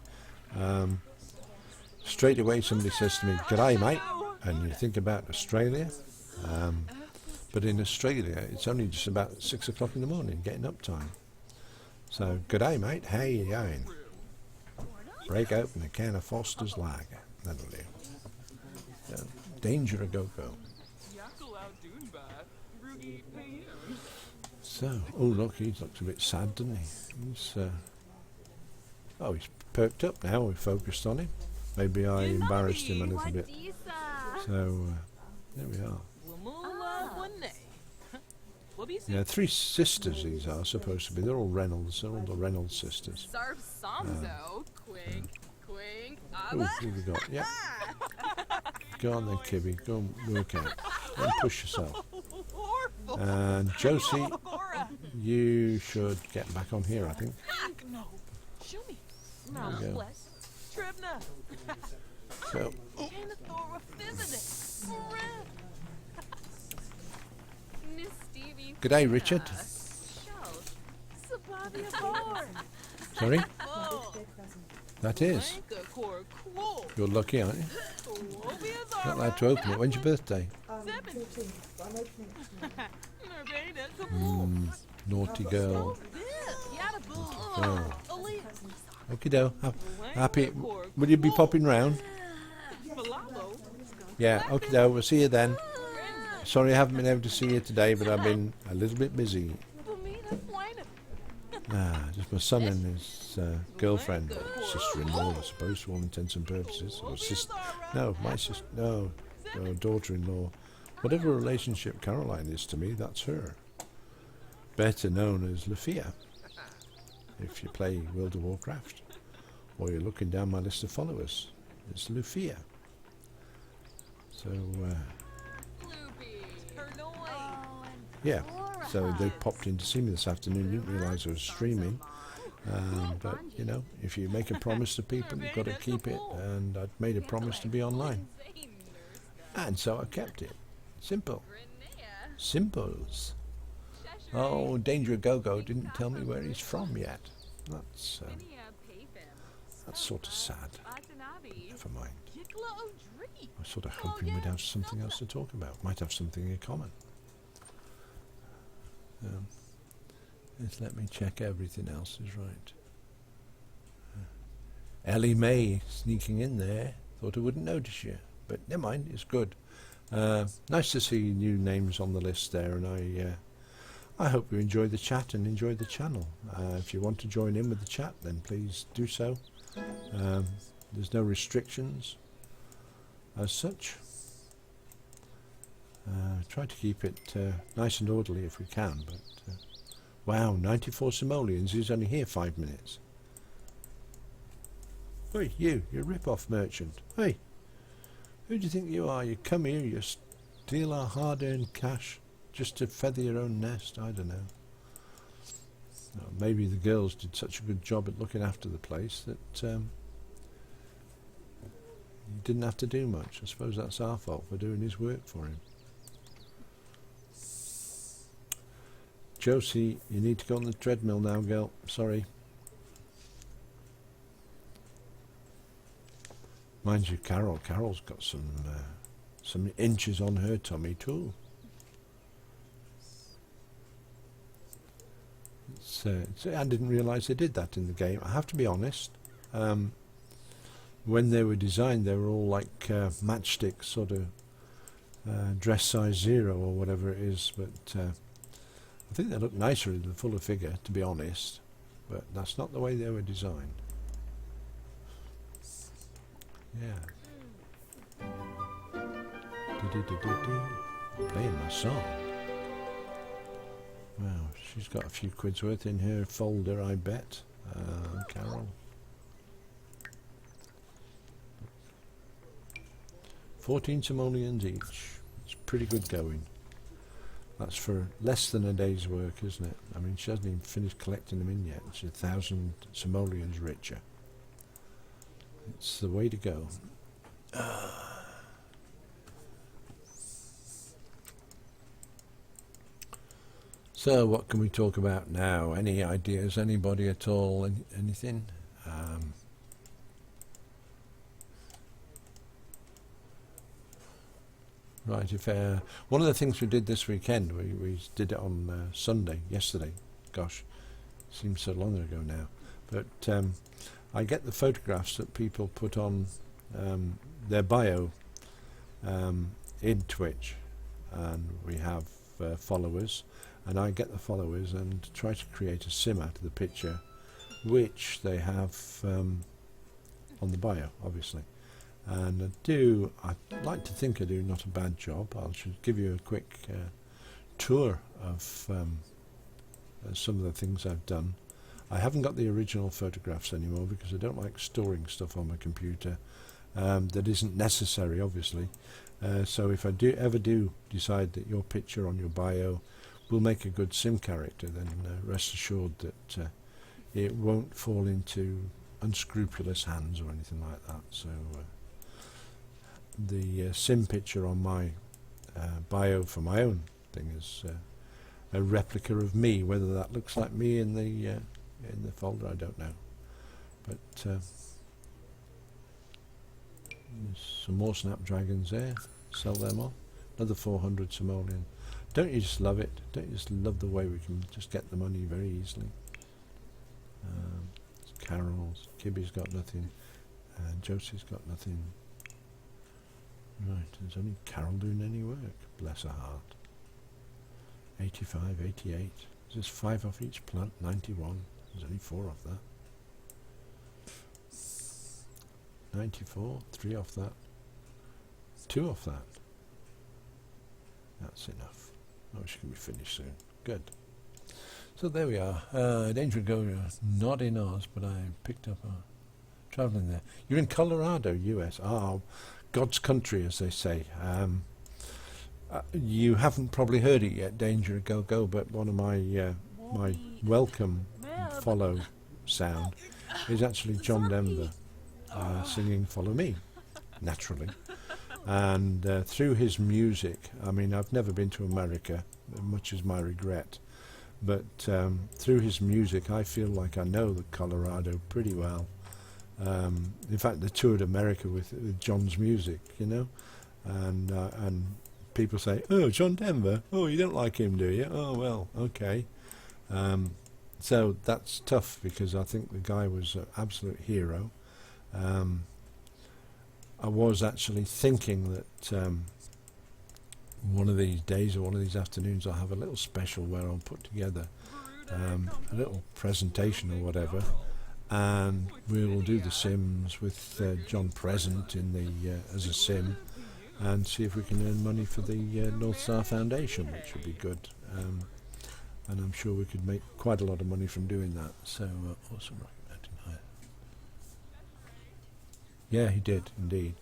Straight away somebody says to me, g'day, mate, and you think about Australia, but in Australia it's only just about 6 o'clock in the morning, getting up time. So, g'day, mate, how you going? Break open a can of Foster's Lager, that'll do. So, Danger a Go-Go. So, oh look, he looks a bit sad, doesn't he? He's perked up now, we focused on him. Maybe I embarrassed him a little bit. So, there we are. Yeah, 3 sisters these are supposed to be. They're all Reynolds. They're all the Reynolds sisters. Oh, who we got? Yeah. Go on then, Kibby. Go and work out. Go and push yourself. And Josie, you should get back on here, I think. There we go. So, g'day, Richard. Sorry? That is. You're lucky, aren't you? Not allowed to open it. When's your birthday? Naughty girl. Okie doke. Happy. Will you be popping round? Yeah, okie doke. We'll see you then. Sorry I haven't been able to see you today, but I've been a little bit busy. Just my son and his girlfriend, or sister-in-law, I suppose, for all intents and purposes. Or sister. No, my sister. No, daughter-in-law. Whatever relationship Caroline is to me, that's her. Better known as Lufia, if you play World of Warcraft, or you're looking down my list of followers. It's Lufia. So, yeah. So they popped in to see me this afternoon. Didn't realise I was streaming. But you know, if you make a promise to people, you've got to keep it. And I'd made a promise to be online, and so I kept it. Simple. Simples. Oh, Danger Go-Go didn't tell me where he's from yet. That's sort of sad. But never mind. I was sort of hoping we'd have something else to talk about. Might have something in common. Just let me check everything else is right. Ellie Mae sneaking in there. Thought I wouldn't notice you, but never mind, it's good. Nice to see new names on the list there, and I hope you enjoy the chat and enjoy the channel. If you want to join in with the chat, then please do so. There's no restrictions as such. Try to keep it nice and orderly if we can, but wow, 94 simoleons. He's only here 5 minutes. Hey, you're a rip-off merchant. Hey, who do you think you are? You come here, you steal our hard-earned cash just to feather your own nest. I don't know. Maybe the girls did such a good job at looking after the place that you didn't have to do much. I suppose that's our fault for doing his work for him. Josie, you need to go on the treadmill now, girl. Sorry. Mind you, Carol's got some inches on her tummy too. I didn't realise they did that in the game. I have to be honest. When they were designed, they were all like matchstick sort of dress size 0 or whatever it is. But I think they look nicer in the fuller figure, to be honest. But that's not the way they were designed. Yeah. Playing my song. Wow, she's got a few quid's worth in her folder, I bet. Carol. 14 simoleons each. It's pretty good going. That's for less than a day's work, isn't it? I mean, she hasn't even finished collecting them in yet. She's 1,000 simoleons richer. It's the way to go. So what can we talk about now? Any ideas? Anybody at all? Anything? Right, if one of the things we did this weekend, we did it on Sunday, yesterday. Gosh, seems so long ago now. But I get the photographs that people put on their bio in Twitch, and we have followers, and I get the followers and try to create a sim out of the picture, which they have on the bio, obviously. And I like to think I do not a bad job. I should give you a quick tour of some of the things I've done. I haven't got the original photographs anymore because I don't like storing stuff on my computer that isn't necessary, obviously. So if I ever do decide that your picture on your bio will make a good sim character, then rest assured that it won't fall into unscrupulous hands or anything like that. So the sim picture on my bio for my own thing is a replica of me. Whether that looks like me in the folder, I don't know. But there's some more snapdragons there. Sell them off. Another 400 simoleon. Don't you just love it? Don't you just love the way we can just get the money very easily? Carol's, Kibby's got nothing, and Josie's got nothing. Right, there's only Carol doing any work. Bless her heart. 85, 88. Is this 5 off each plant? 91. There's only 4 off that. 94. 3 off that. 2 off that. That's enough. Oh, she can be finished soon. Good. So there we are. Danger Go, not in Oz, but I picked up a travelling there. You're in Colorado, US. God's country, as they say. You haven't probably heard it yet, Danger Go Go, but one of my my welcome follow sound is actually John Denver singing Follow Me, naturally. And through his music, I mean, I've never been to America, much is my regret, but through his music I feel like I know the Colorado pretty well. In fact, they toured America with John's music, you know, and people say, "Oh, John Denver. Oh, you don't like him, do you? Oh, well, okay." So that's tough because I think the guy was an absolute hero. I was actually thinking that one of these days or one of these afternoons I'll have a little special where I'll put together a little presentation or whatever, and we will do the Sims with John present in the as a Sim, and see if we can earn money for the North Star Foundation, which would be good. And I'm sure we could make quite a lot of money from doing that. So, awesome Rocky Mountain High. Yeah, he did indeed.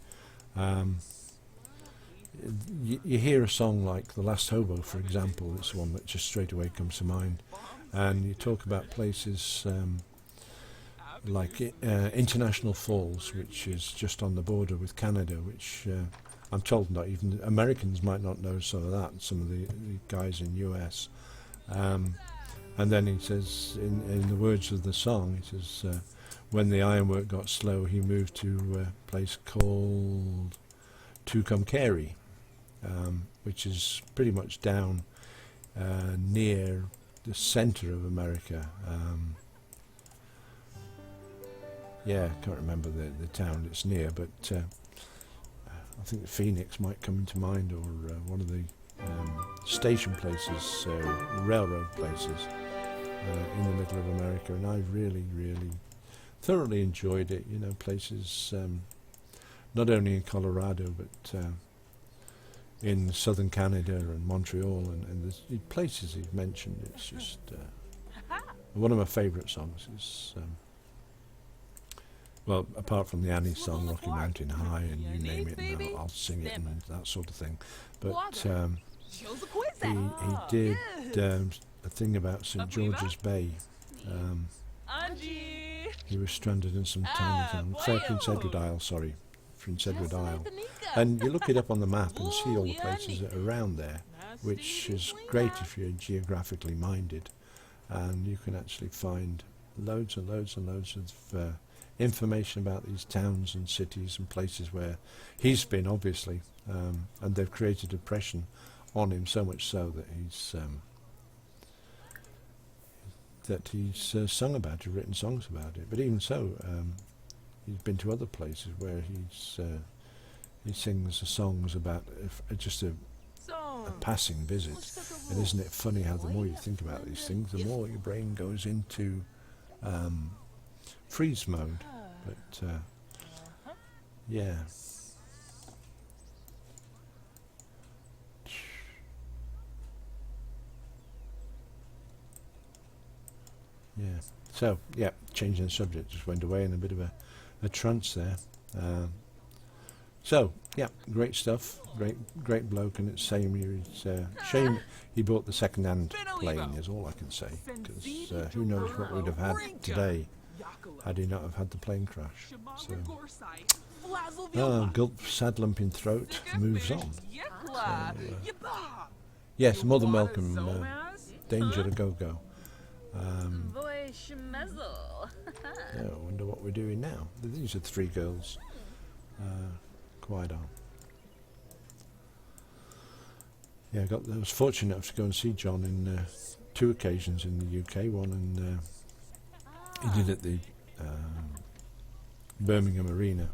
You hear a song like The Last Hobo, for example. It's one that just straight away comes to mind. And you talk about places like International Falls, which is just on the border with Canada, which I'm told not even Americans might not know some of that, some of the guys in US. And then he says, in the words of the song, he says, when the ironwork got slow, he moved to a place called Tucumcari, which is pretty much down near the centre of America. Yeah, I can't remember the town it's near, but I think Phoenix might come into mind, or one of the station places, railroad places in the middle of America, and I really, really thoroughly enjoyed it. You know, places not only in Colorado but in southern Canada and Montreal, and the places he's mentioned. It's just one of my favourite songs is. Well, apart from the Annie song, Rocky Mountain High, and you name it, and I'll sing it, and that sort of thing. But he did a thing about St. George's Bay. He was stranded in some tiny town, Prince Edward Isle, sorry, Prince Edward Isle. And you look it up on the map and see all the places that are around there, which is great if you're geographically minded. And you can actually find loads and loads and loads of information about these towns and cities and places where he's been, obviously, and they've created impression on him, so much so that he's sung about it, written songs about it. But even so, he's been to other places where he sings songs about just a passing visit. And isn't it funny how the more you think about these things, the more your brain goes into freeze mode. But yeah. Yeah. So yeah, changing the subject, just went away in a bit of a trance there. So yeah, great stuff. Great bloke, and it's shame he bought the second-hand plane. Is all I can say, because who knows what we'd have had today had he not have had the plane crash. So gulp, sad lump in throat, moves on. So, yes, more than welcome. Danger to go. Yeah, I wonder what we're doing now. These are three girls. Quite on. Yeah, I was fortunate enough to go and see John in 2 occasions in the UK. One, and he did at the Birmingham Arena.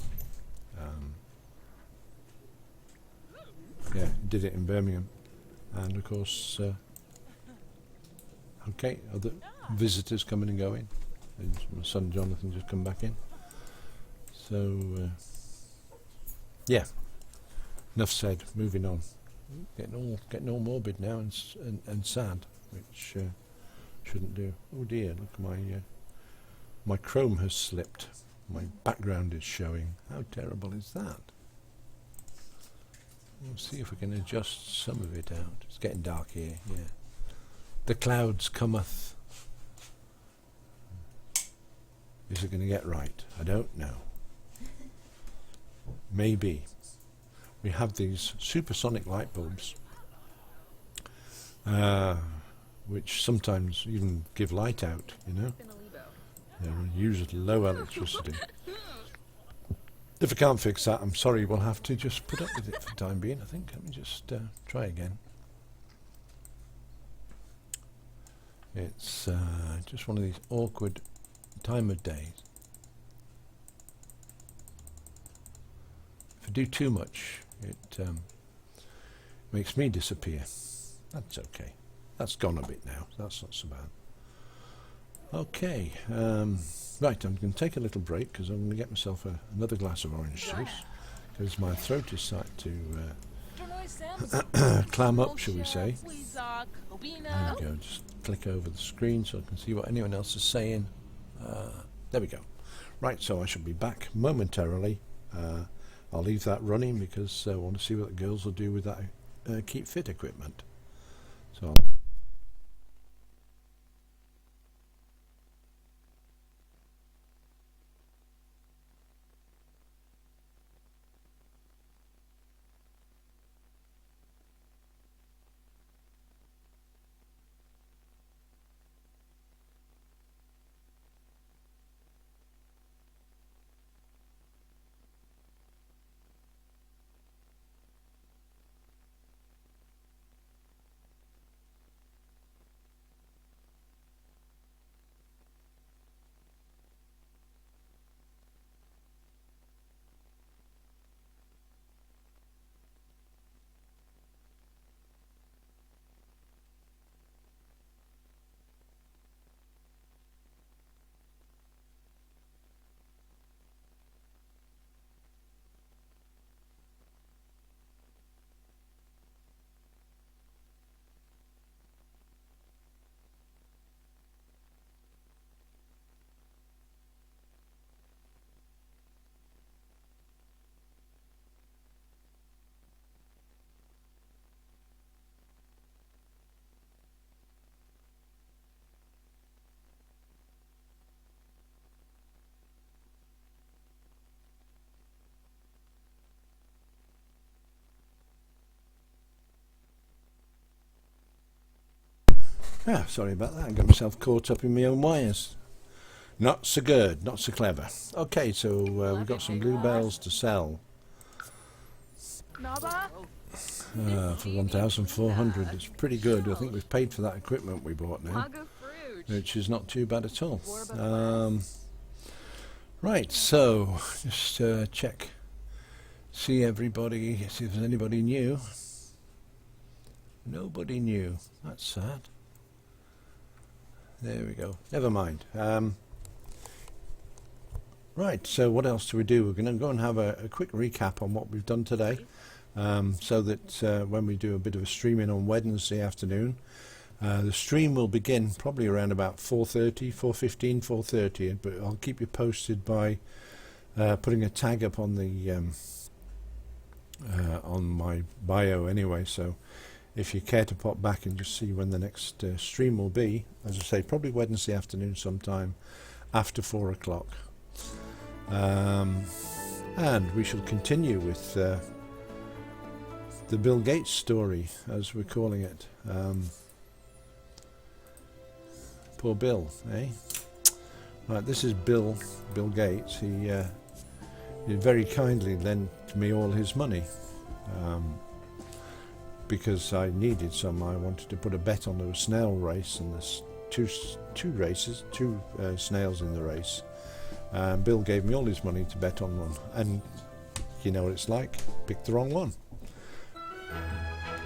Yeah, he did it in Birmingham, and of course, other visitors coming and going. And my son Jonathan just come back in. So, yeah. Enough said. Moving on. Getting all morbid now and sad, which shouldn't do. Oh dear! Look, my Chrome has slipped. My background is showing. How terrible is that? We'll see if we can adjust some of it out. It's getting dark here. Yeah. The clouds cometh. Is it going to get right? I don't know. Maybe. We have these supersonic light bulbs, which sometimes even give light out, you know. They use low electricity. If I can't fix that, I'm sorry, we'll have to just put up with it for the time being, I think. Let me just try again. It's just one of these awkward time of days. If I do too much, it makes me disappear. That's okay. That's gone a bit now. That's not so bad. Okay. Right, I'm going to take a little break because I'm going to get myself another glass of orange juice because my throat is starting to clam up, shall we say. There we go. Just click over the screen so I can see what anyone else is saying. There we go. Right, so I shall be back momentarily. I'll leave that running because I want to see what the girls will do with that Keep Fit equipment. So sorry about that. I got myself caught up in my own wires. Not so good, not so clever. Okay, so we've got some bluebells to sell for 1,400. It's pretty good. I think we've paid for that equipment we bought now, which is not too bad at all. Right, so just check, see everybody, see if there's anybody new. Nobody new. That's sad. There we go. Never mind. Right, so what else do we do? We're going to go and have a quick recap on what we've done today, so that when we do a bit of a streaming on Wednesday afternoon, the stream will begin probably around about 4:30, 4:15, 4:30, but I'll keep you posted by putting a tag up on the on my bio anyway, so if you care to pop back and just see when the next stream will be, as I say, probably Wednesday afternoon sometime after 4 o'clock. And we shall continue with the Bill Gates story, as we're calling it. Poor Bill, eh? Right, this is Bill Gates. He very kindly lent me all his money. Because I needed some. I wanted to put a bet on the snail race, and there's two snails in the race. Bill gave me all his money to bet on one, and you know what it's like, picked the wrong one.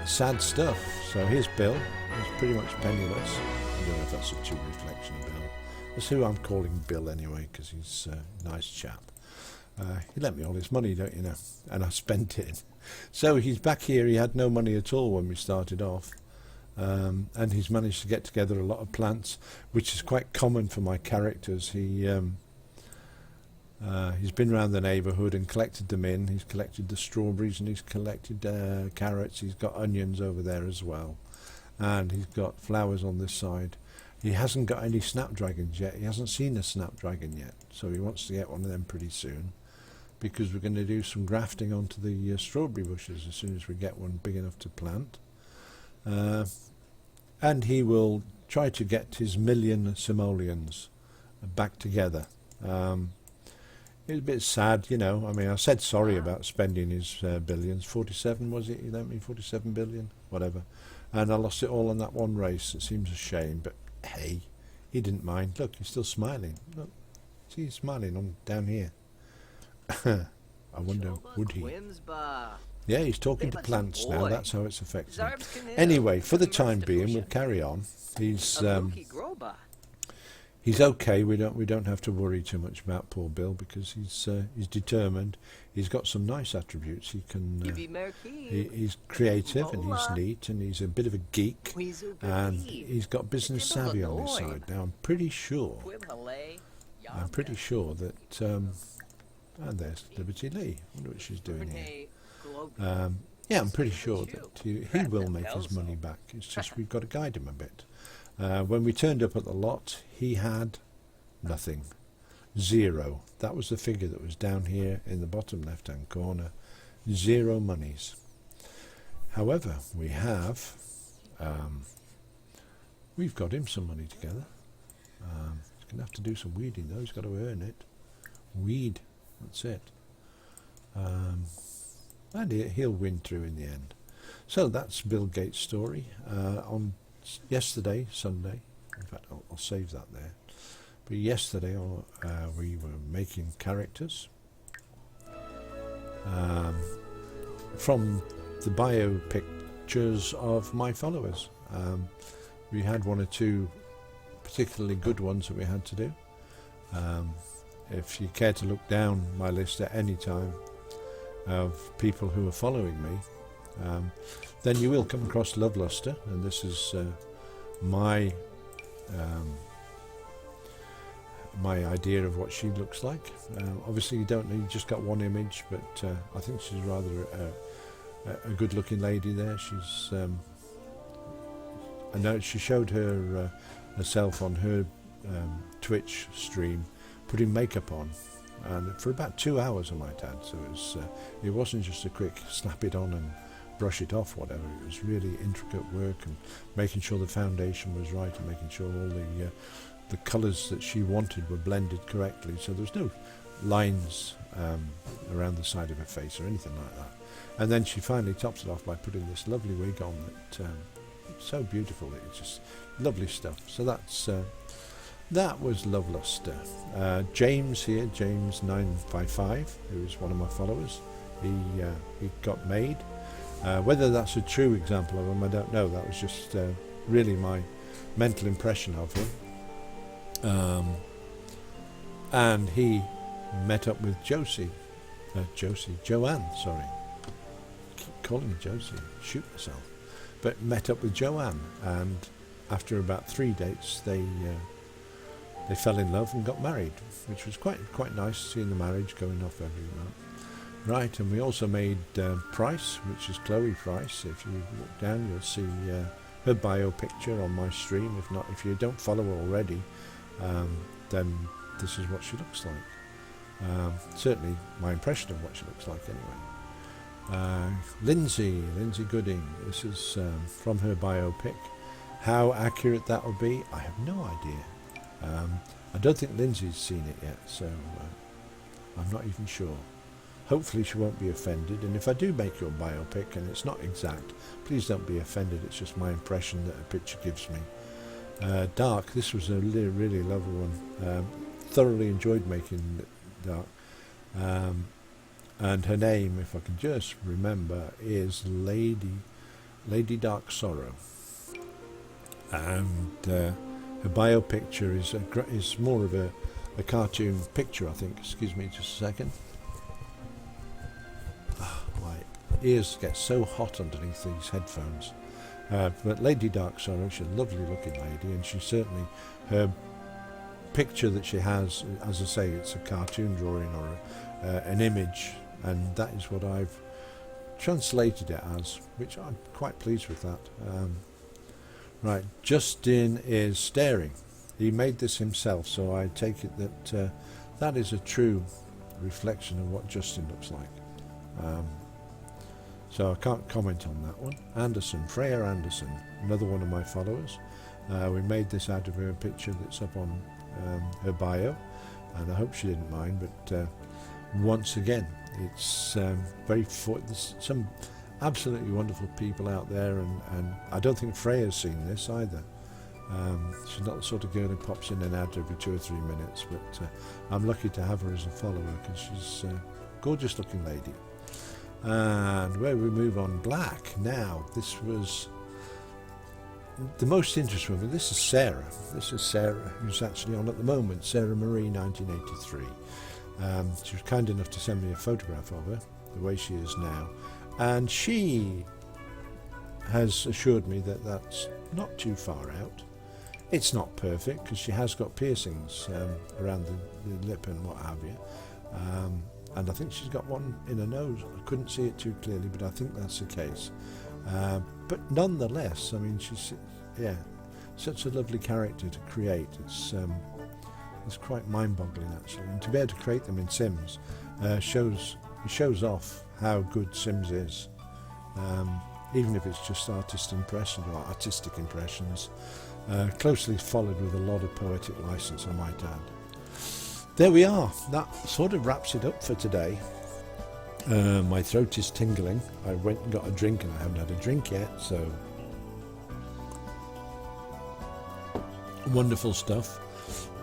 Sad stuff. So here's Bill. He's pretty much penniless. I don't know if that's a true reflection of Bill. That's who I'm calling Bill anyway, because he's a nice chap. He lent me all his money, don't you know, and I spent it. So he's back here. He had no money at all when we started off, and he's managed to get together a lot of plants, which is quite common for my characters. He's been around the neighbourhood and collected them in. He's collected the strawberries, and he's collected carrots. He's got onions over there as well, and he's got flowers on this side. He hasn't got any snapdragons yet. He hasn't seen a snapdragon yet, so he wants to get one of them pretty soon, because we're going to do some grafting onto the strawberry bushes as soon as we get one big enough to plant. And he will try to get his 1,000,000 simoleons back together. it was a bit sad, you know. I mean, I said sorry about spending his billions. 47 was it? You lent me 47 billion, whatever. And I lost it all on that one race. It seems a shame, but hey, he didn't mind. Look, he's still smiling. Look, see, he's smiling on down here. I wonder, would he? Yeah, he's talking to plants now. That's how it's affecting him. Anyway, for the time being, we'll carry on. He's okay. We don't have to worry too much about poor Bill because he's determined. He's got some nice attributes. He can. He's creative and he's neat and he's a bit of a geek and he's got business savvy on his side. Now I'm pretty sure that. And there's Liberty Lee. I wonder what she's doing here. Yeah, I'm pretty sure that he will make his money back. It's just we've got to guide him a bit. When we turned up at the lot, he had nothing. 0. That was the figure that was down here in the bottom left-hand corner. 0 monies. However, we've got him some money together. He's going to have to do some weeding though. He's got to earn it. Weed. That's it. And he'll win through in the end. So that's Bill Gates' story. On yesterday, Sunday, in fact I'll save that there, but yesterday we were making characters from the bio pictures of my followers. We had 1 or 2 particularly good ones that we had to do. If you care to look down my list at any time of people who are following me, then you will come across Love Luster, and this is my idea of what she looks like. Obviously you don't need, you just got one image, but I think she's rather a good looking lady there. She's I know she showed herself on her Twitch stream putting makeup on, and for about 2 hours I might add, so it wasn't just a quick slap it on and brush it off, whatever. It was really intricate work and making sure the foundation was right and making sure all the colours that she wanted were blended correctly, so there's no lines around the side of her face or anything like that. And then she finally tops it off by putting this lovely wig on that so beautiful. It's just lovely stuff. So that was Love Luster. James here, James955, who is one of my followers, he got made. Whether that's a true example of him, I don't know. That was just really my mental impression of him. And he met up with Joanne, sorry. I keep calling her Josie, shoot myself. But met up with Joanne, and after about 3 dates, they fell in love and got married, which was quite nice, seeing the marriage going off every month. Right, and we also made Price, which is Chloe Price. If you look down, you'll see her bio picture on my stream. If you don't follow her already, then this is what she looks like. Certainly my impression of what she looks like anyway. Lindsay Gooding, this is from her biopic. How accurate that will be, I have no idea. I don't think Lindsay's seen it yet, so I'm not even sure. Hopefully she won't be offended, and if I do make your biopic and it's not exact, please don't be offended. It's just my impression that a picture gives me. Dark, this was a really lovely one. Thoroughly enjoyed making Dark. And her name, if I can just remember, is Lady Dark Sorrow. And her bio picture is more of a cartoon picture, I think. Excuse me just a second. My ears get so hot underneath these headphones. But Lady Dark Sorrow, she's a lovely looking lady, and she certainly, her picture that she has, as I say, it's a cartoon drawing or an image, and that is what I've translated it as, which I'm quite pleased with that. Right, Justin is staring. He made this himself, so I take it that that is a true reflection of what Justin looks like. So I can't comment on that one. Freya Anderson, another one of my followers. We made this out of her picture that's up on her bio. and I hope she didn't mind. But once again, it's there's some absolutely wonderful people out there, and I don't think Freya's seen this either. She's not the sort of girl who pops in and out every 2 or 3 minutes, but I'm lucky to have her as a follower because she's a gorgeous looking lady. And where we move on, Black. Now, this was the most interesting one. This is Sarah. This is Sarah, who's actually on at the moment, Sarah Marie 1983. She was kind enough to send me a photograph of her, the way she is now. And she has assured me that that's not too far out. It's not perfect because she has got piercings around the lip and what have you. And I think she's got one in her nose. I couldn't see it too clearly, but I think that's the case. But nonetheless, I mean, she's such a lovely character to create. It's quite mind-boggling actually, and to be able to create them in Sims shows off how good Sims is. Even if it's just artistic impressions, closely followed with a lot of poetic license, I might add. There we are. That sort of wraps it up for today. My throat is tingling. I went and got a drink and I haven't had a drink yet, so wonderful stuff.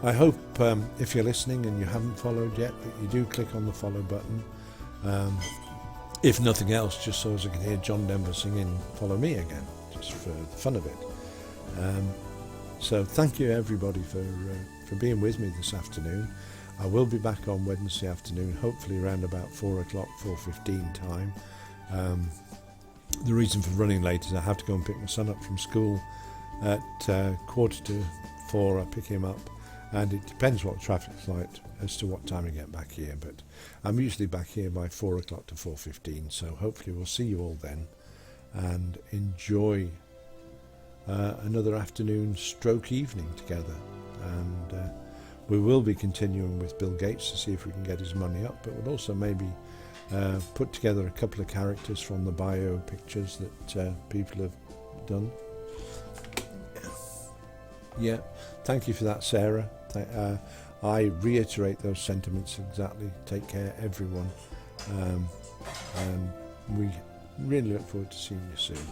I hope if you're listening and you haven't followed yet, that you do click on the follow button. If nothing else, just so as I can hear John Denver singing Follow Me again, just for the fun of it. So thank you everybody for being with me this afternoon. I will be back on Wednesday afternoon, hopefully around about 4 o'clock, 4:15 time. The reason for running late is I have to go and pick my son up from school at 3:45. I pick him up, and it depends what the traffic's like as to what time I get back here, but I'm usually back here by 4 o'clock to 4:15, so hopefully we'll see you all then and enjoy another afternoon stroke evening together. And we will be continuing with Bill Gates to see if we can get his money up, but we'll also maybe put together a couple of characters from the bio pictures that people have done. Yeah, thank you for that, Sarah. I reiterate those sentiments exactly. Take care, everyone. And we really look forward to seeing you soon.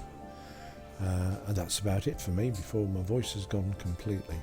And that's about it for me before my voice has gone completely.